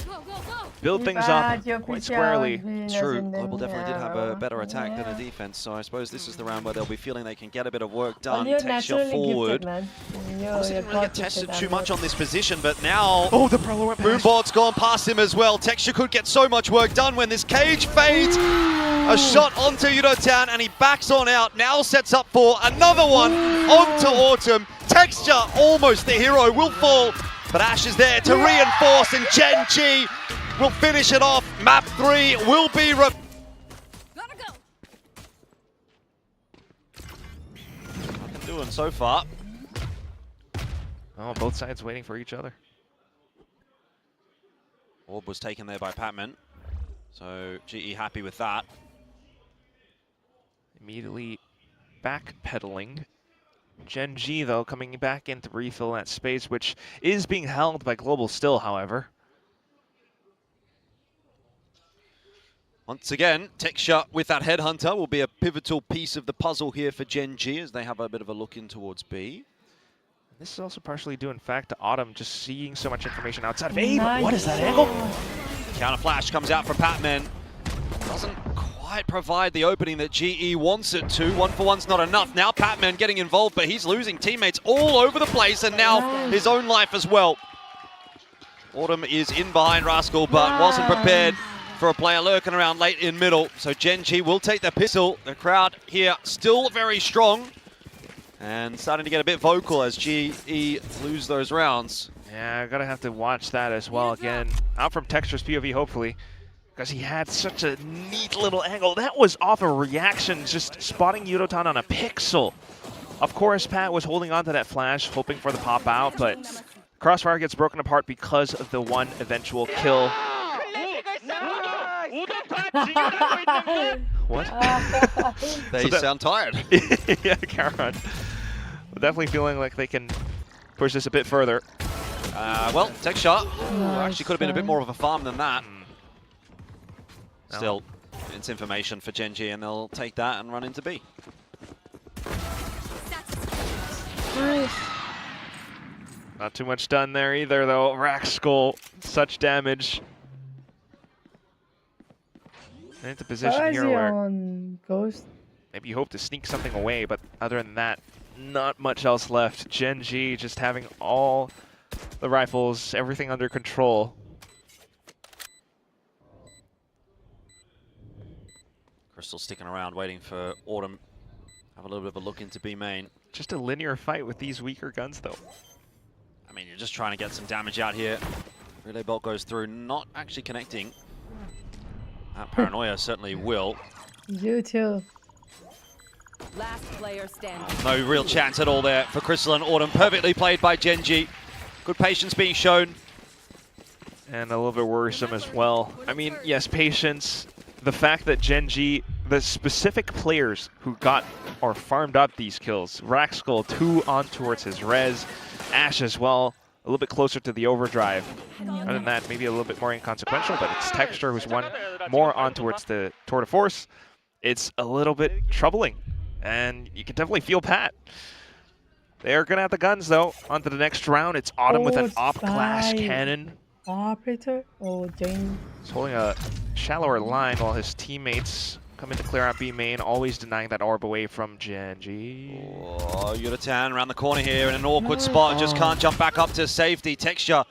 Speaker 2: build things up quite squarely.
Speaker 1: It's true. Global definitely did have a better attack than a defense, so I suppose this is the round where they'll be feeling they can get a bit of work done. Texture forward. Obviously didn't really get tested too much on this position, but now
Speaker 2: the Prowler went past.
Speaker 1: Moonboard's gone past him as well. Texture could get so much work done when this cage fades. A shot onto Yutatan, and he backs on out. Now sets up for another one onto Autumn. Texture, almost the hero, will fall, but Ash is there to reinforce, and Gen G will finish it off. Map 3 will be doing so far.
Speaker 2: Oh, both sides waiting for each other.
Speaker 1: Orb was taken there by Patman, so GE happy with that.
Speaker 2: Immediately backpedaling. Gen G, though, coming back in to refill that space, which is being held by Global still, however.
Speaker 1: Once again, Texture with that Headhunter will be a pivotal piece of the puzzle here for Gen G as they have a bit of a look in towards B.
Speaker 2: This is also partially due, in fact, to Autumn just seeing so much information outside of A. But what is that angle?
Speaker 1: Counter flash comes out from Patman. Doesn't quite provide the opening that GE wants it to. 1-for-1's not enough. Now Patman getting involved, but he's losing teammates all over the place, and now his own life as well. Autumn is in behind Rascal, but wasn't prepared for a player lurking around late in middle. So Gen G will take the pistol. The crowd here still very strong and starting to get a bit vocal as GE lose those rounds.
Speaker 2: Yeah, gotta have to watch that as well again. Out from Texture's POV, hopefully, because he had such a neat little angle. That was off a reaction, just spotting Yutatan on a pixel. Of course, Pat was holding on to that flash, hoping for the pop out, but Crossfire gets broken apart because of the one eventual kill. What?
Speaker 1: They
Speaker 2: that-
Speaker 1: sound tired.
Speaker 2: Yeah, Karan. Definitely feeling like they can push this a bit further.
Speaker 1: Well, tech shot.
Speaker 4: Nice
Speaker 1: Actually could have been a bit
Speaker 4: try.
Speaker 1: more of a farm than that.
Speaker 2: No.
Speaker 1: Still, it's information for Gen G, and they'll take that and run into B.
Speaker 4: Nice.
Speaker 2: Not too much done there either, though. Rack Skull, such damage. And into position
Speaker 4: Where is
Speaker 2: here
Speaker 4: he
Speaker 2: where
Speaker 4: on Ghost?
Speaker 2: maybe you hope to sneak something away, but other than that, not much else left. Gen G just having all the rifles, everything under control.
Speaker 1: Crystal sticking around, waiting for Autumn. Have a little bit of a look into B main.
Speaker 2: Just a linear fight with these weaker guns, though.
Speaker 1: I mean, you're just trying to get some damage out here. Relay bolt goes through, not actually connecting. That paranoia certainly will.
Speaker 4: You too.
Speaker 10: Last player standing.
Speaker 1: No real chance at all there for Crystal and Autumn. Perfectly played by Gen G. Good patience being shown.
Speaker 2: And a little bit worrisome as well. I mean, yes, patience. The fact that Gen G, the specific players who got or farmed up these kills, Rackskull 2 on towards his res, Ash as well, a little bit closer to the overdrive. Other than that, maybe a little bit more inconsequential, but it's Texture who's one more on towards the Tour de Force. It's a little bit troubling, and you can definitely feel Pat. They're going to have the guns, though. On to the next round. It's Autumn with an
Speaker 4: it's
Speaker 2: op glass
Speaker 4: fine.
Speaker 2: cannon.
Speaker 4: Operator? Oh, Jane.
Speaker 2: He's holding a shallower line while his teammates come in to clear out B main, always denying that orb away from Gen G.
Speaker 1: Oh, Yuratan around the corner here in an awkward spot. Just can't jump back up to safety. Texture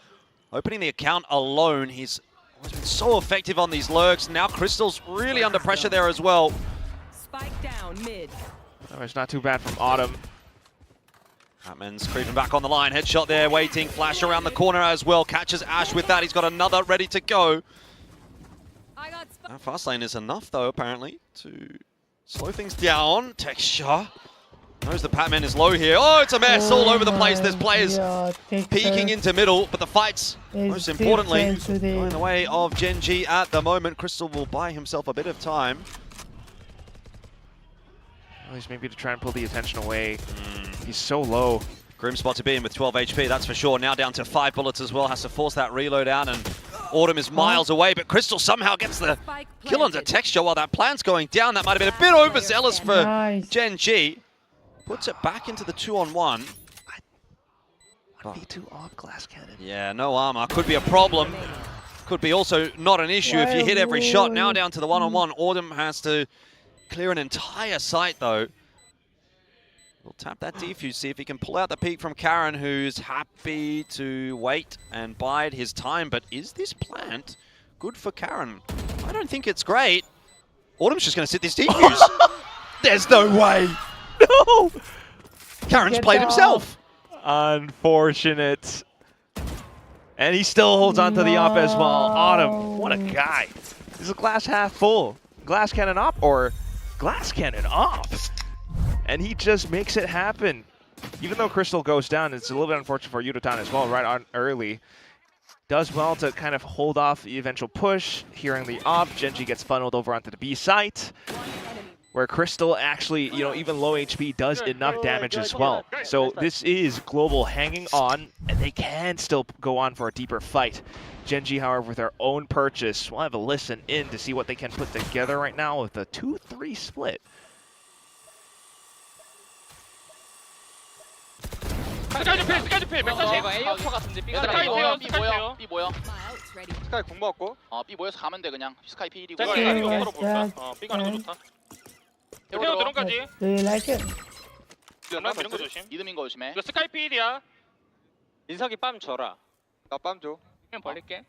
Speaker 1: opening the account alone. He's always been so effective on these lurks. Now Crystal's really under pressure there as well.
Speaker 10: Spike down mid.
Speaker 2: Oh, it's not too bad from Autumn.
Speaker 1: Hatman's creeping back on the line. Headshot there, waiting. Flash around the corner as well. Catches Ash with that. He's got another ready to go.
Speaker 10: I got
Speaker 1: Fast lane is enough, though, apparently, to slow things down. Texture knows the Patman is low here. Oh, it's a mess all over the place. There's players peeking into middle, but the fight's, most importantly, going the way of Gen G at the moment. Crystal will buy himself a bit of time.
Speaker 2: At least maybe to try and pull the attention away. He's so low.
Speaker 1: Grim spot to be in with 12 HP, that's for sure. Now down to 5 bullets as well. Has to force that reload out, and Autumn is miles away, but Crystal somehow gets the kill onto Texture while that plan's going down. That might have been a bit overzealous for Gen G. Puts it back into the 2-on-1.
Speaker 2: 1v2 off glass cannon.
Speaker 1: Yeah, no armor. Could be a problem. Could be also not an issue if you hit every shot. Now down to the 1-on-1. Autumn has to clear an entire site, though. We'll tap that defuse, see if he can pull out the peak from Karan, who's happy to wait and bide his time. But is this plant good for Karan? I don't think it's great. Autumn's just going to sit this defuse. There's no way. No! Karan's played himself.
Speaker 2: Unfortunate. And he still holds on to the op as well. Autumn, what a guy. Is a glass half full? Glass cannon op or glass cannon off? And he just makes it happen. Even though Crystal goes down, it's a little bit unfortunate for Yuratan as well, right on early. Does well to kind of hold off the eventual push. Hearing the op, Gen G gets funneled over onto the B site, where Crystal actually, you know, even low HP does enough damage as well. So this is Global hanging on, and they can still go on for a deeper fight. Gen G, however, with their own purchase, we'll have a listen in to see what they can put together right now with a 2-3 split.
Speaker 5: 스카이드 필, 스카이드 필, 140.
Speaker 6: 이거 A어퍼 같은데 B가
Speaker 5: 스카이
Speaker 6: 모여,
Speaker 5: 뛰어,
Speaker 6: B
Speaker 5: 스카이
Speaker 6: 모여,
Speaker 5: 뛰어.
Speaker 6: B 모여.
Speaker 10: My ult's ready.
Speaker 8: 스카이 공 먹었고.
Speaker 6: B 모여서 가면 돼 그냥. 스카이 P1이고.
Speaker 5: 제가
Speaker 4: Okay,
Speaker 5: 이거
Speaker 4: right,
Speaker 5: 서로 볼까?
Speaker 4: yeah.
Speaker 5: B가 하는 거 좋다.
Speaker 6: 태워
Speaker 5: 태워
Speaker 6: 들어.
Speaker 5: 드론까지.
Speaker 4: Do you like it?
Speaker 5: ramp 이런 거 조심.
Speaker 6: 이름인 거 조심해.
Speaker 5: 이거 스카이 필이야.
Speaker 8: 민석이 빰 줘라. 나 빰 줘.
Speaker 5: 그냥 벌릴게.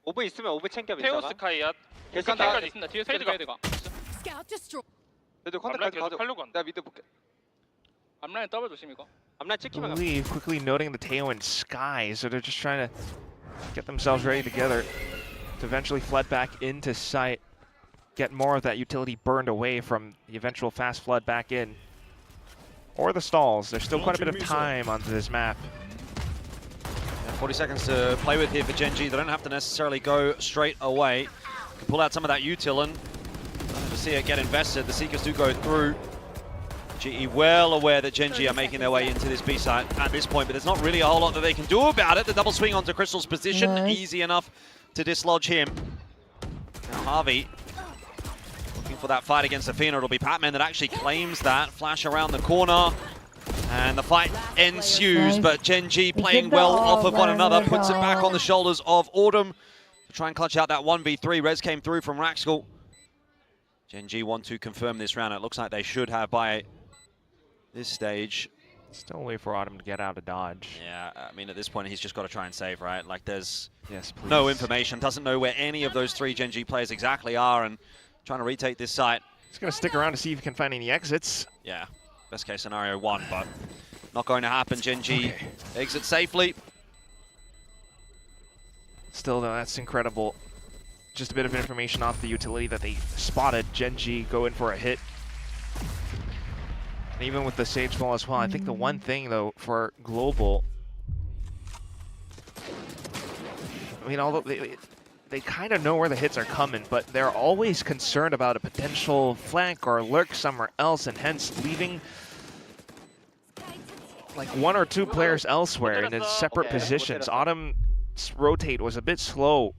Speaker 8: 오브 있으면 오브 챙겨
Speaker 5: 태우
Speaker 8: 민석아.
Speaker 5: 스카이야.
Speaker 8: 괜찮다.
Speaker 5: 스카이까지 있습니다. 뒤에 스카이드가.
Speaker 10: Scout destroy.
Speaker 8: 그래도
Speaker 5: 앞라인
Speaker 8: 컨택까지
Speaker 5: 계속
Speaker 8: 가져.
Speaker 5: 팔려고 한다.
Speaker 8: 내가 미드 볼게.
Speaker 5: 앞라인 더블 조심 이거.
Speaker 8: 앞라인 찍히면 가.
Speaker 2: Believe quickly noting the Teo and Sky, so they're just trying to get themselves ready together to eventually flood back into sight, get more of that utility burned away from the eventual fast flood back in. Or the stalls. There's still quite a bit of time onto this map.
Speaker 1: 40 seconds to play with here for Gen G. They don't have to necessarily go straight away. Can pull out some of that util, and see it get invested. The Seekers do go through. GE well aware that Gen G are making their way into this B site at this point, but there's not really a whole lot that they can do about it. The double swing onto Crystal's position, easy enough to dislodge him. Now Harvey looking for that fight against Athena. It'll be Patman that actually claims that. Flash around the corner. And the fight ensues, but Gen G playing well off of one another, puts it back on the shoulders of Autumn to try and clutch out that 1v3. Rez came through from Raxkel. Gen G want to confirm this round. It looks like they should have by this stage.
Speaker 2: Still wait for Autumn to get out of dodge.
Speaker 1: Yeah, I mean, at this point, he's just got to try and save, right? Like, there's no information. Doesn't know where any of those 3 Gen G players exactly are, and trying to retake this site.
Speaker 2: He's going to stick around to see if he can find any exits.
Speaker 1: Yeah. Best case scenario 1, but not going to happen. Gen G exit safely.
Speaker 2: Still, though, that's incredible. Just a bit of information off the utility that they spotted Gen G go in for a hit. And even with the Sage Ball as well, I think the one thing, though, for Global, I mean, although they kind of know where the hits are coming, but they're always concerned about a potential flank or lurk somewhere else, and hence leaving like 1 or 2 players elsewhere in separate positions. Autumn's rotate was a bit slow,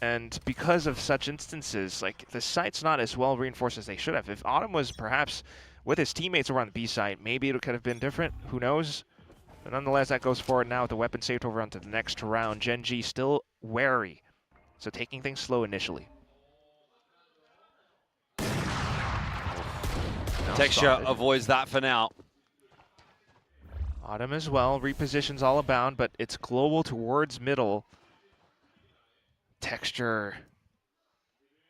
Speaker 2: and because of such instances, like, the site's not as well reinforced as they should have. If Autumn was perhaps with his teammates over on the B side, maybe it could have been different. Who knows? But nonetheless, that goes forward now with the weapon saved over onto the next round. Gen G still wary, so taking things slow initially.
Speaker 1: Texture avoids that for now.
Speaker 2: Autumn as well, repositions all abound, but it's Global towards middle. Texture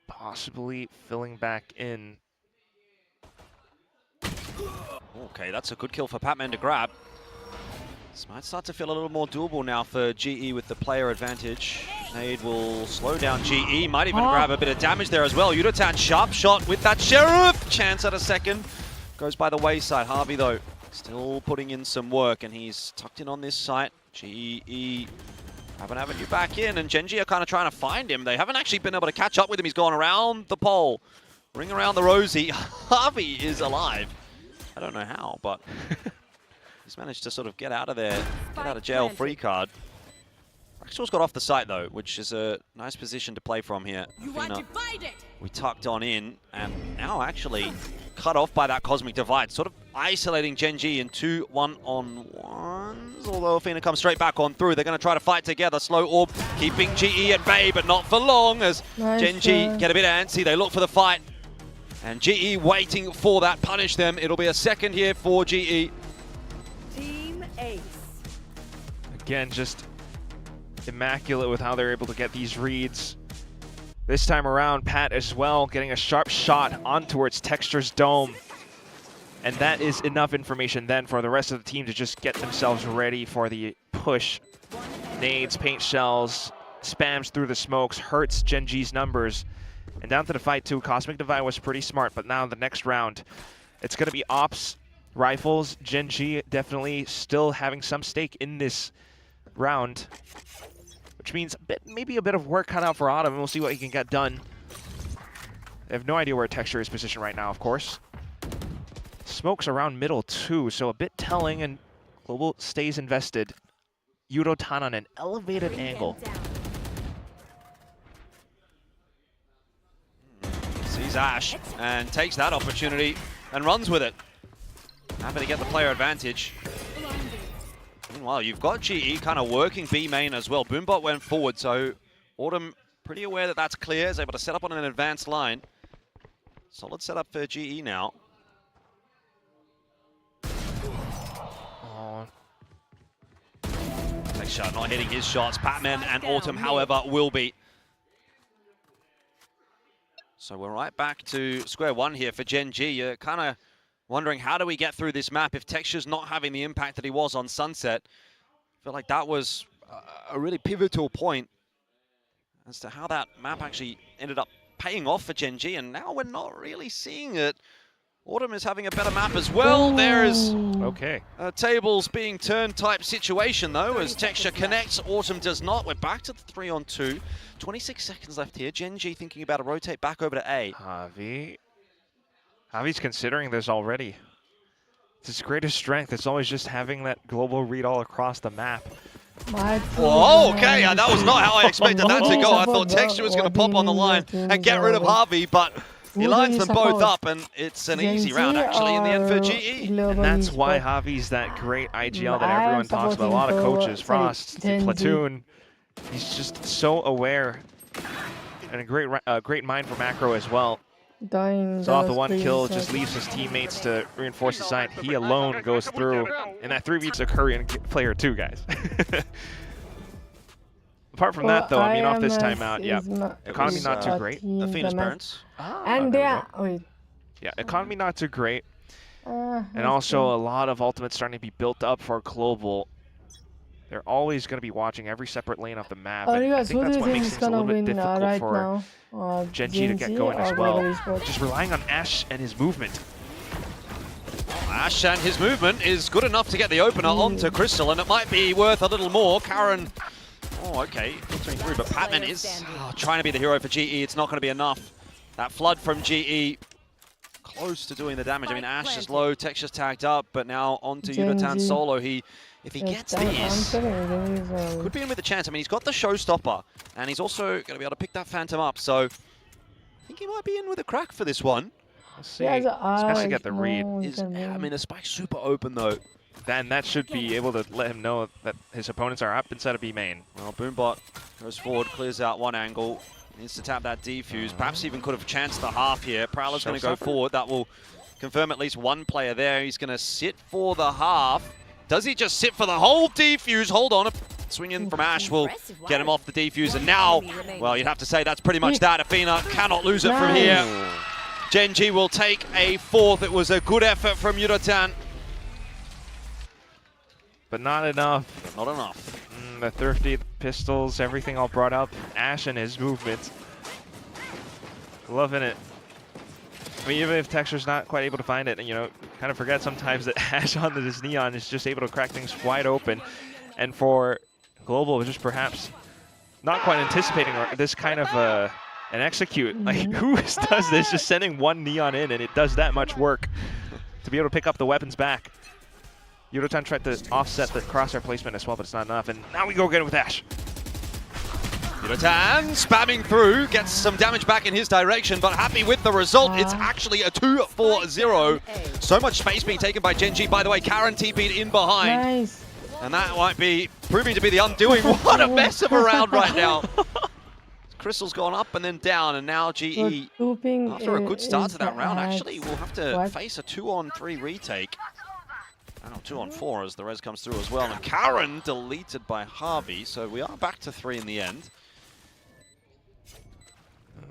Speaker 2: possibly filling back in.
Speaker 1: Okay, that's a good kill for Patman to grab. This might start to feel a little more doable now for GE with the player advantage. Nade will slow down GE, might even grab a bit of damage there as well. Yudotan sharp shot with that Sheriff. Chance at a second. Goes by the wayside. Harvey, though, still putting in some work, and he's tucked in on this site. GE have an avenue back in, and Gen G are kind of trying to find him. They haven't actually been able to catch up with him. He's gone around the pole, ring around the rosy. Harvey is alive. I don't know how, but he's managed to sort of get out of there, get out of jail free card. Raxel's got off the site, though, which is a nice position to play from here. We tucked on in, and now actually cut off by that Cosmic Divide, sort of isolating Gen G in 2 1-on-1s, although Athena comes straight back on through. They're going to try to fight together. Slow Orb keeping GE at bay, but not for long, as Gen G get a bit antsy. They look for the fight, and GE waiting for that. Punish them. It'll be a second here for GE.
Speaker 10: Team Ace.
Speaker 2: Again, just immaculate with how they're able to get these reads. This time around, Pat as well, getting a sharp shot on towards Texture's dome. And that is enough information then for the rest of the team to just get themselves ready for the push. Nades, paint shells, spams through the smokes, hurts Gen G's numbers. And down to the fight too. Cosmic Divide was pretty smart, but now the next round, it's going to be Ops, Rifles. Gen G definitely still having some stake in this round, which means maybe a bit of work cut out for Autumn, and we'll see what he can get done. They have no idea where Texture is positioned right now, of course. Smokes around middle too, so a bit telling, and Global stays invested. Yudotan on an elevated angle.
Speaker 1: Sees Ash and takes that opportunity and runs with it. Happy to get the player advantage. Meanwhile, you've got GE kind of working B main as well. Boombot went forward, so Autumn pretty aware that that's clear. Is able to set up on an advanced line. Solid setup for GE now. Next shot not hitting his shots. Patman and Autumn, however, will be. So we're right back to square one here for Gen G. You're kind of wondering, how do we get through this map if Texture's not having the impact that he was on Sunset? I feel like that was a really pivotal point as to how that map actually ended up paying off for Gen G, and now we're not really seeing it. Autumn is having a better map as well. There is
Speaker 2: Okay.
Speaker 1: a tables being turned type situation though, as Texture connects, Autumn does not. We're back to the 3-on-2. 26 seconds left here. Gen G thinking about a rotate back over to A.
Speaker 2: Javi's considering this already. It's his greatest strength. It's always just having that global read all across the map.
Speaker 1: Oh, okay, that was not how I expected that to go. I thought Texture was going to pop on the line and get rid of Harvey, but he lines them both up, and it's an easy round, actually, in the end for GE.
Speaker 2: And that's why Javi's that great IGL that everyone talks about. A lot of coaches, Frost, Platoon. He's just so aware, and a great mind for macro as well. So off the one kill, just leaves his teammates to reinforce the side. He alone goes through, and that 3v2's a Korean player too, guys. Apart from that, though, I mean, off this timeout, yeah, economy not too great.
Speaker 1: Athena's parents.
Speaker 4: And they are... Wait.
Speaker 2: Yeah, economy not too great. And also a lot of ultimates starting to be built up for Global. They're always going to be watching every separate lane of the map. And I think that's what makes things a little bit difficult for Gen G to get going as well. Just relying on Ash and his movement.
Speaker 1: Ash and his movement is good enough to get the opener onto Crystal, and it might be worth a little more. Karen, oh, okay, filtering through, but Patman is trying to be the hero for GE. It's not going to be enough. That flood from GE, close to doing the damage. I mean, Ash is low, Texture's tagged up, but now onto Yudotan solo. If he gets this, could be in with a chance. I mean, he's got the showstopper, and he's also going to be able to pick that Phantom up, so I think he might be in with a crack for this one.
Speaker 2: Let's see. Especially get the read.
Speaker 1: I mean, the spike's super open, though.
Speaker 2: Then that should be able to let him know that his opponents are up inside of B main.
Speaker 1: Well, Boombot goes forward, clears out one angle, needs to tap that defuse. Perhaps even could have chanced the half here. Prowler's going to go forward. That will confirm at least one player there. He's going to sit for the half. Does he just sit for the whole defuse? Hold on. A swing in from Ash will get him off the defuse. And now, well, you'd have to say that's pretty much that. Athena cannot lose it from here. Gen G will take a fourth. It was a good effort from Yudotan.
Speaker 2: But not enough.
Speaker 1: Not enough.
Speaker 2: The thrifty pistols, everything all brought up. Ash and his movement. Loving it. I mean, even if Texture's not quite able to find it, and, you know, kind of forget sometimes that Ash on this Neon is just able to crack things wide open. And for Global, just perhaps not quite anticipating this kind of an execute. Like, who does this? Just sending one Neon in, and it does that much work to be able to pick up the weapons back. Yudotan tried to offset the crosshair placement as well, but it's not enough. And now we go again with Ash.
Speaker 1: Yudotan spamming through, gets some damage back in his direction, but happy with the result. It's actually a 2-4-0. So much space being taken by Gen G. By the way, Karen TP'd in behind.
Speaker 4: Nice.
Speaker 1: And that might be proving to be the undoing. What a mess of a round right now. Crystal's gone up and then down, and now GE, after a good start to that round, actually will have to face a 2-on-3 retake. And 2-on-4 as the res comes through as well. And Karen deleted by Harvey, so we are back to 3 in the end.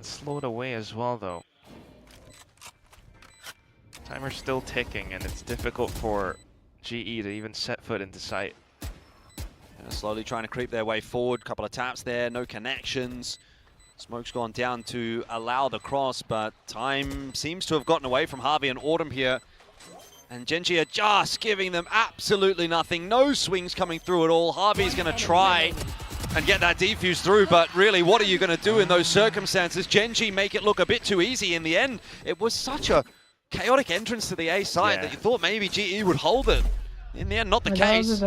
Speaker 2: Slowed away as well, though. Timer's still ticking, and it's difficult for GE to even set foot into sight.
Speaker 1: Slowly trying to creep their way forward. Couple of taps there, no connections. Smoke's gone down to allow the cross, but time seems to have gotten away from Harvey and Autumn here. And Gen G are just giving them absolutely nothing. No swings coming through at all. Harvey's going to try and get that defuse through, but really, what are you going to do in those circumstances? Gen G make it look a bit too easy in the end. It was such a chaotic entrance to the A side that you thought maybe GE would hold it. In the end, not the case.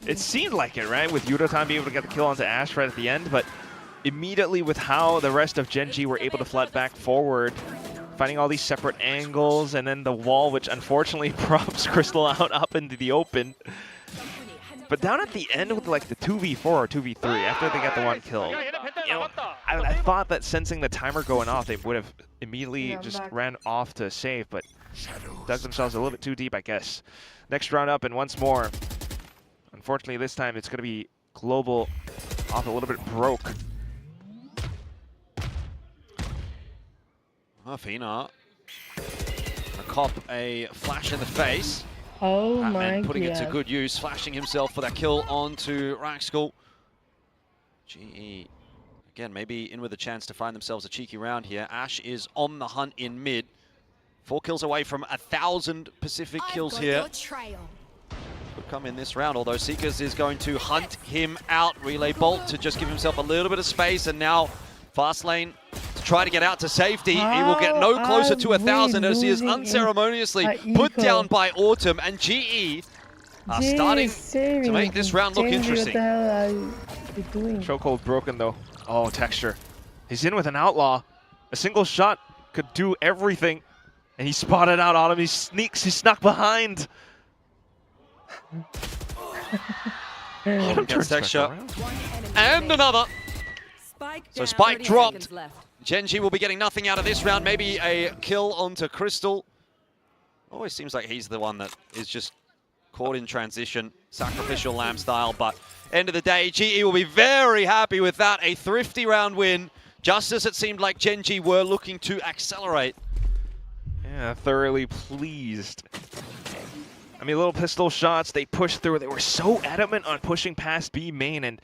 Speaker 2: It seemed like it, right? With Yudotan being able to get the kill onto Ash right at the end, but immediately with how the rest of Gen G were able to flood back forward, finding all these separate angles, and then the wall, which unfortunately props Crystal out up into the open. But down at the end with like the 2v4 or 2v3, after they got the one kill, you know, I thought that sensing the timer going off, they would have immediately just ran off to save, but dug themselves a little bit too deep, I guess. Next round up, and once more, unfortunately this time it's going to be Global off a little bit broke.
Speaker 1: Athena gonna cop a flash in the face.
Speaker 4: Oh my
Speaker 1: god. Putting it to
Speaker 4: God.
Speaker 1: good use, flashing himself for that kill onto Raxkull. GE, again, maybe in with a chance to find themselves a cheeky round here. Ash is on the hunt in mid. 4 kills away from 1,000 Pacific kills here. Could come in this round, although Seekers is going to hunt him out. Relay Bolt to just give himself a little bit of space, and now Fastlane to try to get out to safety. He will get no closer to 1,000 as he is unceremoniously put down by Autumn, and GE are starting to make this round look interesting.
Speaker 4: What the hell are you doing?
Speaker 2: Chokehold broken though. Oh, Texture. He's in with an Outlaw. A single shot could do everything. And he spotted out Autumn. He snuck behind.
Speaker 1: Autumn gets Texture. And another. So Spike dropped. Genji will be getting nothing out of this round. Maybe a kill onto Crystal. Always seems like he's the one that is just caught in transition, sacrificial lamb style, but end of the day, GE will be very happy with that. A thrifty round win, just as it seemed like Genji were looking to accelerate.
Speaker 2: Yeah, thoroughly pleased. I mean, little pistol shots, they pushed through. They were so adamant on pushing past B main, and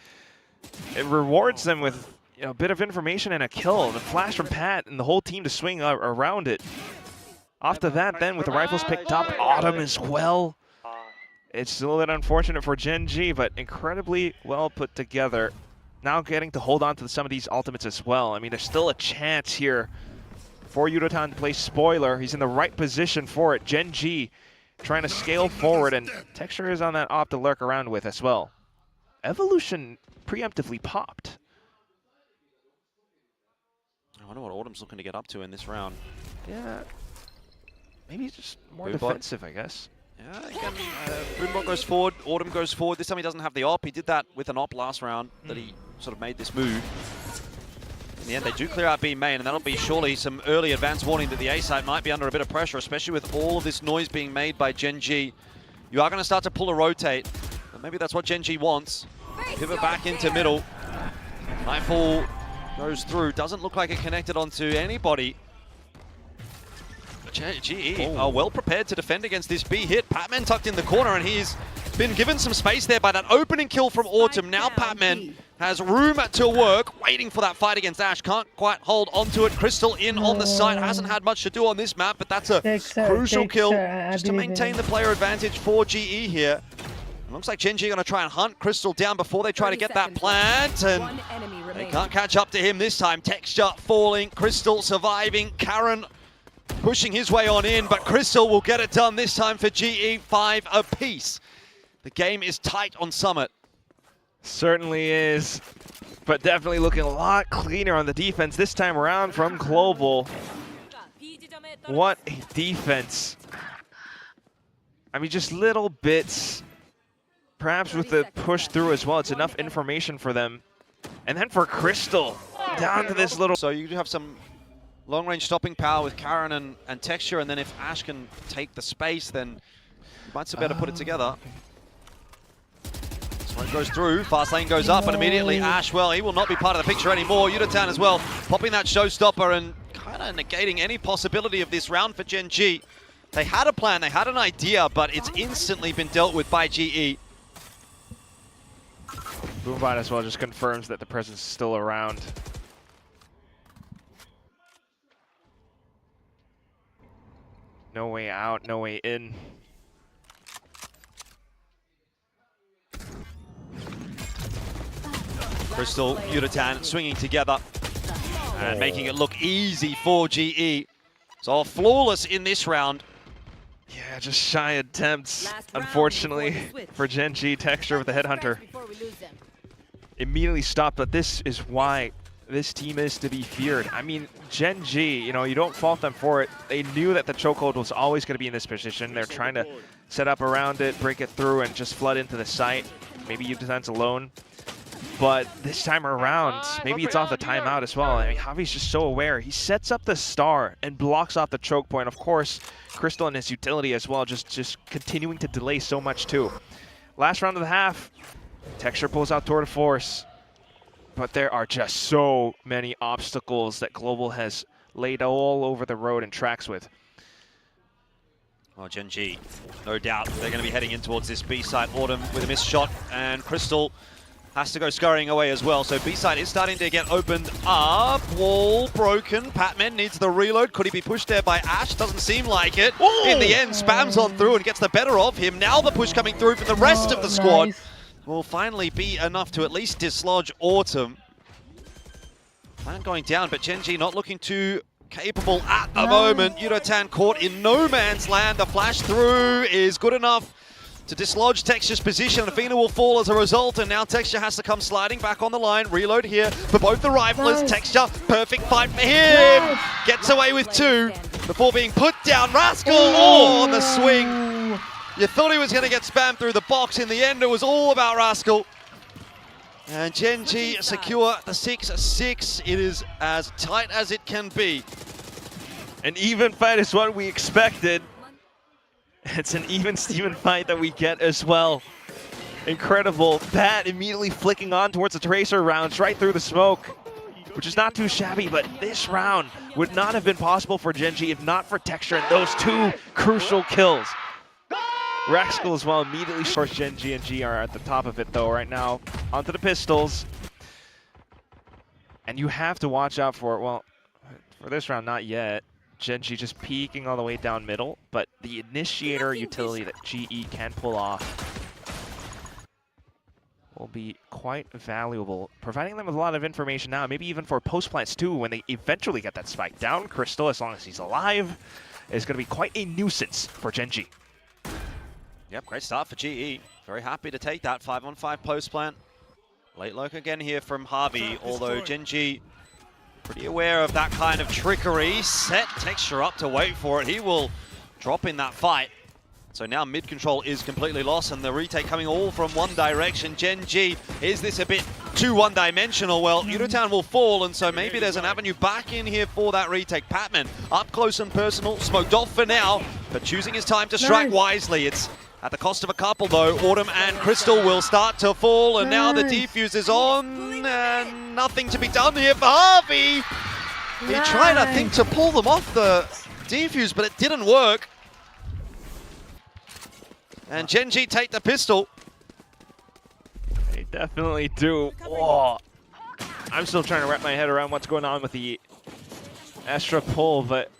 Speaker 2: it rewards them with a bit of information and a kill. The flash from Pat and the whole team to swing around it. After that, then, with the rifles picked up, Autumn as well. It's a little bit unfortunate for Gen G, but incredibly well put together. Now getting to hold on to some of these ultimates as well. I mean, there's still a chance here for Yudotan to play spoiler. He's in the right position for it. Gen G trying to scale forward, and Texture is on that op to lurk around with as well. Evolution preemptively popped.
Speaker 1: I wonder what Autumn's looking to get up to in this round.
Speaker 2: Yeah, maybe just more
Speaker 1: Boombot.
Speaker 2: defensive, I guess.
Speaker 1: Yeah, again, Boombot goes forward, Autumn goes forward. This time he doesn't have the op. He did that with an op last round that he sort of made this move. In the end, they do clear out B main, and that'll be surely some early advance warning that the A site might be under a bit of pressure, especially with all of this noise being made by Gen G. You are going to start to pull a rotate, but maybe that's what Gen G wants. Pivot back into middle. Nightfall goes through. Doesn't look like it connected onto anybody. GE are well prepared to defend against this B hit. Patman tucked in the corner, and he's been given some space there by that opening kill from Autumn. Now Patman has room to work, waiting for that fight against Ash. Can't quite hold onto it. Crystal in on the site. Hasn't had much to do on this map, but that's a crucial kill just to maintain the player advantage for GE here. It looks like Gen G are going to try and hunt Crystal down before they try to get that plant, and they can't catch up to him this time. Texture falling, Crystal surviving, Karen pushing his way on in, but Crystal will get it done this time for GE, 5 apiece. The game is tight on Summit.
Speaker 2: Certainly is, but definitely looking a lot cleaner on the defense this time around from Global. What a defense. I mean, just little bits, perhaps with the push through as well. It's enough information for them. And then for Crystal, down to this little...
Speaker 1: So you do have some long-range stopping power with Karen and Texture, and then if Ash can take the space, then you might be better put it together. Smoke goes through, fast lane goes up, and immediately Ash, well, he will not be part of the picture anymore. Yudotan as well, popping that showstopper and kind of negating any possibility of this round for Gen G. They had a plan, they had an idea, but it's instantly been dealt with by GE.
Speaker 2: Boombot as well just confirms that the presence is still around. No way out, no way in.
Speaker 1: Crystal, Yudotan swinging together and making it look easy for GE. So flawless in this round.
Speaker 2: Yeah, just shy attempts, unfortunately, for Gen G. Texture with the Headhunter. Immediately stopped, but this is why this team is to be feared. I mean, Gen G, you don't fault them for it. They knew that the chokehold was always going to be in this position. They're trying to set up around it, break it through, and just flood into the site. Maybe Yudotan's alone. But this time around, maybe it's off the timeout as well. I mean, Javi's just so aware. He sets up the star and blocks off the choke point. Of course, Crystal and his utility as well, just continuing to delay so much too. Last round of the half, Texture pulls out Tour de Force. But there are just so many obstacles that Global has laid all over the road and tracks with.
Speaker 1: Well, Gen G, no doubt they're going to be heading in towards this B site. Autumn with a missed shot, and Crystal has to go scurrying away as well. So B-side is starting to get opened up. Wall broken. Patman needs the reload. Could he be pushed there by Ash? Doesn't seem like it. In the end, spams on through and gets the better of him. Now the push coming through from the rest of the squad will finally be enough to at least dislodge Autumn. Plan going down, but Genji not looking too capable at the moment. Yudotan caught in no man's land. The flash through is good enough to dislodge Texture's position. Athena will fall as a result, and now Texture has to come sliding back on the line. Reload here for both the riflers. Texture, perfect fight for him. Gets away with 2 before being put down. Rascal on the swing. You thought he was going to get spammed through the box. In the end, it was all about Rascal. And Genji secure the 6-6. It is as tight as it can be.
Speaker 2: An even fight is what we expected. It's an even Steven fight that we get as well. Incredible. Bat immediately flicking on towards the Tracer rounds right through the smoke, which is not too shabby, but this round would not have been possible for Genji if not for Texture and those 2 crucial kills. Rascal as well immediately shorts. Genji and G are at the top of it though right now. Onto the pistols. And you have to watch out for, well, for this round, not yet. Genji just peeking all the way down middle, but the initiator utility that GE can pull off will be quite valuable, providing them with a lot of information now, maybe even for post plants too, when they eventually get that spike down. Crystal, as long as he's alive, is going to be quite a nuisance for Genji.
Speaker 1: Yep, great start for GE. Very happy to take that 5-on-5 post plant. Late lurk again here from Harvey, although Genji pretty aware of that kind of trickery. Set Texture up to wait for it. He will drop in that fight. So now mid control is completely lost and the retake coming all from one direction. Genji, is this a bit too one-dimensional? Well, Yudotan will fall, and so maybe there's an avenue back in here for that retake. Patman up close and personal, smoked off for now, but choosing his time to strike wisely. It's at the cost of a couple though. Autumn and Crystal will start to fall, and now the defuse is on, and nothing to be done here for Harvey. He tried, I think, to pull them off the defuse, but it didn't work. And Genji take the pistol.
Speaker 2: They definitely do. Whoa. I'm still trying to wrap my head around what's going on with the Astra pull, but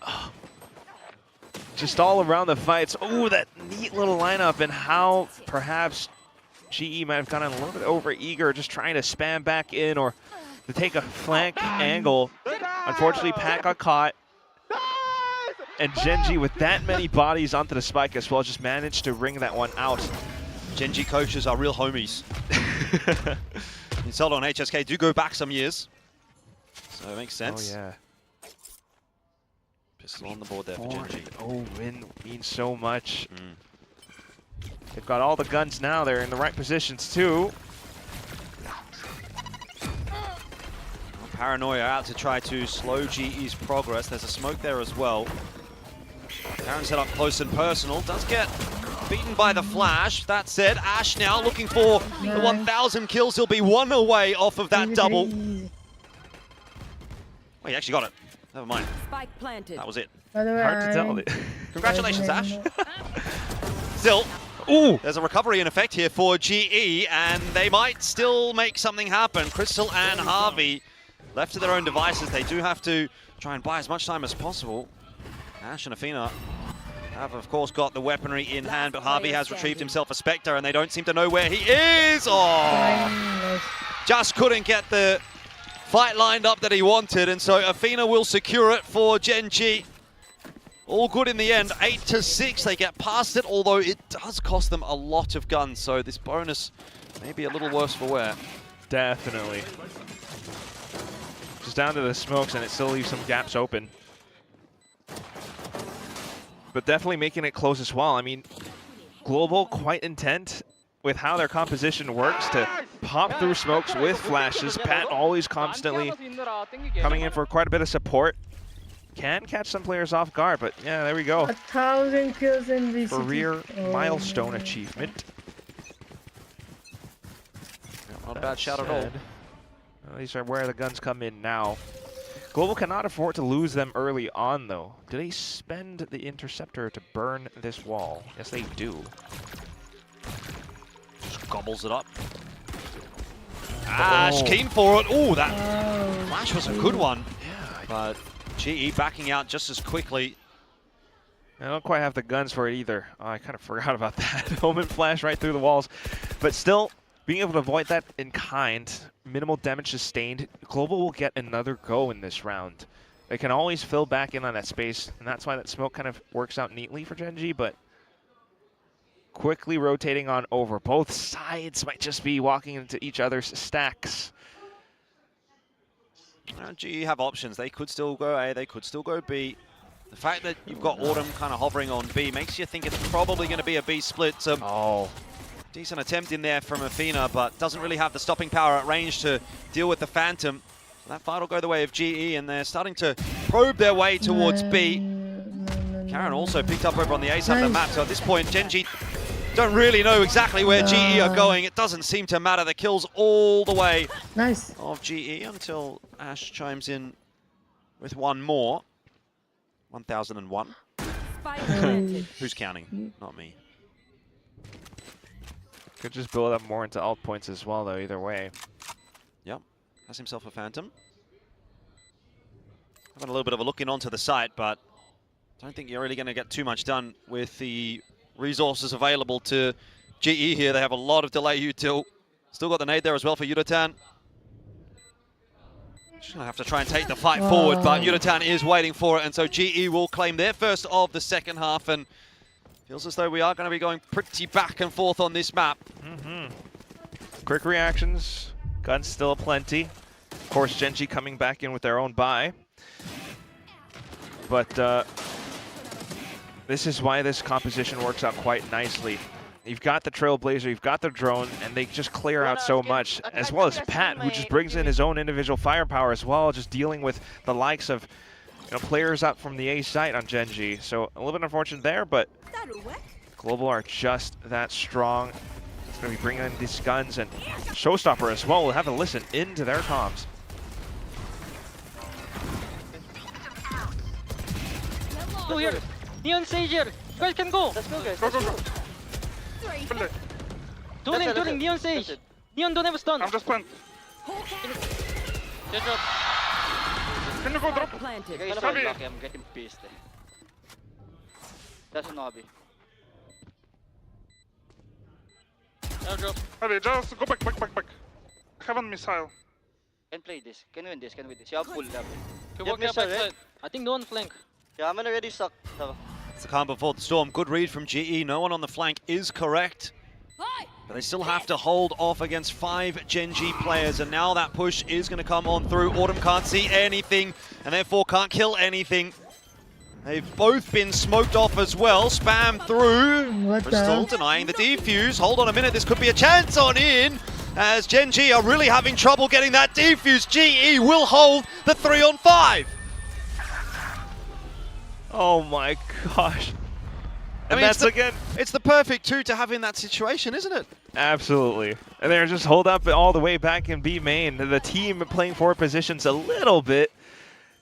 Speaker 2: just all around the fights. Oh, that neat little lineup, and how perhaps GE might have gotten a little bit over eager, just trying to spam back in or to take a flank angle. Unfortunately, Pat got caught. And Genji, with that many bodies onto the spike as well, just managed to wring that one out.
Speaker 1: Genji coaches are real homies. Insuldo and HSK do go back some years, so it makes sense.
Speaker 2: Oh, yeah.
Speaker 1: Pistol on the board there for Genji.
Speaker 2: Oh, win means so much. They've got all the guns now. They're in the right positions, too.
Speaker 1: Paranoia out to try to slow GE's progress. There's a smoke there as well. Karen set up close and personal. Does get beaten by the flash. That said, Ash now looking for the 1,000 kills. He'll be one away off of that double. Oh, he actually got it. Never mind.
Speaker 10: Spike planted.
Speaker 1: That was it.
Speaker 2: Hard to tell.
Speaker 1: Congratulations, Ash. Still, there's a recovery in effect here for GE, and they might still make something happen. Crystal and Harvey left to their own devices. They do have to try and buy as much time as possible. Ash and Athena have, of course, got the weaponry in hand, but Harvey has retrieved himself a Spectre, and they don't seem to know where he is. Oh! Just couldn't get the fight lined up that he wanted, and so Athena will secure it for Genji. All good in the end. 8-6, they get past it, although it does cost them a lot of guns, so this bonus may be a little worse for wear.
Speaker 2: Definitely. Just down to the smokes, and it still leaves some gaps open. But definitely making it close as well. I mean, Global quite intent with how their composition works to pop through smokes with flashes. Pat always constantly coming in for quite a bit of support. Can catch some players off guard, but yeah, there we go.
Speaker 4: 1,000 kills in VCT.
Speaker 2: Career milestone achievement.
Speaker 1: Not a bad shout at all.
Speaker 2: Well, these are where the guns come in now. Global cannot afford to lose them early on, though. Do they spend the Interceptor to burn this wall? Yes, they do.
Speaker 1: Just gobbles it up. Ash, keen for it. Oh, that
Speaker 4: Oh,
Speaker 1: flash was a good one.
Speaker 2: Yeah,
Speaker 1: But GE backing out just as quickly.
Speaker 2: I don't quite have the guns for it either. Oh, I kind of forgot about that. Omen flash right through the walls. But still, being able to avoid that in kind, minimal damage sustained, Global will get another go in this round. They can always fill back in on that space, and that's why that smoke kind of works out neatly for Gen G, but quickly rotating on over. Both sides might just be walking into each other's stacks.
Speaker 1: GE have options. They could still go A, they could still go B. The fact that you've got Autumn kind of hovering on B makes you think it's probably going to be a B split. Decent attempt in there from Athena, but doesn't really have the stopping power at range to deal with the Phantom. So that fight will go the way of GE, and they're starting to probe their way towards B. Karen also picked up over on the A side of the map, so at this point, Gen G don't really know exactly where GE are going. It doesn't seem to matter. The kills all the way of GE until Ash chimes in with one more. 1001.
Speaker 10: Spike planted.
Speaker 1: Who's counting? Not me.
Speaker 2: Could just build up more into alt points as well, though, either way.
Speaker 1: Yep. Has himself a Phantom. Having a little bit of a look in onto the site, but don't think you're really going to get too much done with the resources available to GE here. They have a lot of delay util. Still got the nade there as well for Yudotan. Just going to have to try and take the fight forward, but Yudotan is waiting for it, and so GE will claim their first of the second half, and feels as though we are going to be going pretty back and forth on this map.
Speaker 2: Quick reactions, guns still aplenty. Of course, Gen G coming back in with their own buy. But this is why this composition works out quite nicely. You've got the Trailblazer, you've got the drone, and they just clear out so much, as well as Pat, who just brings in his own individual firepower as well, just dealing with the likes of players up from the A site on Gen G. So a little bit unfortunate there, but Global are just that strong. It's going to be bringing in these guns, and Showstopper as well will have to listen into their comms.
Speaker 5: Go here. Neon Sage here. Guys can go.
Speaker 7: Let's go, guys.
Speaker 8: Go, go, go.
Speaker 5: Dueling Neon Sage. Neon don't have a stun.
Speaker 8: I'm just plant.
Speaker 5: Good job.
Speaker 8: Can you go drop?
Speaker 10: Spike planted.
Speaker 7: Guys,
Speaker 8: Sabi.
Speaker 7: I'm getting pissed. That's an obby.
Speaker 5: Airdrop.
Speaker 8: Hurry, just go back. Haven't missile.
Speaker 7: Can play this. Can win this. Can win this. You have full level.
Speaker 5: Can
Speaker 7: You
Speaker 5: work
Speaker 7: have
Speaker 5: their
Speaker 7: missile, right?
Speaker 5: backside. I think no one flank.
Speaker 7: Yeah, I'm already stuck.
Speaker 1: It's the calm before the storm. Good read from GE. No one on the flank is correct. But they still have to hold off against 5 Gen G players, and now that push is going to come on through. Autumn can't see anything, and therefore can't kill anything. They've both been smoked off as well. Spam through. Crystal denying the defuse. Hold on a minute, this could be a chance on in, as Gen G are really having trouble getting that defuse. GE will hold the 3-on-5.
Speaker 2: Oh my gosh.
Speaker 1: I
Speaker 2: And
Speaker 1: mean,
Speaker 2: that's again.
Speaker 1: It's the perfect 2 to have in that situation, isn't it?
Speaker 2: Absolutely. And they're just hold up all the way back in B main. The team playing forward positions a little bit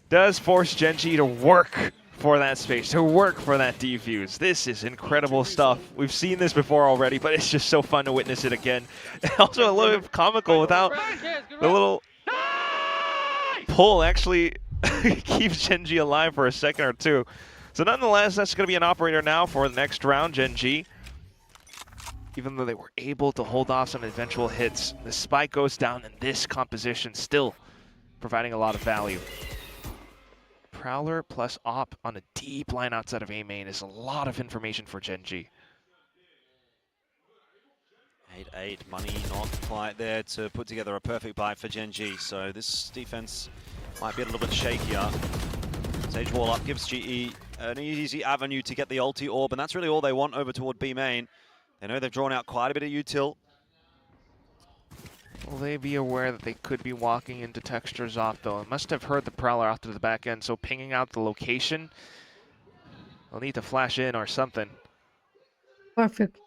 Speaker 2: does force Gen G to work for that space, to work for that defuse. This is incredible stuff. We've seen this before already, but it's just so fun to witness it again. And also a little bit comical without the little pull actually keeps Gen G alive for a second or two. So nonetheless, that's going to be an operator now for the next round, Gen G. Even though they were able to hold off some eventual hits, the spike goes down, and this composition still providing a lot of value. Prowler plus Op on a deep line outside of A main is a lot of information for Gen G.
Speaker 1: 8-8, money not quite there to put together a perfect buy for Gen G. So this defense might be a little bit shakier. Sage wall up gives GE an easy avenue to get the ulti orb, and that's really all they want over toward B main. They know they've drawn out quite a bit of util.
Speaker 2: Will they be aware that they could be walking into textures off, though? They must have heard the Prowler out to the back end, so pinging out the location. They'll need to flash in or something.
Speaker 4: Perfect.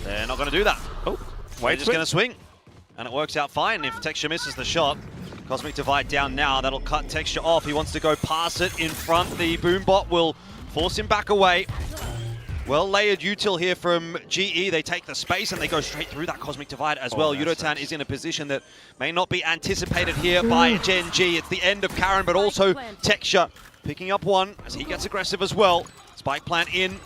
Speaker 1: They're not going to do that.
Speaker 2: Oh,
Speaker 1: They're
Speaker 2: White
Speaker 1: just going to swing, and it works out fine. If Texture misses the shot, Cosmic Divide down now. That'll cut Texture off. He wants to go past it in front. The Boombot will force him back away. Well layered util here from GE. They take the space and they go straight through that Cosmic Divide as well. Yudotan is in a position that may not be anticipated here by Gen G. It's the end of Karen, but also Texture picking up one as he gets aggressive as well. Spike plant in.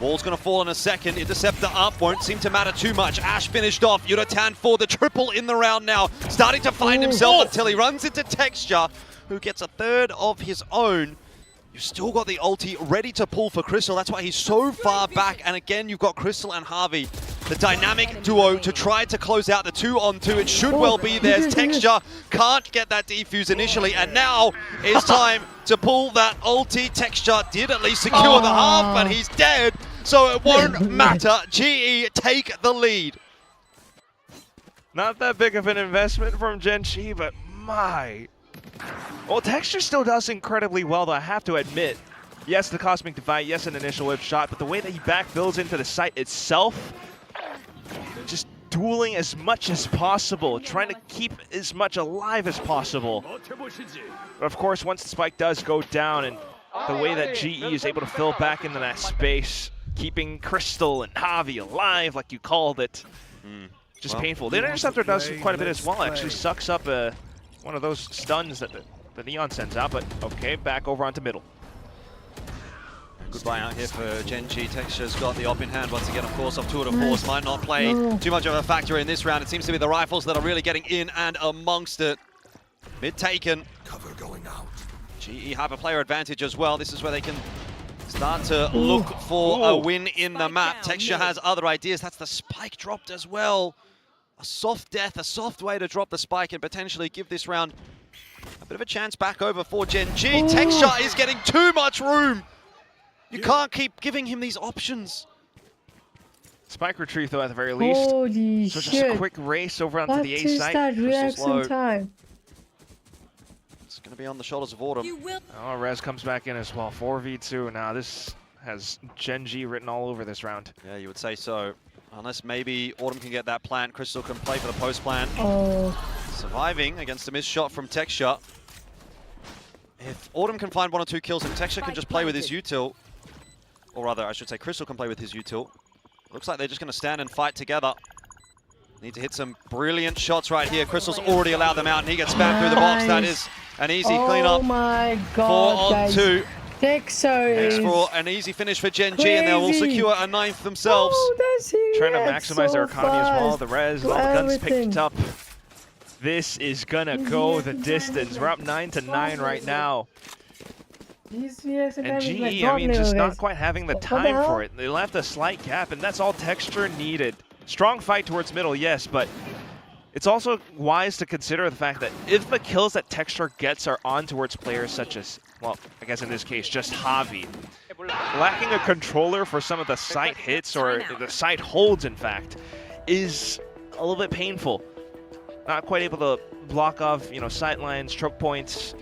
Speaker 1: Ball's going to fall in a second. Interceptor up. Won't seem to matter too much. Ash finished off. Yudotan for the triple in the round now. Starting to find himself until he runs into Texture, who gets a third of his own. You've still got the ulti ready to pull for Crystal. That's why he's so far back. And again, you've got Crystal and Harvey, the dynamic duo, to try to close out the 2-on-2. It should well be theirs. Texture can't get that defuse initially. And now it's time to pull that ulti. Texture did at least secure the half, but he's dead. So it won't matter. GE take the lead.
Speaker 2: Not that big of an investment from Gen G, but my... Well, Texture still does incredibly well, though, I have to admit. Yes, the Cosmic Divide, yes, an initial whip shot, but the way that he backbuilds into the site itself, just dueling as much as possible, trying to keep as much alive as possible. But of course, once the spike does go down, and the way that GE is able to fill back into that space, keeping Crystal and Javi alive, like you called it, just painful. The Interceptor does quite a bit as well, actually sucks up one of those stuns that the Neon sends out, but okay, back over onto middle.
Speaker 1: Good buy out here for Gen G. Texture's got the op in hand once again, of course, off Tour de Force. Might not play too much of a factor in this round. It seems to be the rifles that are really getting in and amongst it. Mid taken.
Speaker 9: Cover going out.
Speaker 1: GE have a player advantage as well. This is where they can start to look for a win in the map. Texture has other ideas. That's the spike dropped as well. A soft death, a soft way to drop the spike and potentially give this round a bit of a chance back over for Gen G. Texture is getting too much room. You can't keep giving him these options.
Speaker 2: Spike retrieve, though, at the very least.
Speaker 4: Holy
Speaker 2: so just
Speaker 4: shit.
Speaker 2: a quick race over onto the A site.
Speaker 4: That reaction time?
Speaker 1: It's going to be on the shoulders of Autumn.
Speaker 2: Oh, Rez comes back in as well. 4v2. Now this has Gen G written all over this round.
Speaker 1: Yeah, you would say so. Unless maybe Autumn can get that plant. Crystal can play for the post plant. Surviving against a missed shot from Texture. If Autumn can find 1 or 2 kills and Texture can just play with his util, or rather, I should say Crystal can play with his util. Looks like they're just going to stand and fight together. Need to hit some brilliant shots right here. Crystal's already allowed them out and he gets spammed through the box. That is an easy cleanup.
Speaker 4: Oh my god,
Speaker 1: 4 on 2.
Speaker 4: Texture
Speaker 1: Thanks
Speaker 4: is
Speaker 1: for an easy finish for Gen G, and they will secure a 9th themselves.
Speaker 2: Trying to maximize their economy as well. The res, all the guns picked up. This is gonna go the distance. We're up 9-9 right now. And GE, I mean, just not quite having the time for it. They left a slight gap, and that's all Texture needed. Strong fight towards middle, yes, but it's also wise to consider the fact that if the kills that Texture gets are on towards players such as, well, I guess in this case, just Javi, lacking a controller for some of the site hits, or the site holds, in fact, is a little bit painful. Not quite able to block off, sight lines, choke points.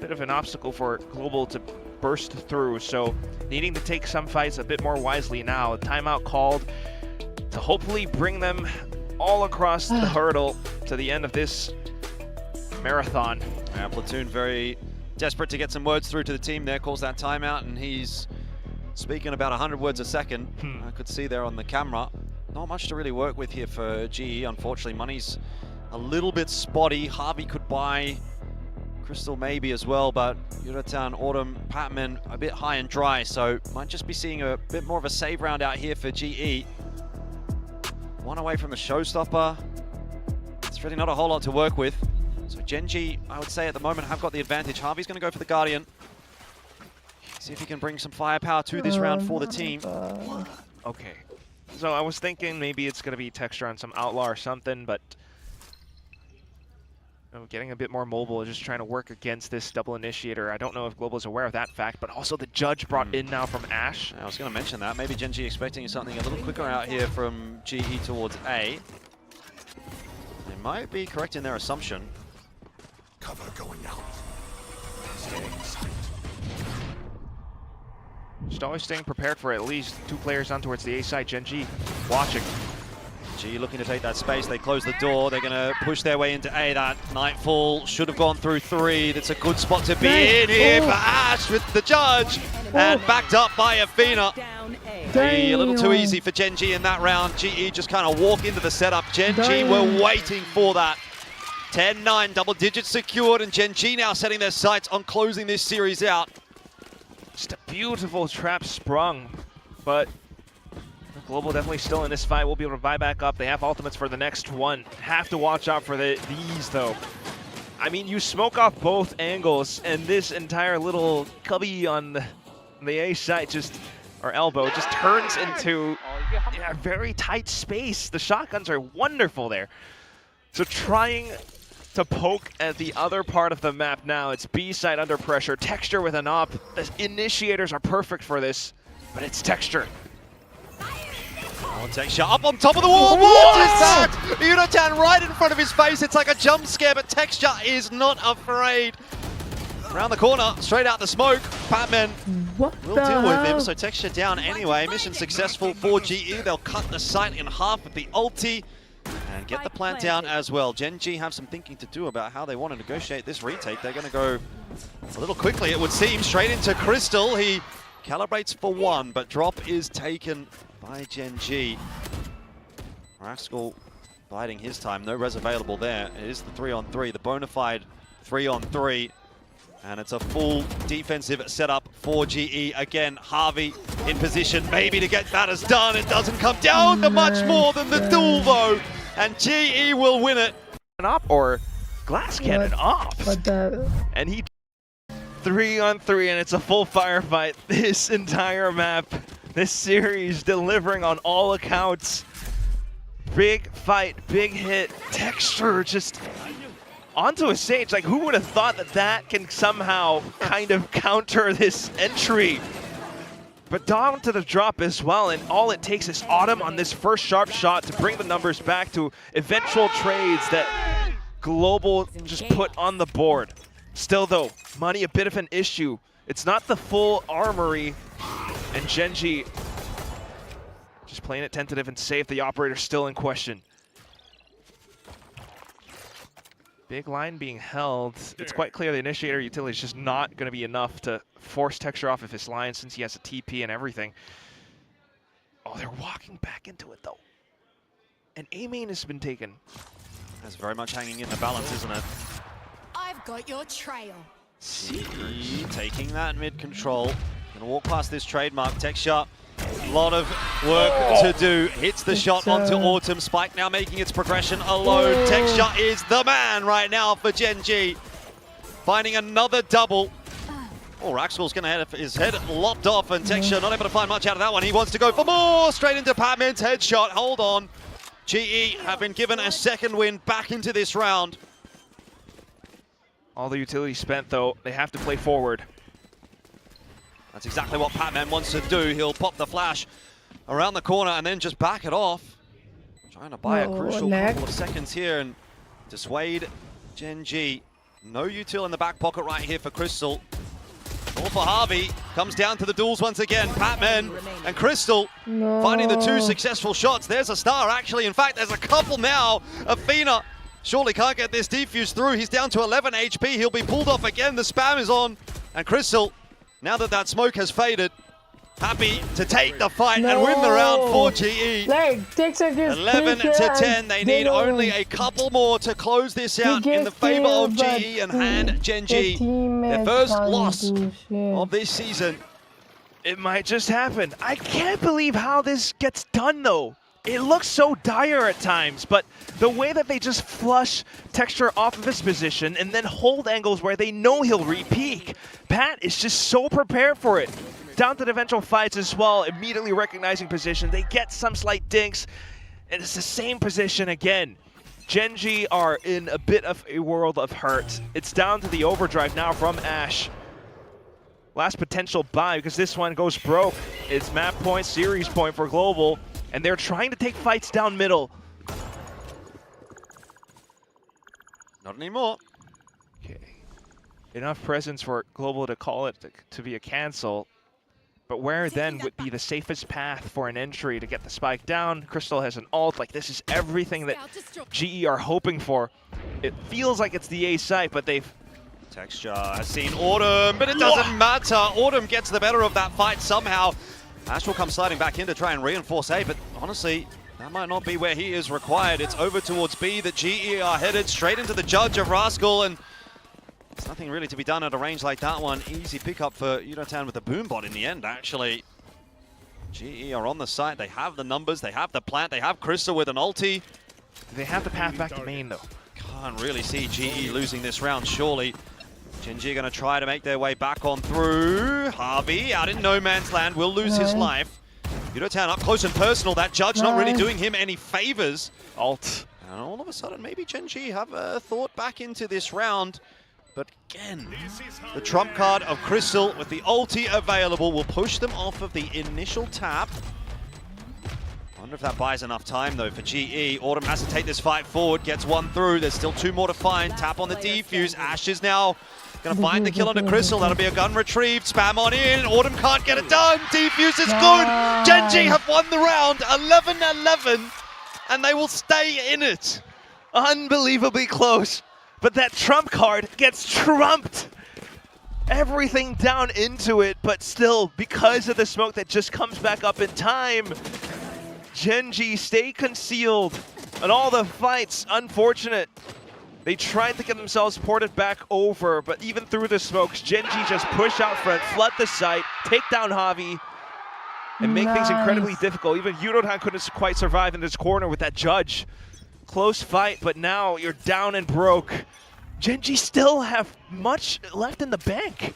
Speaker 2: Bit of an obstacle for Global to burst through, so needing to take some fights a bit more wisely now. A timeout called to hopefully bring them all across the hurdle to the end of this marathon.
Speaker 1: Platoon very desperate to get some words through to the team there, calls that timeout, and he's speaking about 100 words a second. I could see there on the camera. Not much to really work with here for GE, unfortunately. Money's a little bit spotty. Harvey could buy Crystal maybe as well, but Yudotan, Autumn, Patman a bit high and dry, so might just be seeing a bit more of a save round out here for GE. One away from a showstopper. It's really not a whole lot to work with. So Gen G, I would say at the moment, have got the advantage. Harvey's going to go for the Guardian. See if he can bring some firepower to this round for the team.
Speaker 2: Okay. So I was thinking maybe it's going to be Texture on some Outlaw or something, but getting a bit more mobile, just trying to work against this double initiator. I don't know if Global is aware of that fact, but also the Judge brought in now from Ash.
Speaker 1: I was going to mention that. Maybe Gen G expecting something a little quicker out here from GE towards A. They might be correct in their assumption.
Speaker 9: Cover going out.
Speaker 2: Just always staying prepared for at least 2 players on towards the A side. Gen G watching.
Speaker 1: G looking to take that space. They close the door. They're going to push their way into A. That Nightfall should have gone through 3. That's a good spot to be in here for Ash with the Judge. And backed up by Athena. A little too
Speaker 4: Damn.
Speaker 1: easy for Gen G in that round. GE just kind of walk into the setup. Gen G were waiting for that. 10-9, double digits secured, and Gen G now setting their sights on closing this series out.
Speaker 2: Just a beautiful trap sprung, but Global definitely still in this fight. We'll be able to buy back up. They have ultimates for the next one. Have to watch out for these, though. I mean, you smoke off both angles, and this entire little cubby on the A side just, or elbow, just turns into a very tight space. The shotguns are wonderful there. So trying to poke at the other part of the map now. It's B side under pressure. Texture with an op. The initiators are perfect for this, but it's Texture.
Speaker 1: Texture up on top of the wall. What is that? Unotan right in front of his face. It's like a jump scare, but Texture is not afraid. Around the corner, straight out the smoke. Batman will deal with him, so Texture down anyway. Mission successful for GE. They'll cut the site in half with the ulti and get the plant down as well. Gen G have some thinking to do about how they want to negotiate this retake. They're going to go a little quickly, it would seem, straight into Crystal. He calibrates for one, but drop is taken by Gen G. Rascal biding his time. No res available there. It is the 3-on-3, the bona fide 3-on-3. And it's a full defensive setup for GE. Again, Harvey in position maybe to get matters done. It doesn't come down to much more than the duel, though. And GE will win it.
Speaker 2: Op or glass cannon off. And he 3-on-3, and it's a full firefight. This entire map, this series delivering on all accounts. Big fight, big hit, Texture just onto a stage. Like, who would have thought that that can somehow kind of counter this entry? But down to the drop as well, and all it takes is Autumn on this first sharp shot to bring the numbers back to eventual trades that Global just put on the board. Still though, money a bit of an issue. It's not the full armory, and Gen G just playing it tentative and safe. The operator's still in question. Big line being held. It's quite clear the initiator utility is just not going to be enough to force Texture off of his line since he has a TP and everything. Oh, they're walking back into it though. And A main has been taken.
Speaker 1: That's very much hanging in the balance, isn't it?
Speaker 10: I've got your trail.
Speaker 1: GE taking that mid control. Gonna walk past this trademark. Texture. A lot of work to do. Hits the shot onto Autumn. Spike now making its progression alone. Texture is the man right now for Gen G. Finding another double. Oh, Raxwell's going to have his head lopped off, and Texture not able to find much out of that one. He wants to go for more. Straight into Patman's headshot. Hold on. GE have been given a second win back into this round.
Speaker 2: All the utility spent though. They have to play forward.
Speaker 1: That's exactly what Patman wants to do. He'll pop the flash around the corner and then just back it off. Trying to buy a crucial couple of seconds here and dissuade Gen G. No util in the back pocket right here for Crystal. All for Harvey. Comes down to the duels once again. Patman and Crystal finding the two successful shots. There's a star actually. In fact, there's a couple now. Athena surely can't get this defuse through. He's down to 11 HP. He'll be pulled off again. The spam is on. And Crystal, now that that smoke has faded, happy to take the fight and win the round for GE. 11 to 10. They need only a couple more to close this out in the favor of GE and hand Gen G their first loss of this season.
Speaker 2: It might just happen. I can't believe how this gets done though. It looks so dire at times, but the way that they just flush Texture off of his position and then hold angles where they know he'll re-peek. Pat is just so prepared for it. Down to the eventual fights as well, immediately recognizing position. They get some slight dinks, and it's the same position again. Gen G are in a bit of a world of hurt. It's down to the overdrive now from Ash. Last potential buy, because this one goes broke. It's map point, series point for Global, and they're trying to take fights down middle.
Speaker 1: Not anymore.
Speaker 2: Okay. Enough presence for Global to call it to be a cancel. But where then would be the safest path for an entry to get the spike down? Crystal has an ult. Like, this is everything that GE are hoping for. It feels like it's the A site, but they've...
Speaker 1: Texture has seen Autumn, but it doesn't matter. Autumn gets the better of that fight somehow. Ash will come sliding back in to try and reinforce A, but honestly, that might not be where he is required. It's over towards B that GE are headed straight into the judge of Rascal, and there's nothing really to be done at a range like that one. Easy pickup for Yudotan with the boom bot in the end, actually. GE are on the site. They have the numbers, they have the plant, they have Crystal with an ulti.
Speaker 2: They have the path back to main, though.
Speaker 1: Can't really see GE losing this round, surely. Gen.G are going to try to make their way back on through. Harvey out in no man's land, will lose his life. Yudotan up close and personal. That judge not really doing him any favors.
Speaker 2: Alt.
Speaker 1: And all of a sudden, maybe Gen.G have a thought back into this round. But again, the trump card of Crystal with the ulti available will push them off of the initial tap. I wonder if that buys enough time, though, for GE. Autumn has to take this fight forward, gets one through. There's still two more to find. Tap on the defuse. Ash is now going to find the kill onto Crystal. That'll be a gun retrieved. Spam on in. Autumn can't get it done. Defuse is good. Gen.G have won the round. 11-11. And they will stay in it.
Speaker 2: Unbelievably close. But that trump card gets trumped. Everything down into it, but still, because of the smoke that just comes back up in time, Gen.G stay concealed. And all the fights, unfortunate. They tried to get themselves ported back over, but even through the smokes, Gen.G just push out front, flood the site, take down Javi, and make things incredibly difficult. Even Yudotan couldn't quite survive in this corner with that judge. Close fight, but now you're down and broke. Gen.G still have much left in the bank.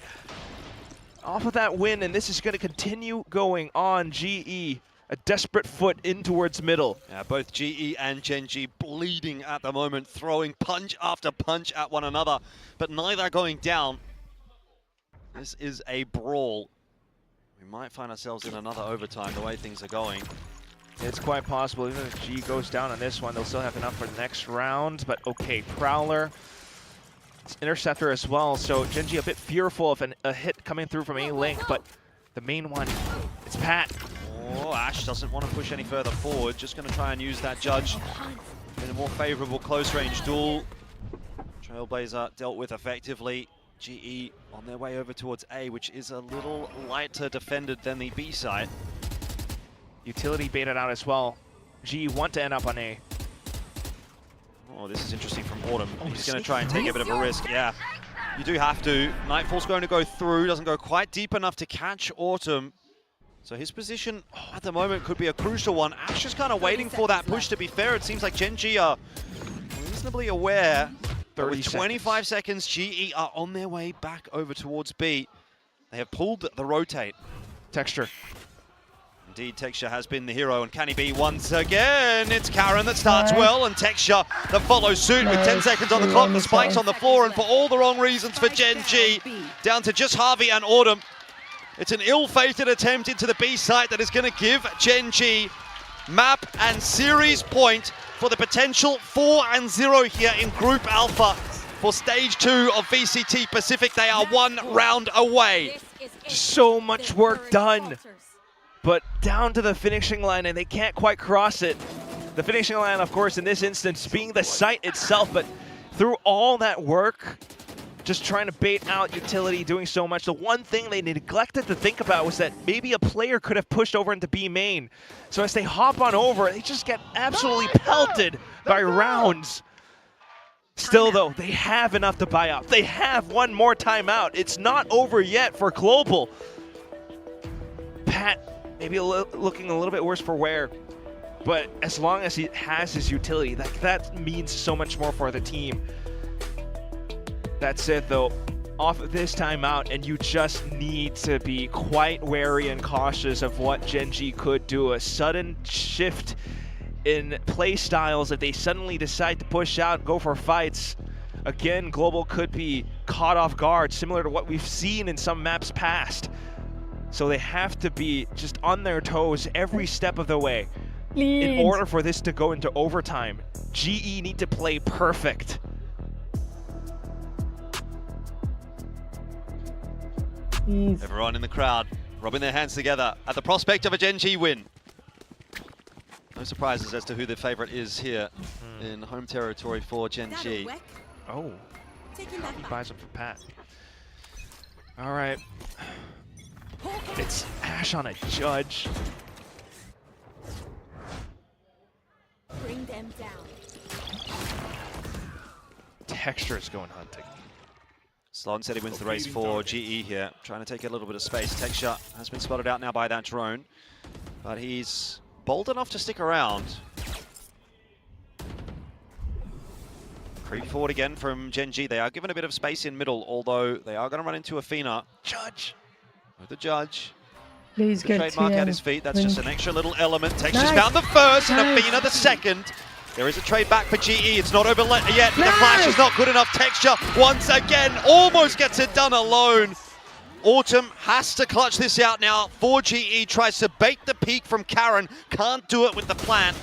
Speaker 2: Off of that win, and this is going to continue going on. GE, a desperate foot in towards middle.
Speaker 1: Yeah, both GE and Gen.G bleeding at the moment, throwing punch after punch at one another, but neither going down. This is a brawl. We might find ourselves in another overtime the way things are going.
Speaker 2: It's quite possible. Even if G goes down on this one, they'll still have enough for the next round. But okay, Prowler, it's Interceptor as well. So Gen.G a bit fearful of a hit coming through from A-Link, but the main one, it's Pat.
Speaker 1: Oh, Ash doesn't want to push any further forward. Just going to try and use that judge in a more favorable close-range duel. Trailblazer dealt with effectively. GE on their way over towards A, which is a little lighter defended than the B side.
Speaker 2: Utility baited out as well. G want to end up on A.
Speaker 1: Oh, this is interesting from Autumn. He's going to try and take a bit of a risk. Yeah, you do have to. Nightfall's going to go through. Doesn't go quite deep enough to catch Autumn. So his position at the moment could be a crucial one. Ash is kind of waiting for that push, to be fair. It seems like Gen.G are reasonably aware. But with 25 seconds, GE are on their way back over towards B. They have pulled the rotate.
Speaker 2: Texture.
Speaker 1: Indeed, Texture has been the hero, and can he be once again? It's Karen that starts well, and Texture that follows suit with 10 seconds on the clock. The spike's on the floor, and for all the wrong reasons for Gen.G. Down to just Harvey and Autumn. It's an ill-fated attempt into the B site that is going to give Gen.G map and series point for the potential 4-0 here in Group Alpha for Stage 2 of VCT Pacific. They are one round away.
Speaker 2: So much work done, but down to the finishing line, and they can't quite cross it. The finishing line, of course, in this instance, being the site itself, but through all that work, just trying to bait out Utility, doing so much. The one thing they neglected to think about was that maybe a player could have pushed over into B main. So as they hop on over, they just get absolutely pelted by rounds. Still though, they have enough to buy out. They have one more timeout. It's not over yet for Global. Pat maybe looking a little bit worse for wear, but as long as he has his utility, that means so much more for the team. That's it though, off of this timeout, and you just need to be quite wary and cautious of what Gen.G could do. A sudden shift in play styles, if they suddenly decide to push out, go for fights, again, Global could be caught off guard, similar to what we've seen in some maps past. So they have to be just on their toes every step of the way. In order for this to go into overtime, GE need to play perfect.
Speaker 1: Everyone in the crowd rubbing their hands together at the prospect of a Gen.G win. No surprises as to who the favorite is here in home territory for Gen.G.
Speaker 2: Oh, he buys him for Pat. All right. It's Ash on a Judge.
Speaker 10: Bring them down.
Speaker 2: Texture is going hunting.
Speaker 1: Slon said he wins the race for GE here, trying to take a little bit of space. Texture has been spotted out now by that drone, but he's bold enough to stick around. Creep forward again from Gen G. They are given a bit of space in middle, although they are going to run into Athena.
Speaker 2: Judge!
Speaker 1: With the Judge.
Speaker 4: Please
Speaker 1: The
Speaker 4: get
Speaker 1: trademark at
Speaker 4: TM.
Speaker 1: his feet. That's
Speaker 4: Win.
Speaker 1: just an extra little element. Texture's
Speaker 4: Nice.
Speaker 1: found the first and
Speaker 4: Nice.
Speaker 1: Athena the second. There is a trade back for GE. It's not over yet, but the flash is not good enough. Texture once again almost gets it done alone. Autumn has to clutch this out now for GE. Tries to bait the peak from Karen. Can't do it with the plant.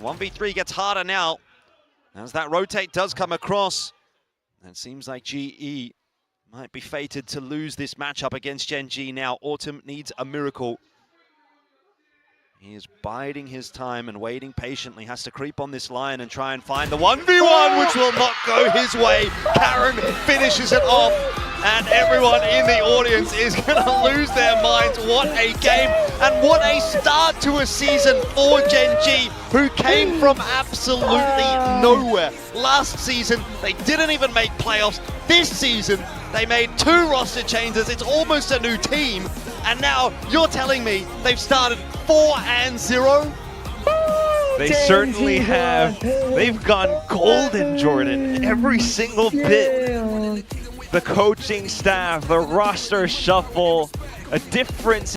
Speaker 1: 1v3 gets harder now as that rotate does come across. And it seems like GE might be fated to lose this matchup against Gen G now. Autumn needs a miracle. He is biding his time and waiting patiently. Has to creep on this line and try and find the 1v1, which will not go his way. Karen finishes it off, and everyone in the audience is going to lose their minds. What a game, and what a start to a season for Gen G, who came from absolutely nowhere. Last season, they didn't even make playoffs. This season, they made 2 roster changes. It's almost a new team. And now you're telling me they've started 4-0?
Speaker 2: They certainly have. They've gone golden, Jordan. Every single bit. The coaching staff, the roster shuffle, a difference